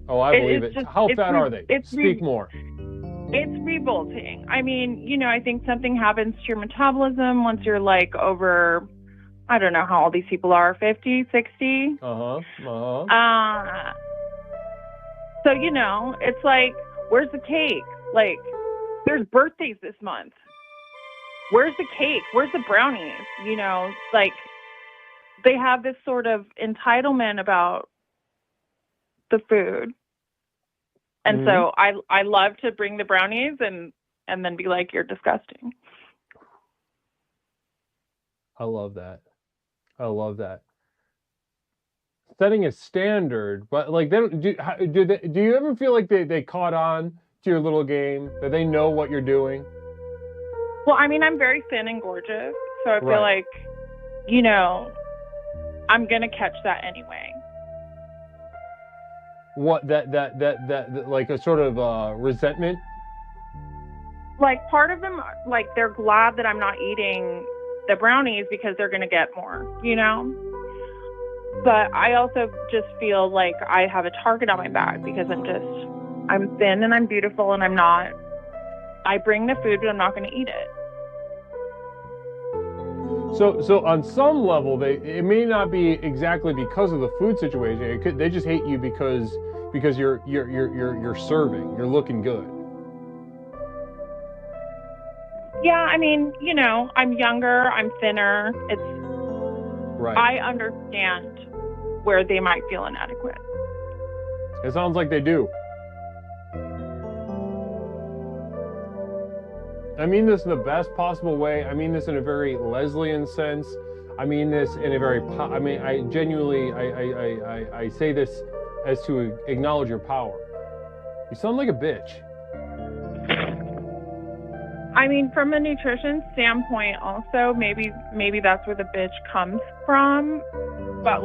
I believe it. How fat are they? Speak more. It's revolting. I mean, I think something happens to your metabolism once you're over, I don't know how old these people are, 50, 60. So, it's like, where's the cake? There's birthdays this month. Where's the cake? Where's the brownies? They have this sort of entitlement about the food. And so I love to bring the brownies and then be like, you're disgusting. I love that. Setting a standard, but do you ever feel like they caught on to your little game, that they know what you're doing? Well, I mean, I'm very thin and gorgeous, so I feel like, I'm gonna catch that anyway. What that like a sort of resentment? Part of them, they're glad that I'm not eating the brownies because they're gonna get more, But I also just feel like I have a target on my back because I'm thin and I'm beautiful and I bring the food, but I'm not gonna eat it. So on some level, it may not be exactly because of the food situation. They just hate you because you're serving, you're looking good. Yeah, I mean, I'm younger, I'm thinner. I understand where they might feel inadequate. It sounds like they do. I mean this in the best possible way. I mean this in a very Leslian sense. I mean this in a very, I genuinely, I say this as to acknowledge your power. You sound like a bitch. I mean, from a nutrition standpoint also, maybe that's where the bitch comes from. But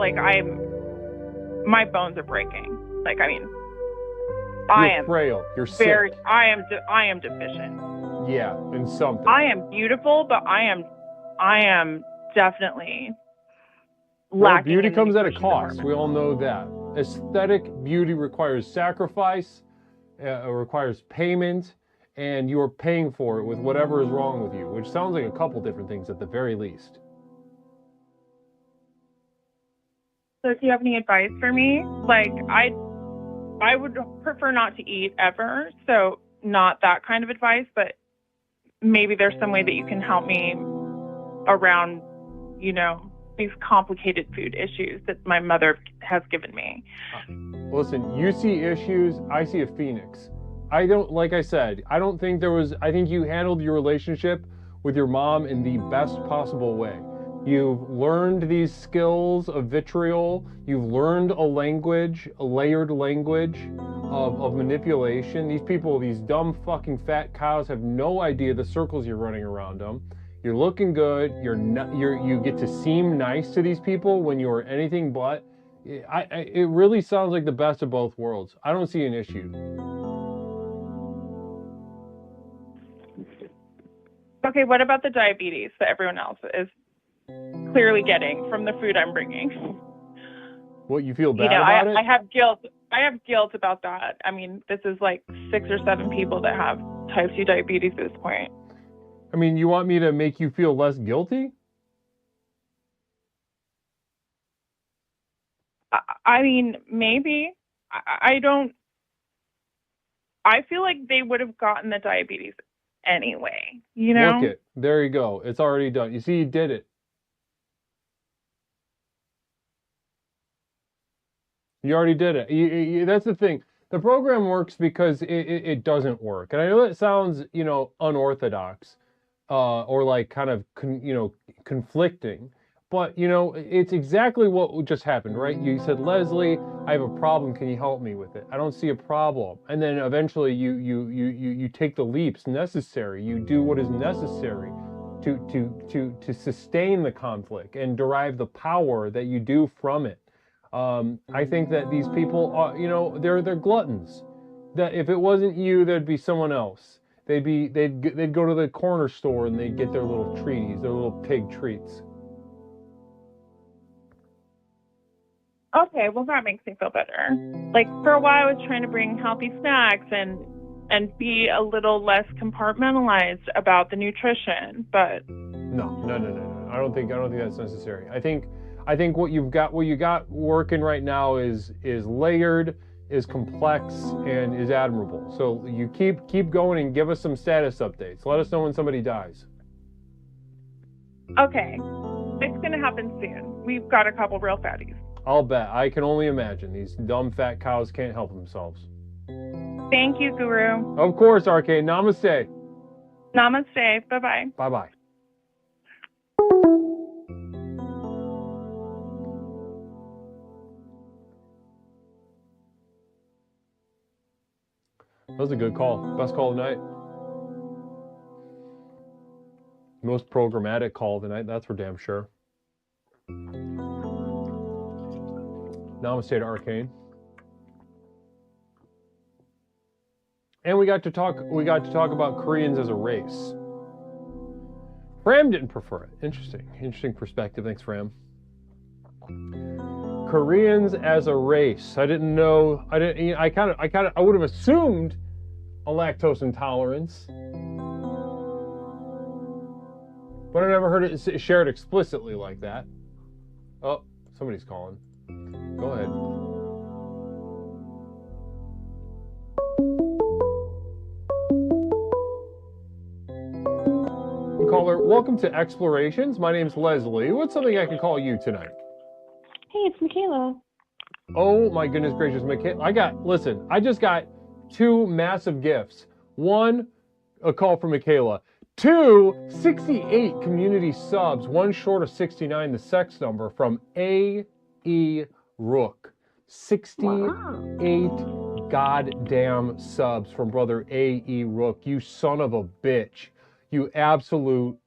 my bones are breaking. You're frail. You're sick. I am deficient. Yeah, in something. I am beautiful, but I am definitely lacking. Beauty comes at a cost. We all know that. Aesthetic beauty requires sacrifice, requires payment, and you are paying for it with whatever is wrong with you, which sounds like a couple different things at the very least. So do you have any advice for me? I would prefer not to eat ever, so not that kind of advice, but maybe there's some way that you can help me around, these complicated food issues that my mother has given me. Listen, you see issues, I see a phoenix. Like I said, I think you handled your relationship with your mom in the best possible way. You've learned these skills of vitriol. You've learned a layered language of manipulation. These people, these dumb fucking fat cows have no idea the circles you're running around them. You're looking good. You get to seem nice to these people when you're anything but. It really sounds like the best of both worlds. I don't see an issue. Okay, what about the diabetes that everyone else is clearly getting from the food I'm bringing? What, you feel bad about it? I have guilt. I have guilt about that. I mean, this is like 6 or 7 people that have type 2 diabetes at this point. I mean, you want me to make you feel less guilty? I mean, maybe. I don't. I feel like they would have gotten the diabetes anyway, you know? Look it. There you go. It's already done. You see, you did it. You already did it. That's the thing. The program works because it doesn't work. And I know that sounds, unorthodox or like kind of, conflicting. But, it's exactly what just happened, right? You said, Leslie, I have a problem. Can you help me with it? I don't see a problem. And then eventually you take the leaps necessary. You do what is necessary to sustain the conflict and derive the power that you do from it. I think that these people are, they're gluttons. That if it wasn't you, there'd be someone else. They'd go to the corner store and they'd get their little treaties, their little pig treats. Okay, well that makes me feel better. Like for a while I was trying to bring healthy snacks and be a little less compartmentalized about the nutrition, but No. I don't think that's necessary. I think what you got working right now is layered, is complex, and is admirable. So you keep going and give us some status updates. Let us know when somebody dies. okay. It's gonna happen soon. We've got a couple real fatties. I'll bet. I can only imagine. These dumb fat cows can't help themselves. Thank you, Guru. Of course, Arcade. Namaste. Namaste. Bye-bye. Bye-bye. That was a good call. Best call of the night. Most programmatic call of the night, that's for damn sure. Namaste to Arcane. And we got to talk about Koreans as a race. Fram didn't prefer it. Interesting perspective. Thanks, Fram. Koreans as a race. I didn't know. I would have assumed a lactose intolerance, but I never heard it shared explicitly like that. Oh, somebody's calling. Go ahead. Caller, welcome to Explorations. My name's Leslie. What's something I can call you tonight? Hey, it's Michaela. Oh my goodness gracious, Michaela. I just got 2 massive gifts. 1, a call from Michaela. 2, 68 community subs. 1 short of 69, the sex number, from A.E. Rook. 68 goddamn subs from brother A.E. Rook. You son of a bitch. You absolute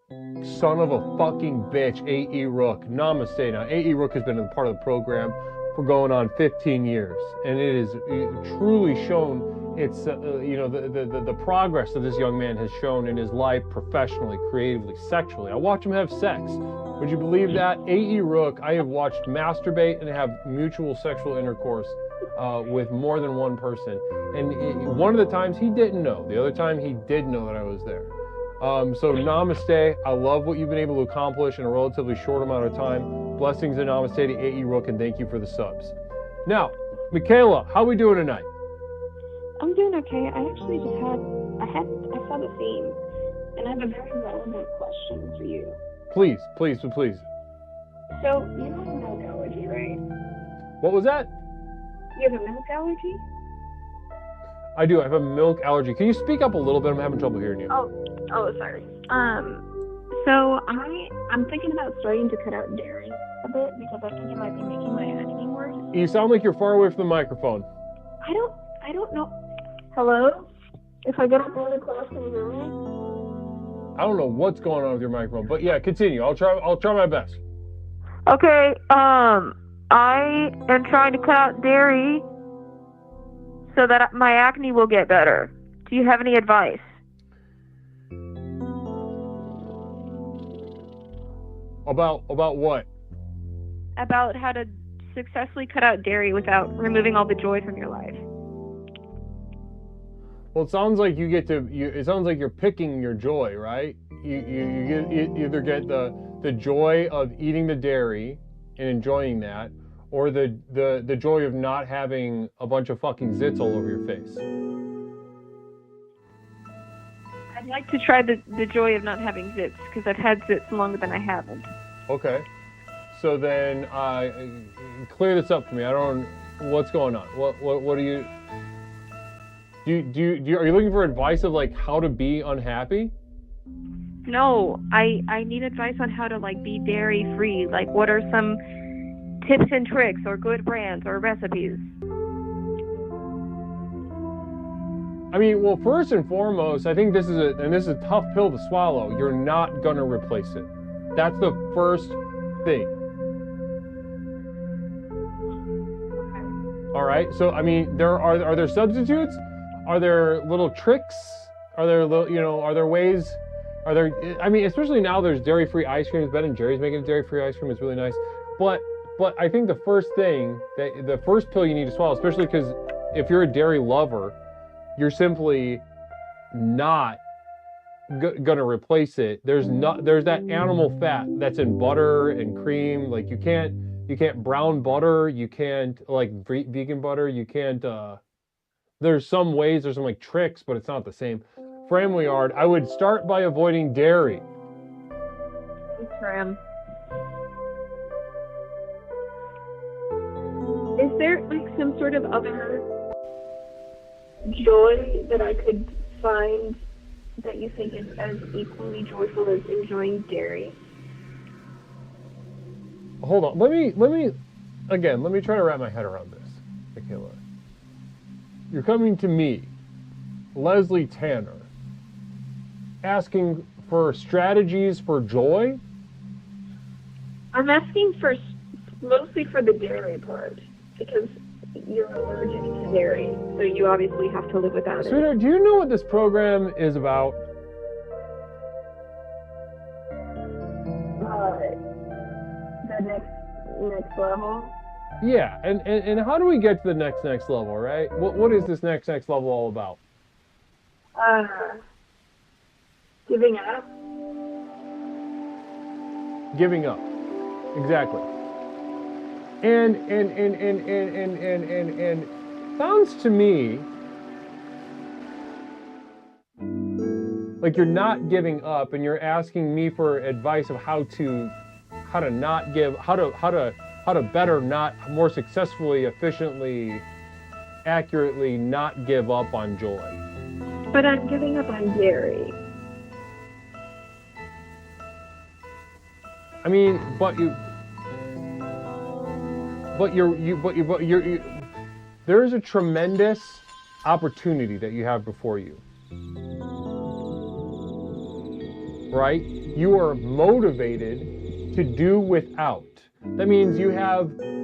son of a fucking bitch, A.E. Rook. Namaste. Now, A.E. Rook has been a part of the program for going on 15 years, and it has truly shown its, the progress that this young man has shown in his life, professionally, creatively, sexually. I watch him have sex. Would you believe that? A.E. Rook, I have watched masturbate and have mutual sexual intercourse with more than one person. And one of the times he didn't know. The other time he did know that I was there. So namaste. I love what you've been able to accomplish in a relatively short amount of time. Blessings and namaste to A.E. Rook, and thank you for the subs. Now, Michaela, how are we doing tonight? I'm doing okay. I actually just I saw the theme, and I have a very relevant question for you. Please. So, you have a milk allergy, right? What was that? You have a milk allergy? I do. I have a milk allergy. Can you speak up a little bit? I'm having trouble hearing you. Oh, sorry. So I'm thinking about starting to cut out dairy a bit because I think it might be making my acne worse. You sound like you're far away from the microphone. I don't know. Hello? If I get up really close, can you hear me? I don't know what's going on with your microphone, but yeah, continue. I'll try my best. Okay. I am trying to cut out dairy so that my acne will get better. Do you have any advice? About what? About how to successfully cut out dairy without removing all the joy from your life. Well, it sounds like it sounds like you're picking your joy, right? You either get the joy of eating the dairy and enjoying that, or the joy of not having a bunch of fucking zits all over your face. I'd like to try the joy of not having zits, because I've had zits longer than I haven't. Okay. So then, clear this up for me. I don't. What's going on? What are you? Are you looking for advice of like how to be unhappy? No, I need advice on how to like be dairy free. Like, what are some tips and tricks, or good brands, or recipes? I mean, well, first and foremost, I think this is a tough pill to swallow. You're not gonna replace it. That's the first thing. All right. So I mean, are there substitutes? Are there little tricks? Are there are there ways? Are there? I mean, especially now, there's dairy-free ice creams. Ben and Jerry's making dairy-free ice cream. It's really nice. But I think the first thing, the first pill you need to swallow, especially because if you're a dairy lover, you're simply not gonna replace it. There's that animal fat that's in butter and cream. Like you can't brown butter. You can't like vegan butter. You can't. There's some ways. There's some like tricks, but it's not the same. Family Yard, I would start by avoiding dairy. Thanks, Ram. Is there like some sort of other joy that I could find that you think is as equally joyful as enjoying dairy? Hold on. Let me try to wrap my head around this, Michaela. You're coming to me, Leslie Tanner, asking for strategies for joy? I'm asking mostly for the dairy part, because you're allergic to dairy, so you obviously have to live without it. Sweetheart, do you know what this program is about? The next level? Yeah, and how do we get to the next level, right? What is this next level all about? Giving up. Giving up. Exactly. And sounds to me like you're not giving up, and you're asking me for advice of how to better, not more successfully, efficiently, accurately not give up on joy. But I'm giving up on dairy. I mean, there is a tremendous opportunity that you have before you. Right? You are motivated to do without. That means you have a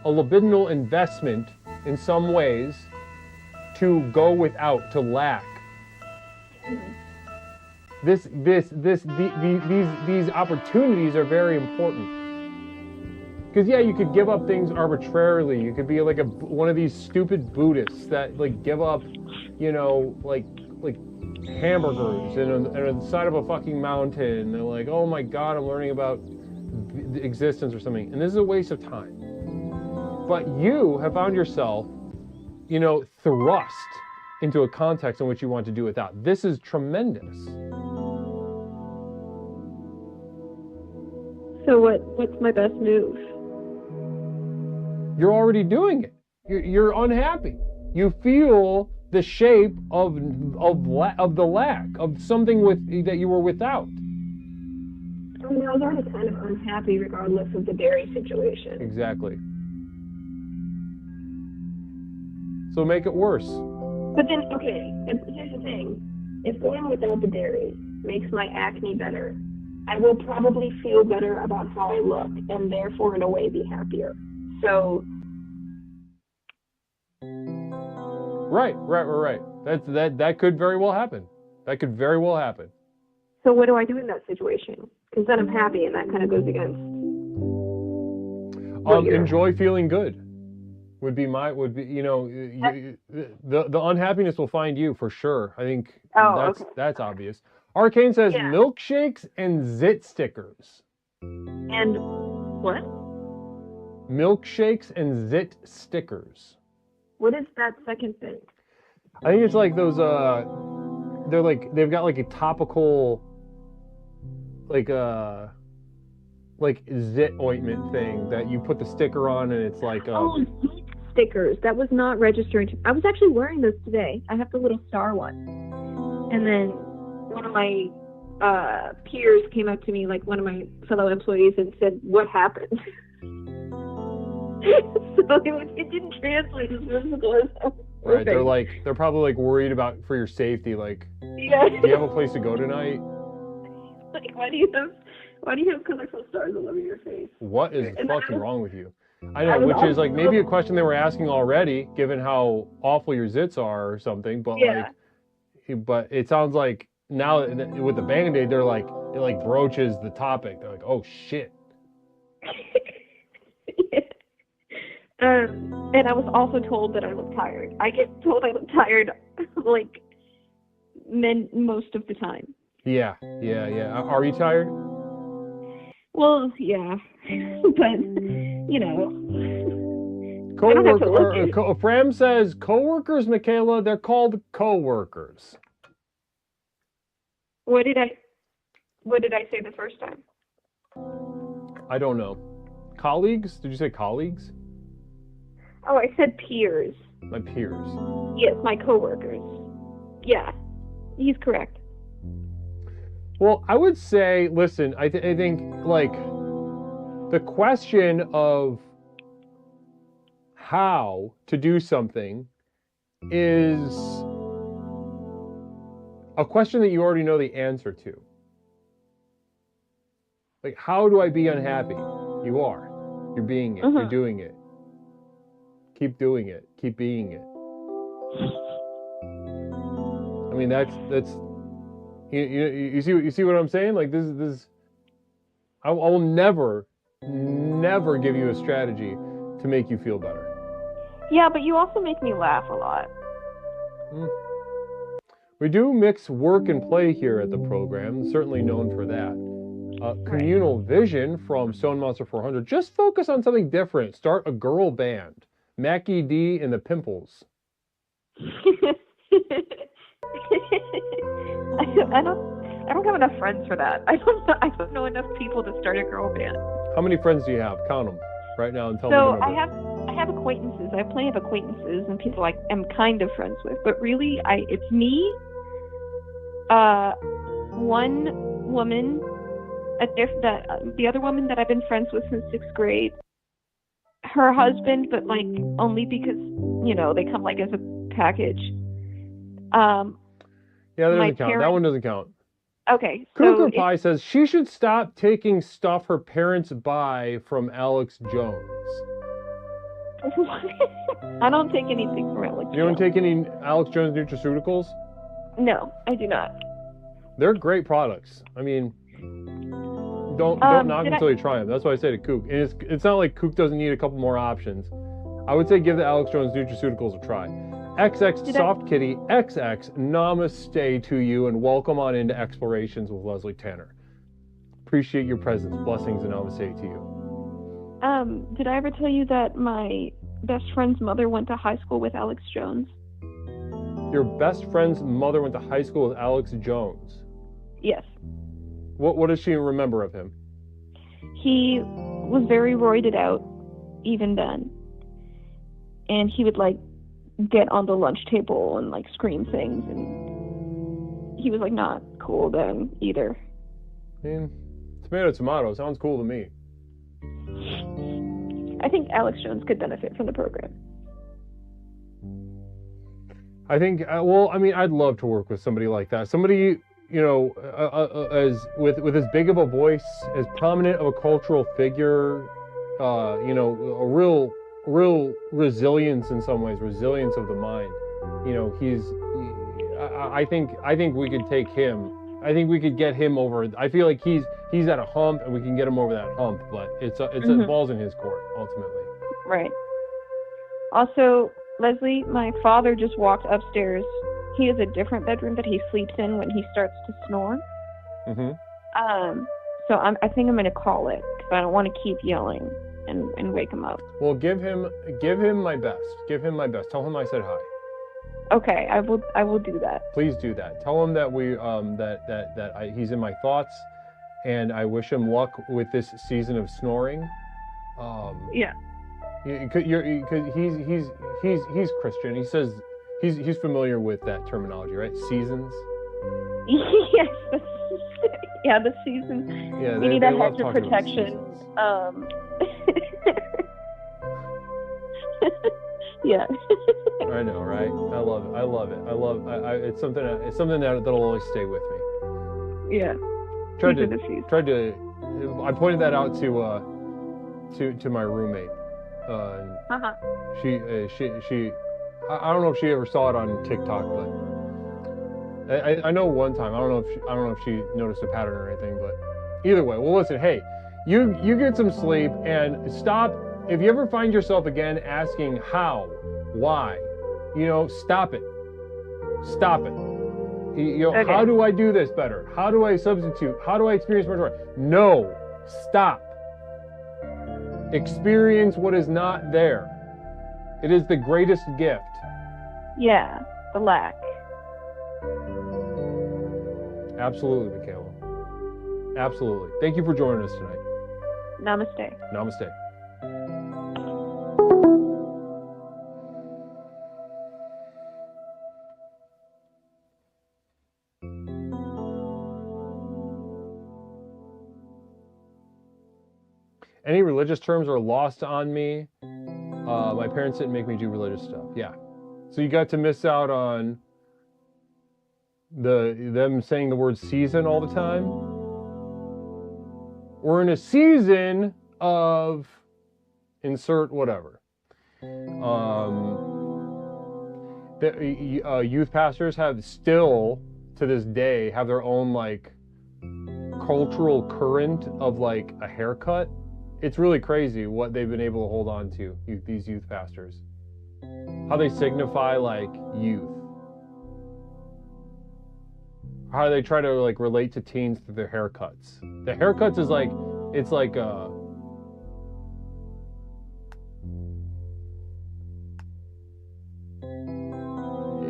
libidinal investment in some ways to go without, to lack. These opportunities are very important. Because yeah, you could give up things arbitrarily. You could be like one of these stupid Buddhists that like give up, like hamburgers and on the side of a fucking mountain. They're like, oh my God, I'm learning about existence or something. And this is a waste of time. But you have found yourself, thrust into a context in which you want to do without. This is tremendous. So what's my best move? You're already doing it. You're unhappy. You feel the shape of the lack of something that you were without. I mean, I was already kind of unhappy regardless of the dairy situation. Exactly. So make it worse. But then, okay, here's the thing. If going without the dairy makes my acne better, I will probably feel better about how I look, and therefore, in a way, be happier. So. Right. That could very well happen. That could very well happen. So what do I do in that situation? Because then I'm happy, and that kind of goes against. Enjoy feeling good. Would be the unhappiness will find you for sure. I think that's obvious. Arcane says milkshakes and zit stickers. And what? Milkshakes and zit stickers. What is that second thing? I think it's like those they've got like a topical like zit ointment thing that you put the sticker on, and it's like zit stickers. That was not registering. I was actually wearing those today. I have the little star one. And then one of my peers came up to me, like one of my fellow employees, and said, "What happened?" So it didn't translate as physical as right. They're probably like worried about for your safety. Like, do you have a place to go tonight? Like, why do you have colorful stars all over your face? What is fucking wrong with you? I know, which is like maybe a question they were asking already, given how awful your zits are or something. But but it sounds like now with the Band-Aid, they're like it like broaches the topic. They're like, oh shit. And I was also told that I look tired. I get told I look tired, like most of the time. Yeah. Are you tired? Well, yeah, but you know. Fram says coworkers, Michaela. They're called coworkers. What did I say the first time? I don't know. Colleagues? Did you say colleagues? Oh, I said peers. My peers. Yes, my coworkers. Yeah, he's correct. Well, I would say, listen, I think, like, the question of how to do something is a question that you already know the answer to. Like, how do I be unhappy? You are. You're being it. You're doing it. Keep doing it. Keep being it. I mean, that's you see what I'm saying? Like this I will never give you a strategy to make you feel better. Yeah, but you also make me laugh a lot. We do mix work and play here at the program, certainly known for that. Communal Vision from Stone Monster 400. Just focus on something different. Start a girl band. Mackie D and the Pimples. I don't have enough friends for that. I don't know enough people to start a girl band. How many friends do you have? Count them right now and tell me. So I have acquaintances. I have plenty of acquaintances and people I am kind of friends with. But really, it's me, one woman, the other woman that I've been friends with since 6th grade. Her husband, but like only because they come like as a package. Yeah, that doesn't count. That one doesn't count. Okay. Cougar Pie says she should stop taking stuff her parents buy from Alex Jones. I don't take anything from Alex Jones. You don't take any Alex Jones nutraceuticals? No, I do not. They're great products. I mean, don't knock them until you try them. That's what I say to Kook. And it's not like Kook doesn't need a couple more options. I would say give the Alex Jones nutraceuticals a try. XX Soft Kitty XX, namaste to you and welcome on into Explorations with Leslie Tanner. Appreciate your presence. Blessings and namaste to you. Did I ever tell you that my best friend's mother went to high school with Alex Jones? Your best friend's mother went to high school with Alex Jones? Yes. What does she remember of him? He was very roided out, even then. And he would like get on the lunch table and like scream things, and he was like not cool then either. I mean, tomato sounds cool to me. I think Alex Jones could benefit from the program. I think I'd love to work with somebody like that. Somebody, as with as big of a voice, as prominent of a cultural figure, a real resilience in some ways, resilience of the mind. I think we could take him I think we could get him over. I feel like he's at a hump, and we can get him over that hump. But it's a balls in his court ultimately. Right. Also, Leslie, my father just walked upstairs. He has a different bedroom that he sleeps in when he starts to snore. So I think I'm gonna call it because I don't want to keep yelling and wake him up. Well, give him my best. Give him my best. Tell him I said hi. Okay, I will do that. Please do that. Tell him that he's in my thoughts, and I wish him luck with this season of snoring. Yeah. Because he's Christian. He says he's familiar with that terminology, right? Seasons. Yes. Yeah, the season. Yeah, we need a hedge of protection. Yeah. I know, right? I love it. It's something that'll always stay with me. Yeah. I pointed that out to my roommate. She I don't know if she ever saw it on TikTok, but I know one time. I don't know if she noticed a pattern or anything, but either way. Well, listen, hey, you get some sleep and stop. If you ever find yourself again asking how, why, stop it. Stop it. Okay. How do I do this better? How do I substitute? How do I experience more joy? No, stop. Experience what is not there. It is the greatest gift. Yeah, the lack. Absolutely, Michaela. Absolutely. Thank you for joining us tonight. Namaste. Namaste. Any religious terms are lost on me. My parents didn't make me do religious stuff. Yeah. So you got to miss out on them saying the word season all the time. We're in a season of insert whatever. Youth pastors have still to this day have their own like cultural current of like a haircut. It's really crazy what they've been able to hold on to, these youth pastors. How they signify like youth. How they try to like relate to teens through their haircuts. The haircuts is like, it's like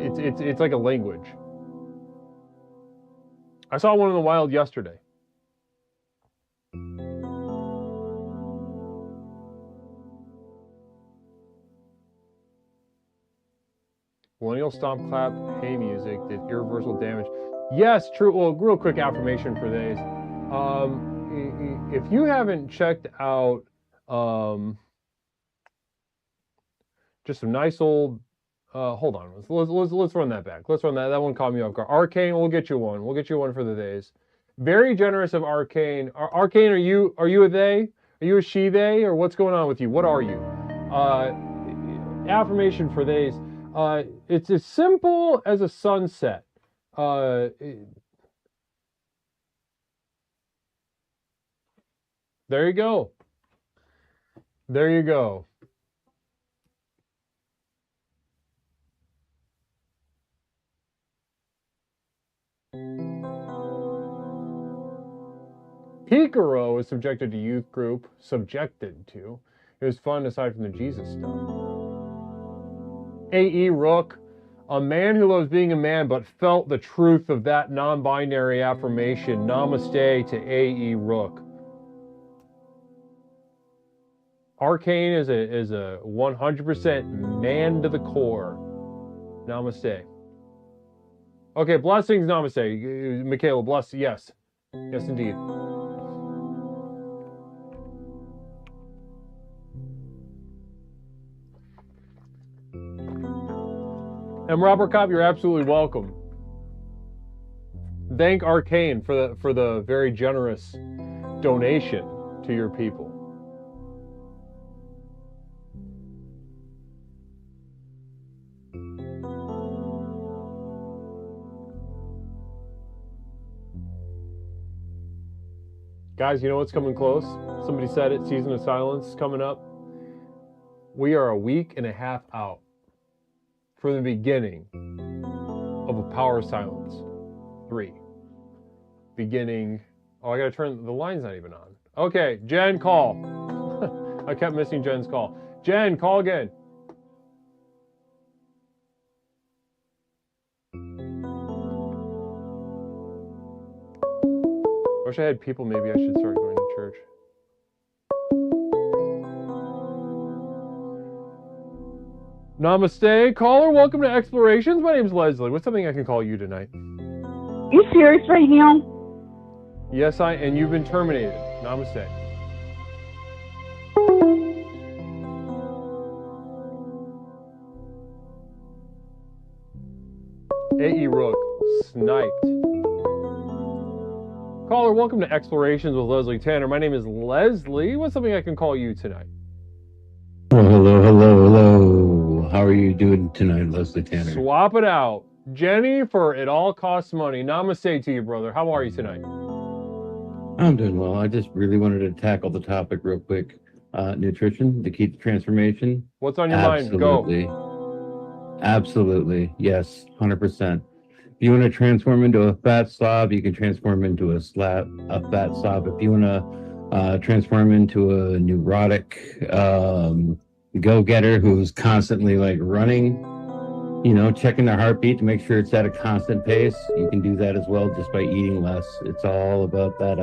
it's like a language. I saw one in the wild yesterday. Millennial stomp clap, hey music, did irreversible damage. Yes, true. Well, real quick affirmation for these. If you haven't checked out just some nice old, hold on, let's run that back. Let's run that. That one caught me off guard. Arcane, we'll get you one. We'll get you one for the days. Very generous of Arcane. Arcane, are you a they? Are you a she they? Or what's going on with you? What are you? Affirmation for days. It's as simple as a sunset. There you go. There you go. Picaro is subjected to youth group. Subjected to. It was fun aside from the Jesus stuff. A.E. Rook, a man who loves being a man but felt the truth of that non-binary affirmation. Namaste to A.E. Rook. Arcane is a 100% man to the core. Namaste. Okay, blessings, namaste. Michaela, bless, yes. Yes, indeed. And Robert Cobb, you're absolutely welcome. Thank Arcane for the very generous donation to your people. Guys, you know what's coming close? Somebody said it, season of silence is coming up. We are a week and a half out from the beginning of a power of silence. 3. Beginning, oh, I gotta turn, the line's not even on. Okay, Jen, call. I kept missing Jen's call. Jen, call again. Wish I had people, maybe I should start going to church. Namaste, caller. Welcome to Explorations. My name's Leslie. What's something I can call you tonight? You serious right now? Yes, and you've been terminated. Namaste. A.E. Rook, sniped. Caller, welcome to Explorations with Leslie Tanner. My name is Leslie. What's something I can call you tonight? Well, hello. How are you doing tonight, Leslie Tanner? Swap it out. Jenny for It All Costs Money. Namaste to you, brother. How are you tonight? I'm doing well. I just really wanted to tackle the topic real quick. Nutrition, the key to transformation. What's on your mind? Go. Absolutely. Yes, 100%. If you want to transform into a fat slob, you can transform into a fat slob. If you want to transform into a neurotic go-getter who's constantly like running, you know, checking their heartbeat to make sure it's at a constant pace, you can do that as well just by eating less. It's all about that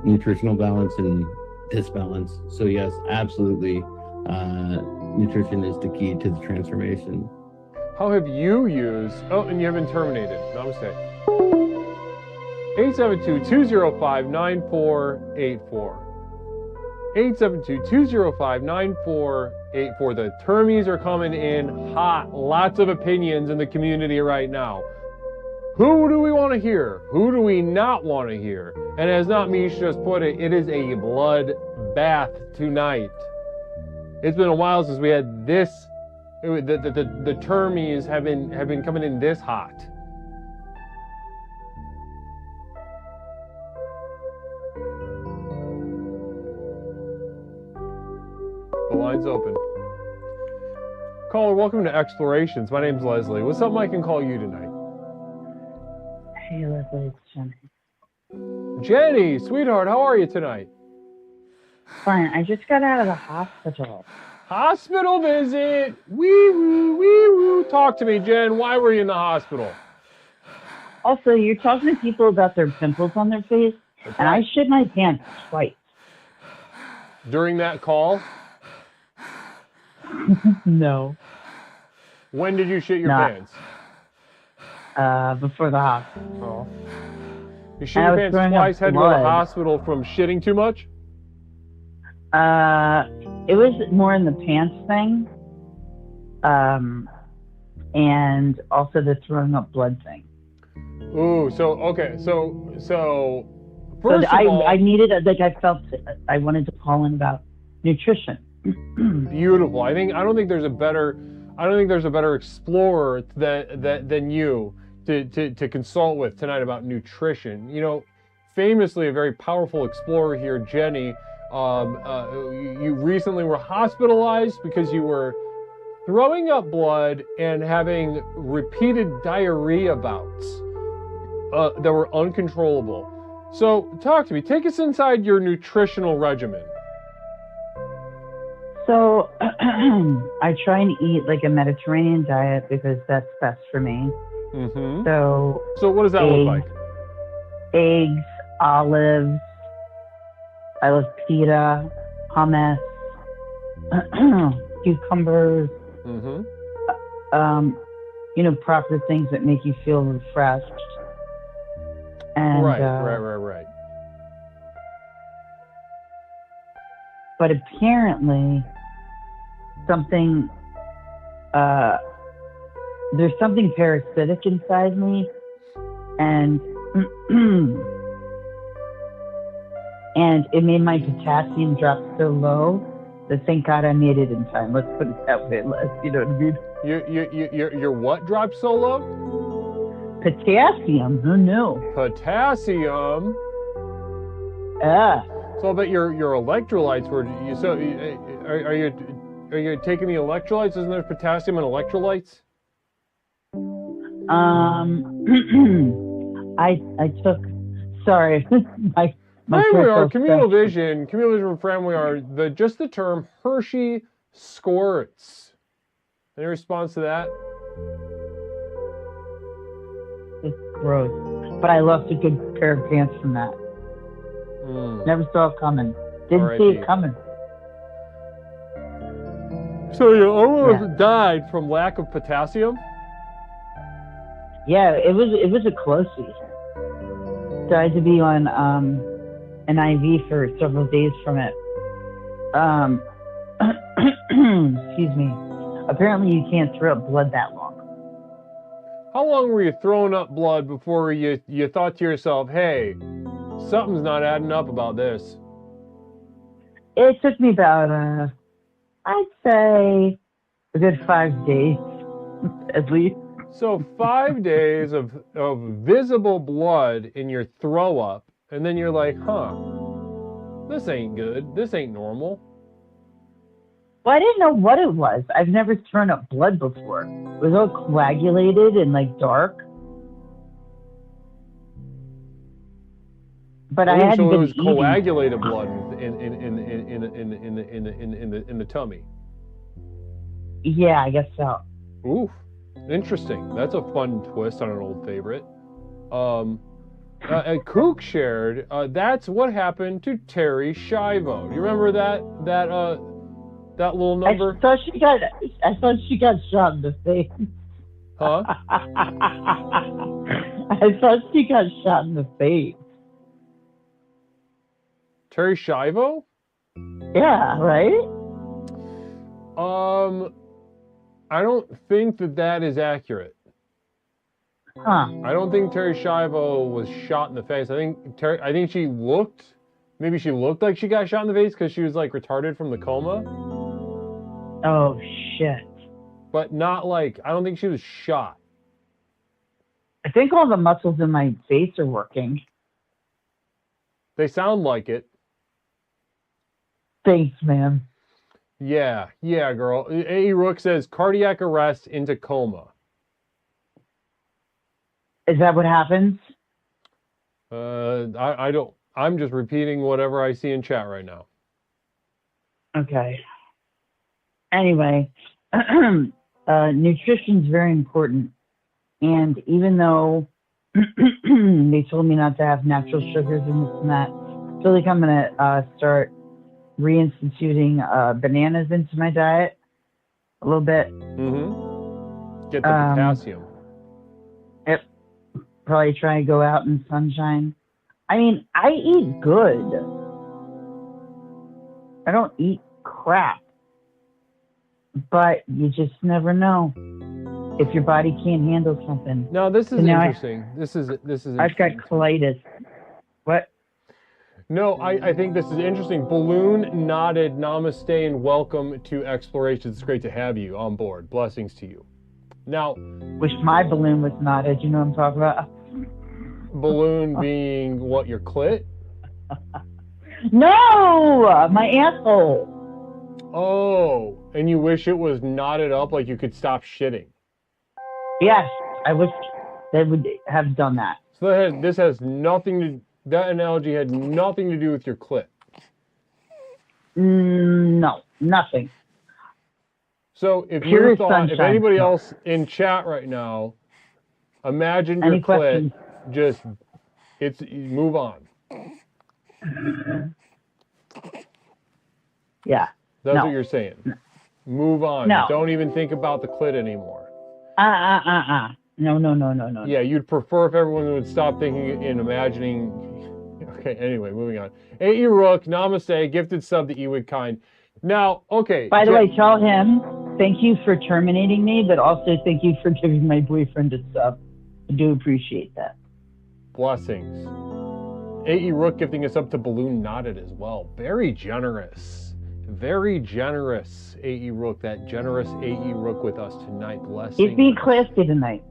nutritional balance and disbalance. So yes, absolutely. Nutrition is the key to the transformation. How have you used, oh, and you have been terminated. Namaste. 872-205-9484. 872-205-9484. The termies are coming in hot. Lots of opinions in the community right now. Who do we want to hear? Who do we not want to hear? And as Not Mish just put it, it is a bloodbath tonight. It's been a while since we had this. The termies have been coming in this hot. The line's open. Caller, welcome to Explorations. My name's Leslie. What's something I can call you tonight? Hey, Leslie, it's Jenny. Jenny, sweetheart, how are you tonight? Fine. I just got out of the hospital. Hospital visit. Wee woo, wee woo. Talk to me, Jen. Why were you in the hospital? Also, you're talking to people about their pimples on their face, and I shit my pants twice. During that call? No. When did you shit your pants? Before the hospital. You shit your pants twice, had to go to the hospital from shitting too much? It was more in the pants thing. And also the throwing up blood thing. Ooh, so, okay, so first of all, I needed, I wanted to call in about nutrition. Beautiful. I don't think there's a better explorer than you to consult with tonight about nutrition. You know, famously a very powerful explorer here, Jenny. You recently were hospitalized because you were throwing up blood and having repeated diarrhea bouts that were uncontrollable. So talk to me. Take us inside your nutritional regimen. So I try and eat like a Mediterranean diet because that's best for me. Mm-hmm. So what does that look like? Eggs, olives. I love pita, hummus, cucumbers. Mm-hmm. You know, proper things that make you feel refreshed. And, right. But apparently, there's something parasitic inside me, and and it made my potassium drop so low that thank God I made it in time. Let's put it that way, Les. You know what I mean? Your what dropped so low? Potassium? Who knew? Potassium? Yeah. So I bet your electrolytes were. So are you taking the electrolytes? Isn't there potassium in electrolytes? I took. Sorry, my Family are communal vision. Communal vision family are just the term Hershey squirts. Any response to that? It's gross, but I lost a good pair of pants from that. Never saw it coming. Didn't see it coming. So you almost died from lack of potassium? Yeah, it was a closey. So I had to be on an IV for several days from it. Excuse me. Apparently you can't throw up blood that long. How long were you throwing up blood before you thought to yourself, hey, something's not adding up about this? It took me about, I'd say, a good 5 days, at least. So 5 days of visible blood in your throw up, and then you're like, huh, this ain't good. This ain't normal. Well, I didn't know what it was. I've never thrown up blood before. It was all coagulated and like dark. But I hadn't been eating. Coagulated blood in the tummy. Yeah, I guess so. Oof, interesting. That's a fun twist on an old favorite. And Kook shared that's what happened to Terry Schiavo. Do you remember that little number? I thought she got shot in the face. Huh? I thought she got shot in the face. Terry Schiavo? Yeah, right? I don't think that is accurate. Huh. I don't think Terry Schiavo was shot in the face. I think she looked like she got shot in the face because she was like retarded from the coma. Oh shit. But not like, I don't think she was shot. I think all the muscles in my face are working. They sound like it. Thanks, man. Yeah, girl. A. Rook says cardiac arrest into coma. Is that what happens? I don't. I'm just repeating whatever I see in chat right now. Okay. Anyway, nutrition's very important. And even though they told me not to have natural sugars and this and that, I feel like I'm going to start reinstituting bananas into my diet a little bit. Mm-hmm. Get the potassium. Yep. Probably try to go out in sunshine. I mean, I eat good. I don't eat crap. But you just never know if your body can't handle something. No, this is interesting. This is I've got colitis. What? No, I think this is interesting. Balloon nodded, namaste, and welcome to Explorations. It's great to have you on board. Blessings to you. Now, wish my balloon was knotted. You know what I'm talking about? Balloon being what, your clit? No, my asshole. Oh, and you wish it was knotted up like you could stop shitting. Yes, I wish they would have done that. So that analogy had nothing to do with your clit. No, nothing. So if anybody else in chat right now, imagine your clit, move on. Yeah. That's what you're saying. Move on. No. Don't even think about the clit anymore. No. Yeah, you'd prefer if everyone would stop thinking and imagining. Okay, anyway, moving on. A.E. Rook, namaste, gifted sub to Ewig Kind. Now, okay. By the way, tell him thank you for terminating me, but also thank you for giving my boyfriend a sub. I do appreciate that. Blessings. A.E. Rook gifting us up to Balloon Knotted as well. Very generous. Very generous, A.E. Rook. That generous A.E. Rook with us tonight. Blessings. He's being classy tonight.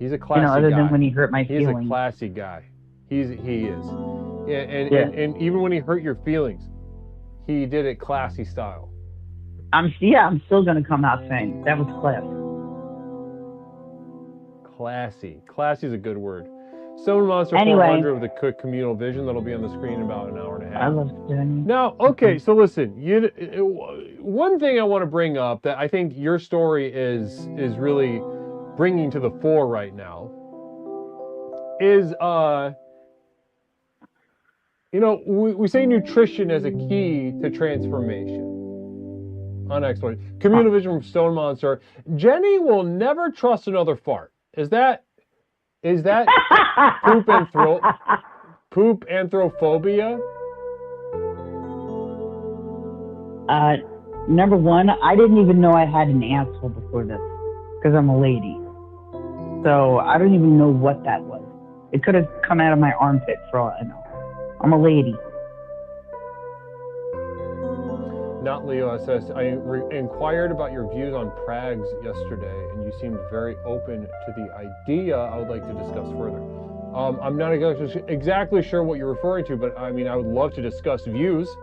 He's a classy guy. Other than when he hurt my feelings. feelings. He's a classy guy. He is. And even when he hurt your feelings, he did it classy style. I'm still gonna come out saying that was class. Classy. Classy is a good word. Stone Monster Anyway. 400 with a quick communal vision that'll be on the screen in about an hour and a half. I love Jenny. Now, okay, so listen, one thing I want to bring up that I think your story is really bringing to the fore right now is, we say nutrition as a key to transformation. Unexplored. Communal vision from Stone Monster. Jenny will never trust another fart. Is that poop anthrophobia? Number one, I didn't even know I had an asshole before this because I'm a lady. So I don't even know what that was. It could have come out of my armpit for all I know. I'm a lady. Not Leo SS. I inquired about your views on prags yesterday, and you seemed very open to the idea. I would like to discuss further. I'm not exactly sure what you're referring to, but I mean, I would love to discuss views.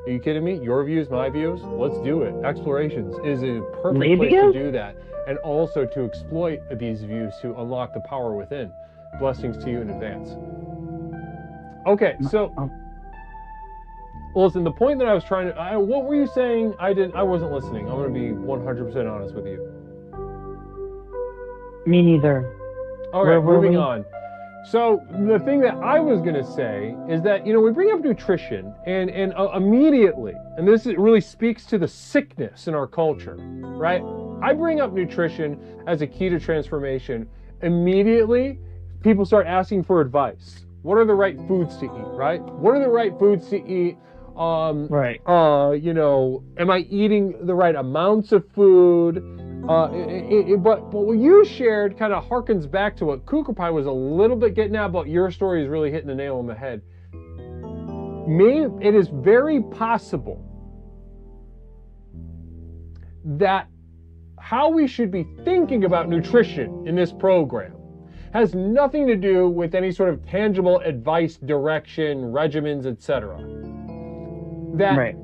Are you kidding me? Your views, my views? Let's do it. Explorations is a perfect place to do that, and also to exploit these views to unlock the power within. Blessings to you in advance. Okay, so listen, the point that I was trying to, what were you saying? I wasn't listening. I'm going to be 100% honest with you. Me neither. All right, moving on. So the thing that I was going to say is that, we bring up nutrition and immediately, and this really speaks to the sickness in our culture, right? I bring up nutrition as a key to transformation. Immediately, people start asking for advice. What are the right foods to eat, right? What are the right foods to eat? Right. Am I eating the right amounts of food? But what you shared kind of harkens back to what Cougar Pie was a little bit getting at, but your story is really hitting the nail on the head. It is very possible that how we should be thinking about nutrition in this program has nothing to do with any sort of tangible advice, direction, regimens, etc. That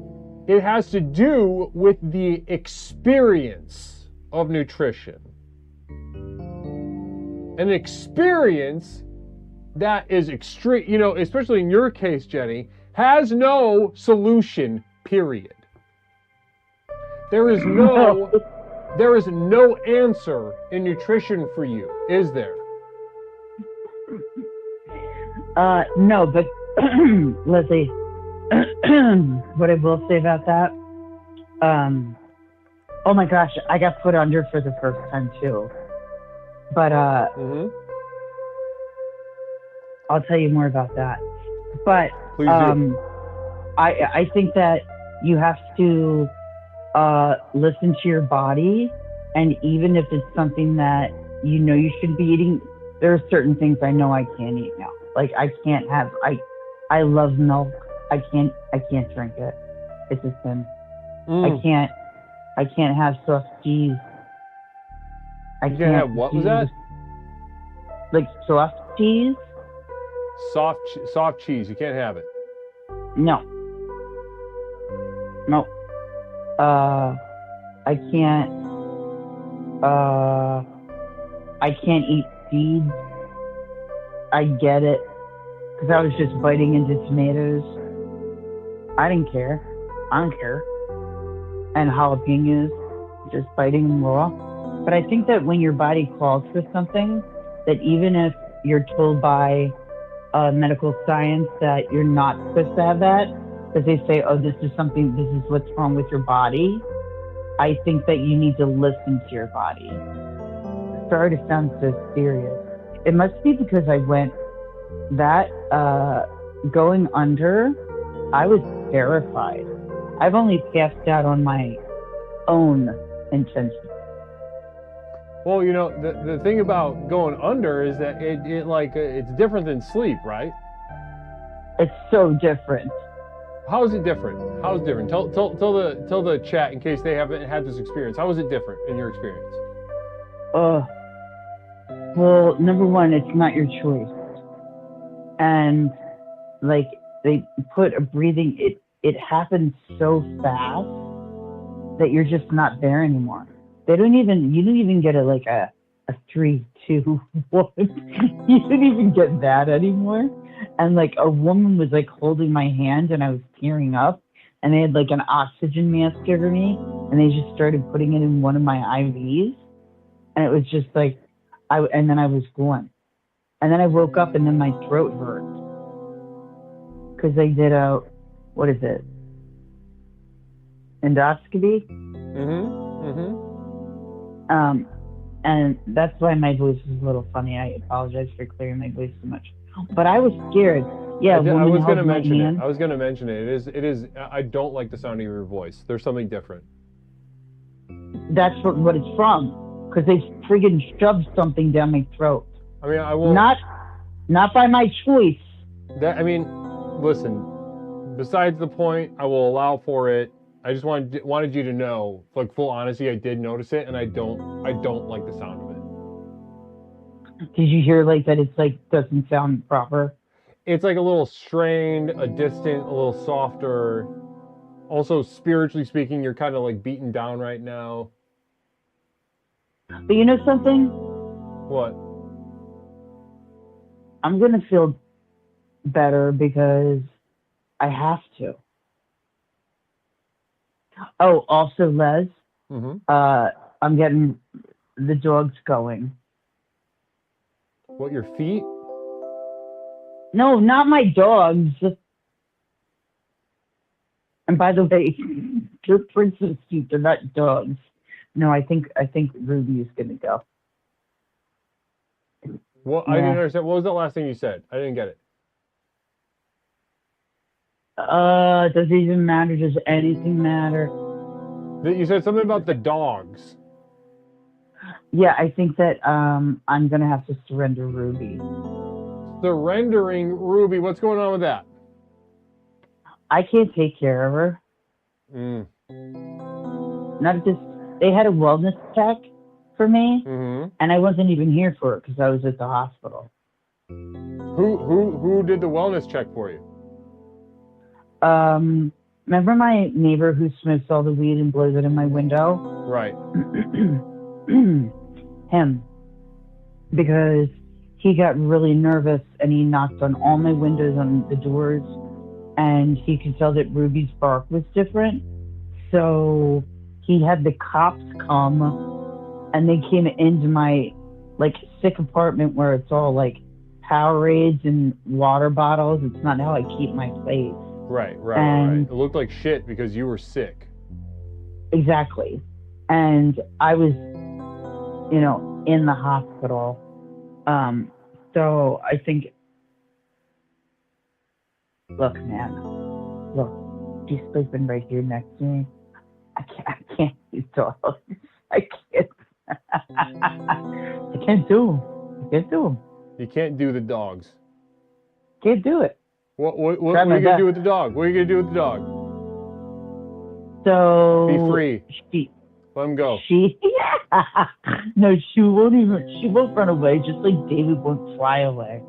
it has to do with the experience of nutrition. An experience that is extreme, especially in your case, Jenny, has no solution, period. There is no answer in nutrition for you, is there? No, but Leslie, what I will say about that, oh my gosh, I got put under for the first time too. But I'll tell you more about that. But I think that you have to listen to your body, and even if it's something that you shouldn't be eating, there are certain things I know I can't eat now. Like I can't have. I love milk. I can't drink it. It's a sin. I can't have soft cheese. You can't have what was that? Like soft cheese. Soft cheese. You can't have it. No. I can't eat seeds. I get it, because I was just biting into tomatoes. I didn't care. I don't care. And jalapenos, just biting them raw. But I think that when your body calls for something, that even if you're told by medical science that you're not supposed to have that, because they say, oh, this is what's wrong with your body, I think that you need to listen to your body. Sorry to sound so serious. It must be because I went going under, I was terrified. I've only passed out on my own intention. Well, the thing about going under is that it's different than sleep, right? It's so different. How is it different? How's it different? Tell the chat in case they haven't had this experience. How is it different in your experience? Well, number one, it's not your choice. And like they put a breathing, it happens so fast that you're just not there anymore. You don't even get a 3, 2, 1. You don't even get that anymore. And like a woman was like holding my hand and I was tearing up, and they had like an oxygen mask over me, and they just started putting it in one of my IVs, and it was just like, and then I was gone. And then I woke up and then my throat hurt. Because they did what is it? Endoscopy? And that's why my voice is a little funny. I apologize for clearing my voice so much. But I was scared. Yeah, I was going to mention it. I was going to mention it. It is. I don't like the sound of your voice. There's something different. That's what it's from. Because they friggin' shoved something down my throat. I mean, I will not by my choice. Listen. Besides the point, I will allow for it. I just wanted you to know, like full honesty, I did notice it, and I don't like the sound of it. Did you hear like that? It's like doesn't sound proper. It's like a little strained, a distant, a little softer. Also, spiritually speaking, you're kind of like beaten down right now. But you know something? What? I'm gonna feel better because I have to. Oh, also, Les, I'm getting the dogs going. What, your feet? No, not my dogs. And by the way, they're princess feet. They're not dogs. No, I think Ruby is gonna go. Well, yeah. I didn't understand. What was the last thing you said? I didn't get it. Does it even matter? Does anything matter? You said something about the dogs. Yeah, I think that I'm gonna have to surrender Ruby. Surrendering Ruby? What's going on with that? I can't take care of her. Not just they had a wellness check for me, and I wasn't even here for it because I was at the hospital. Who did the wellness check for you? Remember my neighbor who smokes all the weed and blows it in my window? Right. Him. Because he got really nervous and he knocked on all my windows on the doors, and he could tell that Ruby's bark was different. So he had the cops come, and they came into my like sick apartment where it's all like Powerades and water bottles. It's not how I keep my place. Right. It looked like shit because you were sick. Exactly. And I was, in the hospital. So I think, look, man, she's sleeping right here next to me. I can't do dogs. I can't. I can't do them. You can't do the dogs. Can't do it. What are you going to do with the dog? What are you going to do with the dog? So be free. Let him go. No, she won't run away, just like David won't fly away.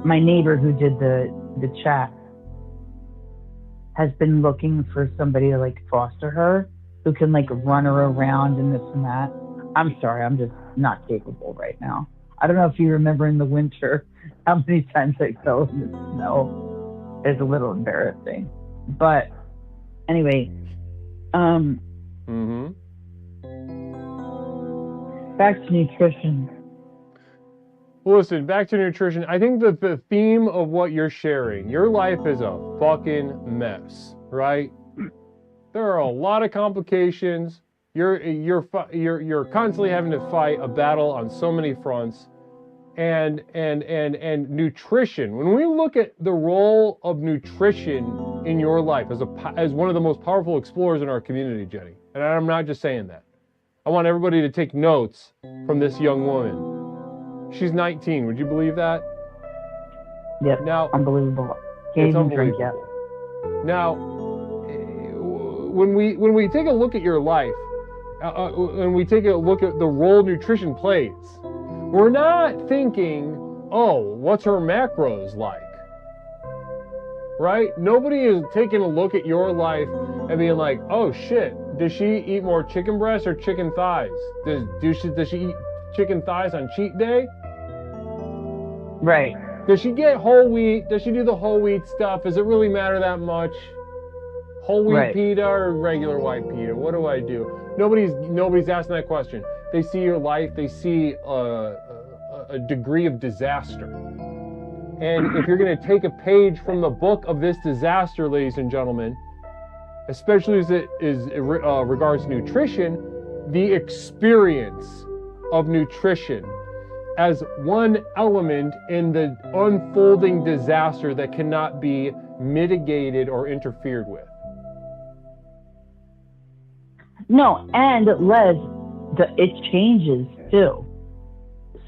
My neighbor who did the chat has been looking for somebody to like foster her, who can like run her around and this and that. I'm sorry, I'm just not capable right now. I don't know if you remember in the winter how many times I fell in the snow. It's a little embarrassing. But anyway, back to nutrition. Listen, back to nutrition. I think that the theme of what you're sharing, your life is a fucking mess, right? There are a lot of complications. You're constantly having to fight a battle on so many fronts, and nutrition. When we look at the role of nutrition in your life as one of the most powerful explorers in our community, Jenny, and I'm not just saying that. I want everybody to take notes from this young woman. She's 19. Would you believe that? Yep. Now, unbelievable. Can't it's even drink unbelievable. yet. Now, when we take a look at your life, when we take a look at the role nutrition plays, we're not thinking, oh, what's her macros like? Right? Nobody is taking a look at your life and being like, oh shit, does she eat more chicken breasts or chicken thighs? Does she eat chicken thighs on cheat day? Right. Does she get whole wheat? Does she do the whole wheat stuff? Does it really matter that much? Whole wheat pita or regular white pita? What do I do? Nobody's asking that question. They see your life. They see a degree of disaster. And if you're going to take a page from the book of this disaster, ladies and gentlemen, especially as it is regards to nutrition, the experience of nutrition as one element in the unfolding disaster that cannot be mitigated or interfered with. No, and Les, it changes too.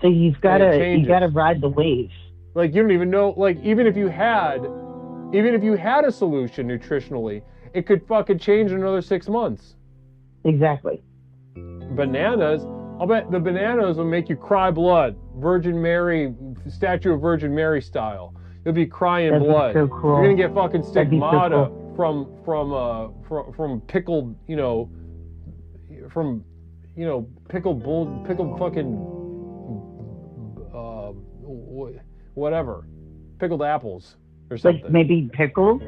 So you gotta ride the wave. Like you don't even know. Like even if you had a solution nutritionally, it could fucking change in another 6 months. Exactly. Bananas. I'll bet the bananas will make you cry blood. Virgin Mary, statue of Virgin Mary style. You'll be crying That'd blood. Be so cool. You're gonna get fucking stigmata so cool. from pickled, pickled fucking whatever, pickled apples or something. Like maybe pickles.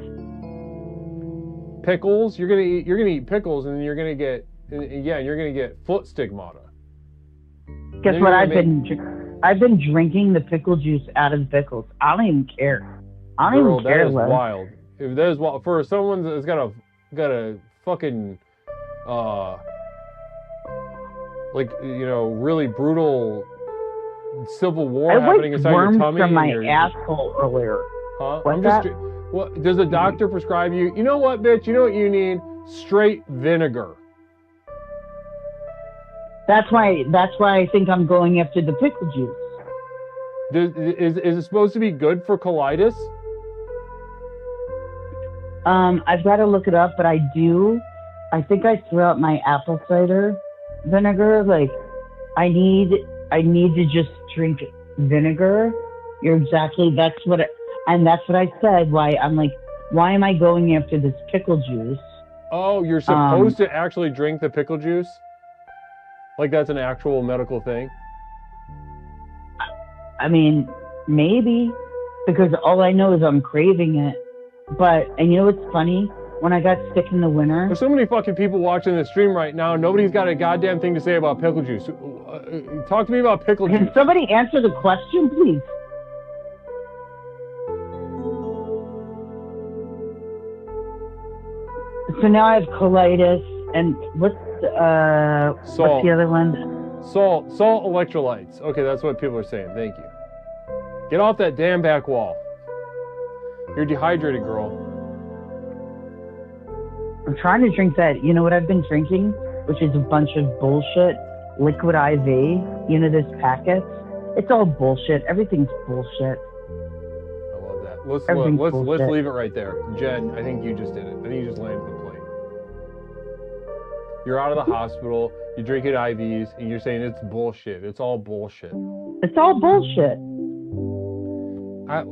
Pickles. You're gonna eat pickles, and then you're gonna get foot stigmata. Guess what? I've been drinking the pickle juice out of the pickles. I don't even care. I don't even care. That is wild. If that is wild for someone that's got a fucking really brutal civil war happening inside your tummy. From my asshole earlier. Huh? What's What does a doctor prescribe you? You know what, bitch? You know what you need? Straight vinegar. That's why I think I'm going after the pickle juice. Is it supposed to be good for colitis? I've got to look it up, but I think I threw out my apple cider vinegar. Like, I need to just drink vinegar. That's what I said. Why am I going after this pickle juice? Oh, you're supposed to actually drink the pickle juice? Like that's an actual medical thing? I mean, maybe, because all I know is I'm craving it. And you know what's funny? When I got sick in the winter... There's so many fucking people watching this stream right now. Nobody's got a goddamn thing to say about pickle juice. Talk to me about pickle juice. Can somebody answer the question, please? So now I have colitis, and what's the other one? Salt electrolytes. Okay, that's what people are saying. Thank you. Get off that damn back wall. You're dehydrated, girl. I'm trying to drink that. You know what I've been drinking? Which is a bunch of bullshit. Liquid IV. You know, this packets. It's all bullshit. Everything's bullshit. I love that. Let's leave it right there. Jen, I think you just did it. I think you just landed the plane. You're out of the hospital, you're drinking IVs, and you're saying it's bullshit. It's all bullshit. It's all bullshit. I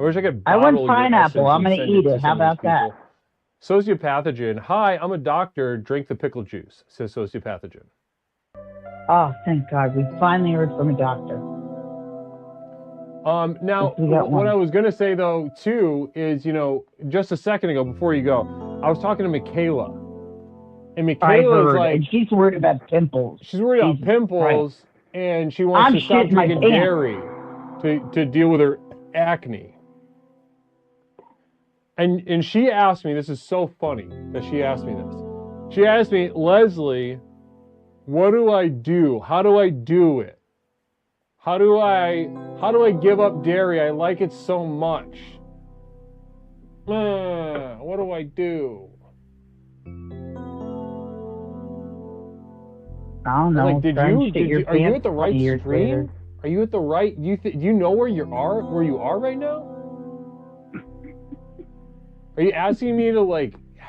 wish I could. I want pineapple. I'm going to eat it. How about that? Sociopathogen. Hi, I'm a doctor. Drink the pickle juice, says Sociopathogen. Oh, thank God. We finally heard from a doctor. Now, what I was going to say, though, too, is, just a second ago, before you go, I was talking to Michaela. And Michaela is like... And she's worried about pimples. She's worried about pimples, and she wants to stop drinking dairy to deal with her acne. And she asked me, this is so funny that she asked me this. She asked me, Leslie, what do I do? How do I do it? How do I give up dairy? I like it so much. What do I do? I don't know. Like, are you at the right stream? Are you at the right? Do you know where you are right now? Are you asking me to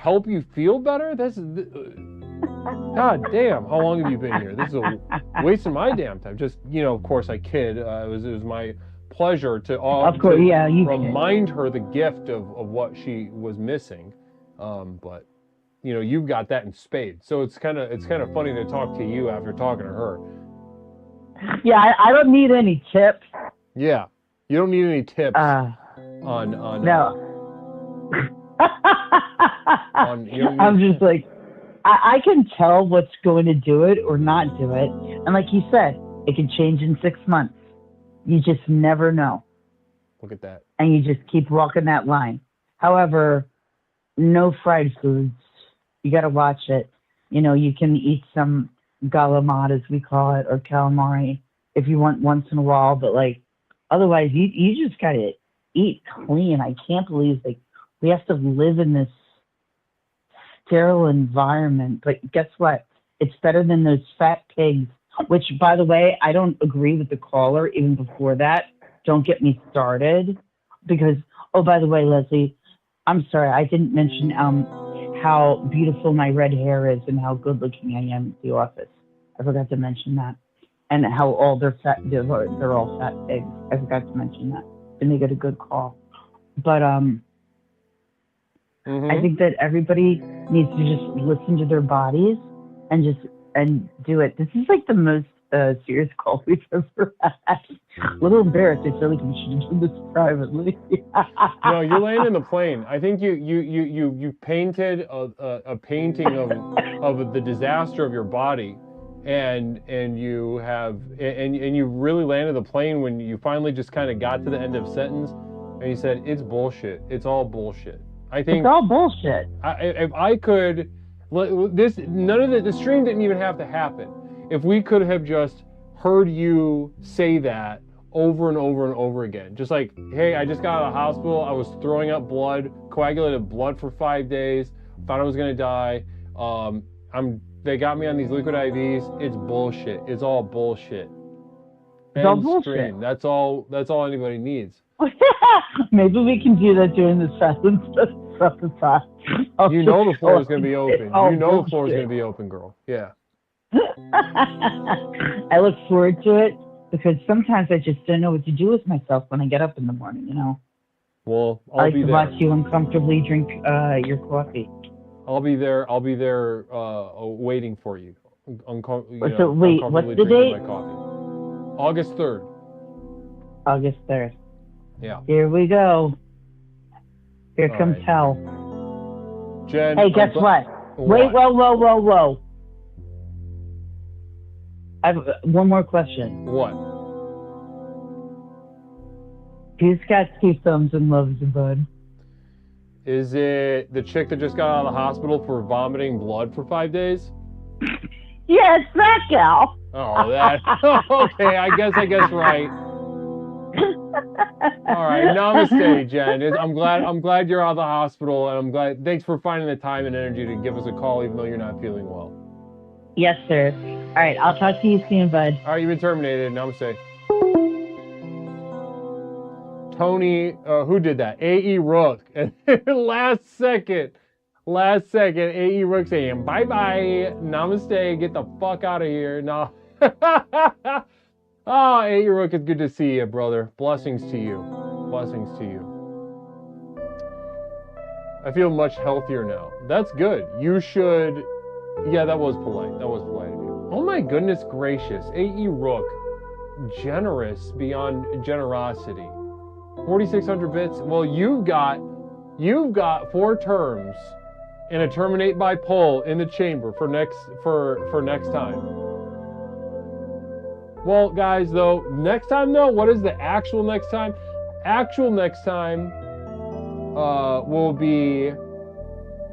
help you feel better? That's God damn, how long have you been here? This is a waste of my damn time. Just, of course I kid. It was my pleasure to remind her the gift of what she was missing. But you've got that in spades. So it's kind of funny to talk to you after talking to her. Yeah, I don't need any tips. Yeah, you don't need any tips on no. I'm just like, I can tell what's going to do it or not do it. And like you said, it can change in 6 months. You just never know. Look at that. And you just keep walking that line. However, no fried foods. You got to watch it. You can eat some galamad, as we call it, or calamari if you want once in a while. But like, otherwise, you just got to eat clean. I can't believe we have to live in this sterile environment. But guess what? It's better than those fat pigs, which, by the way, I don't agree with the caller even before that. Don't get me started. Because, oh, by the way, Leslie, I'm sorry, I didn't mention how beautiful my red hair is and how good looking I am at the office. I forgot to mention that. And how all they're all fat pigs. I forgot to mention that. And they get a good call. But I think that everybody needs to just listen to their bodies and do it. This is like the most serious call we've ever had. A little embarrassed. I feel like we should do this privately. No, you're landing the plane. I think you painted a painting of the disaster of your body, and you really landed the plane when you finally just kind of got to the end of sentence, and you said it's bullshit. It's all bullshit. I think it's all bullshit. If I could, none of the stream didn't even have to happen. If we could have just heard you say that over and over and over again, just like, hey, I just got out of the hospital. I was throwing up blood, coagulated blood for 5 days. Thought I was gonna die. They got me on these liquid IVs. It's bullshit. It's all bullshit. It's all bullshit. Stream. That's all anybody needs. Maybe we can do that during the silence. You know the floor is going to be open. You know the floor is going to be open, girl. Yeah. I look forward to it because sometimes I just don't know what to do with myself when I get up in the morning, Well, I like to watch you uncomfortably drink your coffee. I'll be there waiting for you. So wait, what's the date? My coffee. August 3rd. August 3rd. Yeah. Here we go. Here comes hell. Jen. Hey, guess what? Wait, whoa. I have one more question. What? Who's got 2 thumbs and loves the bud? Is it the chick that just got out of the hospital for vomiting blood for 5 days? Yeah, it's that gal. Oh, that. Okay, I guess right. All right, namaste, Jen. I'm glad you're out of the hospital, and I'm glad. Thanks for finding the time and energy to give us a call, even though you're not feeling well. Yes, sir. All right, I'll talk to you soon, bud. All right, you've been terminated. Namaste. Tony, who did that? A.E. Rook. Last second, A.E. Rook saying bye-bye, namaste, get the fuck out of here. No. Oh, A.E. Rook, it's good to see you, brother. Blessings to you. Blessings to you. I feel much healthier now. That's good. You should... Yeah, that was polite. That was polite of you. Oh my goodness gracious. A.E. Rook. Generous beyond generosity. 4,600 bits. Well, you've got 4 terms and a terminate by poll in the chamber for next time. Well, guys, though, next time, though, what is the actual next time? Actual next time will be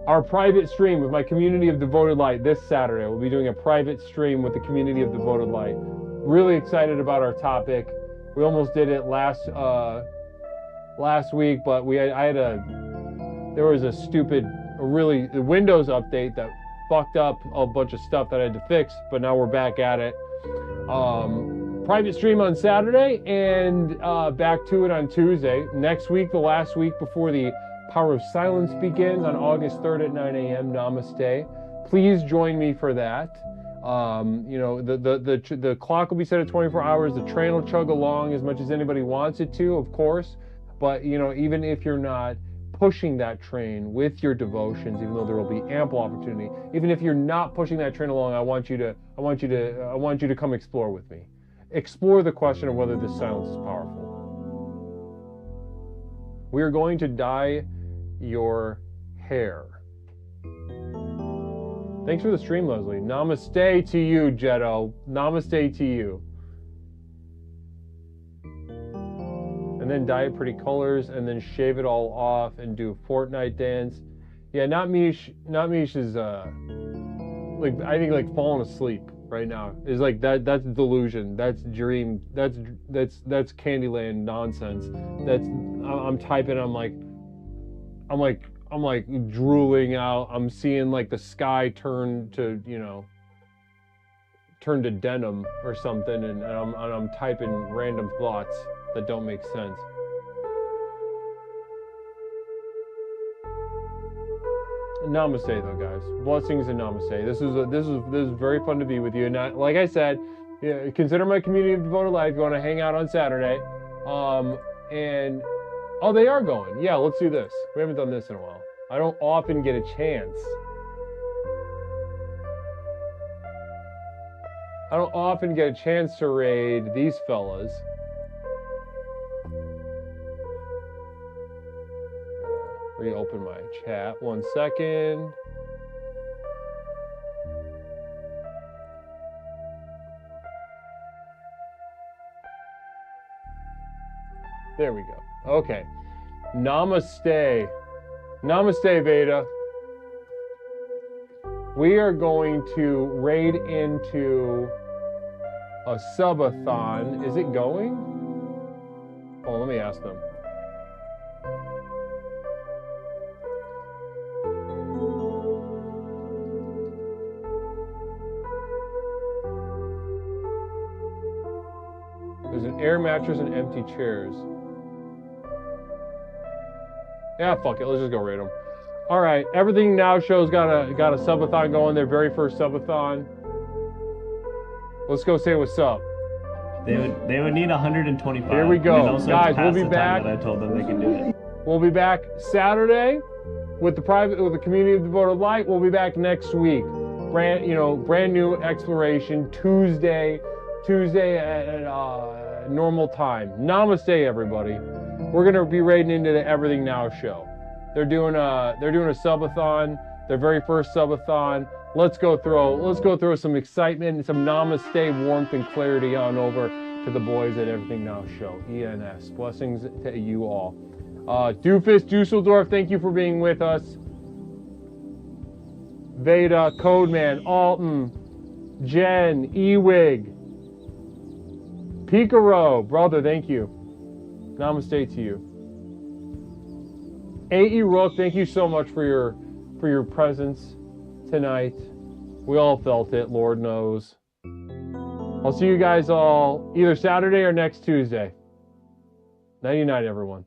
our private stream with my community of devoted light this Saturday. We'll be doing a private stream with the community of devoted light. Really excited about our topic. We almost did it last week, but there was a Windows update that fucked up a bunch of stuff that I had to fix, but now we're back at it. Private stream on Saturday and back to it on Tuesday. Next week, the last week before the Power of Silence begins on August 3rd at 9 a.m. Namaste. Please join me for that. You know, the clock will be set at 24 hours. The train will chug along as much as anybody wants it to, of course. But, you know, even if you're not pushing that train with your devotions, even though there will be ample opportunity, even if you're not pushing that train along, I want you to come explore with me. Explore the question of whether this silence is powerful. We are going to dye your hair. Thanks for the stream, Leslie. Namaste to you, Jetto. Namaste to you. And then dye it pretty colors, and then shave it all off and do a Fortnite dance. Yeah, not Mish is like, I think, like, falling asleep right now is like that's delusion, that's dream, that's Candyland nonsense. I'm typing, I'm like drooling out. I'm seeing like the sky turn to denim or something, and I'm typing random thoughts that don't make sense. Namaste, though, guys. Blessings and namaste. This is very fun to be with you. And like I said, consider my community of devoted life. You want to hang out on Saturday, and oh, they are going. Yeah, let's do this. We haven't done this in a while. I don't often get a chance. I don't often get a chance to raid these fellas. Reopen my chat 1 second. There we go. Okay. Namaste. Namaste, Veda. We are going to raid into a subathon. Is it going? Oh, let me ask them. There's an air mattress and empty chairs. Yeah, fuck it. Let's just go raid them. All right, Everything Now show's got a subathon going. Their very first subathon. Let's go say what's up. They would need 125. Here we go, guys. We'll be the back. time that I told them they can do it. We'll be back Saturday with the community of devoted light. We'll be back next week. Brand new exploration Tuesday at normal time. Namaste, everybody. We're gonna be raiding into the Everything Now show. They're doing a subathon, their very first subathon. Let's go throw some excitement and some namaste warmth and clarity on over to the boys at Everything Now show. ENS. Blessings to you all. Doofus, Dusseldorf, thank you for being with us. Veda, Codeman, Alton, Jen, Ewig, Picaro, brother, thank you. Namaste to you. A.E. Rook, thank you so much for your presence tonight. We all felt it, Lord knows. I'll see you guys all either Saturday or next Tuesday. Nighty night, everyone.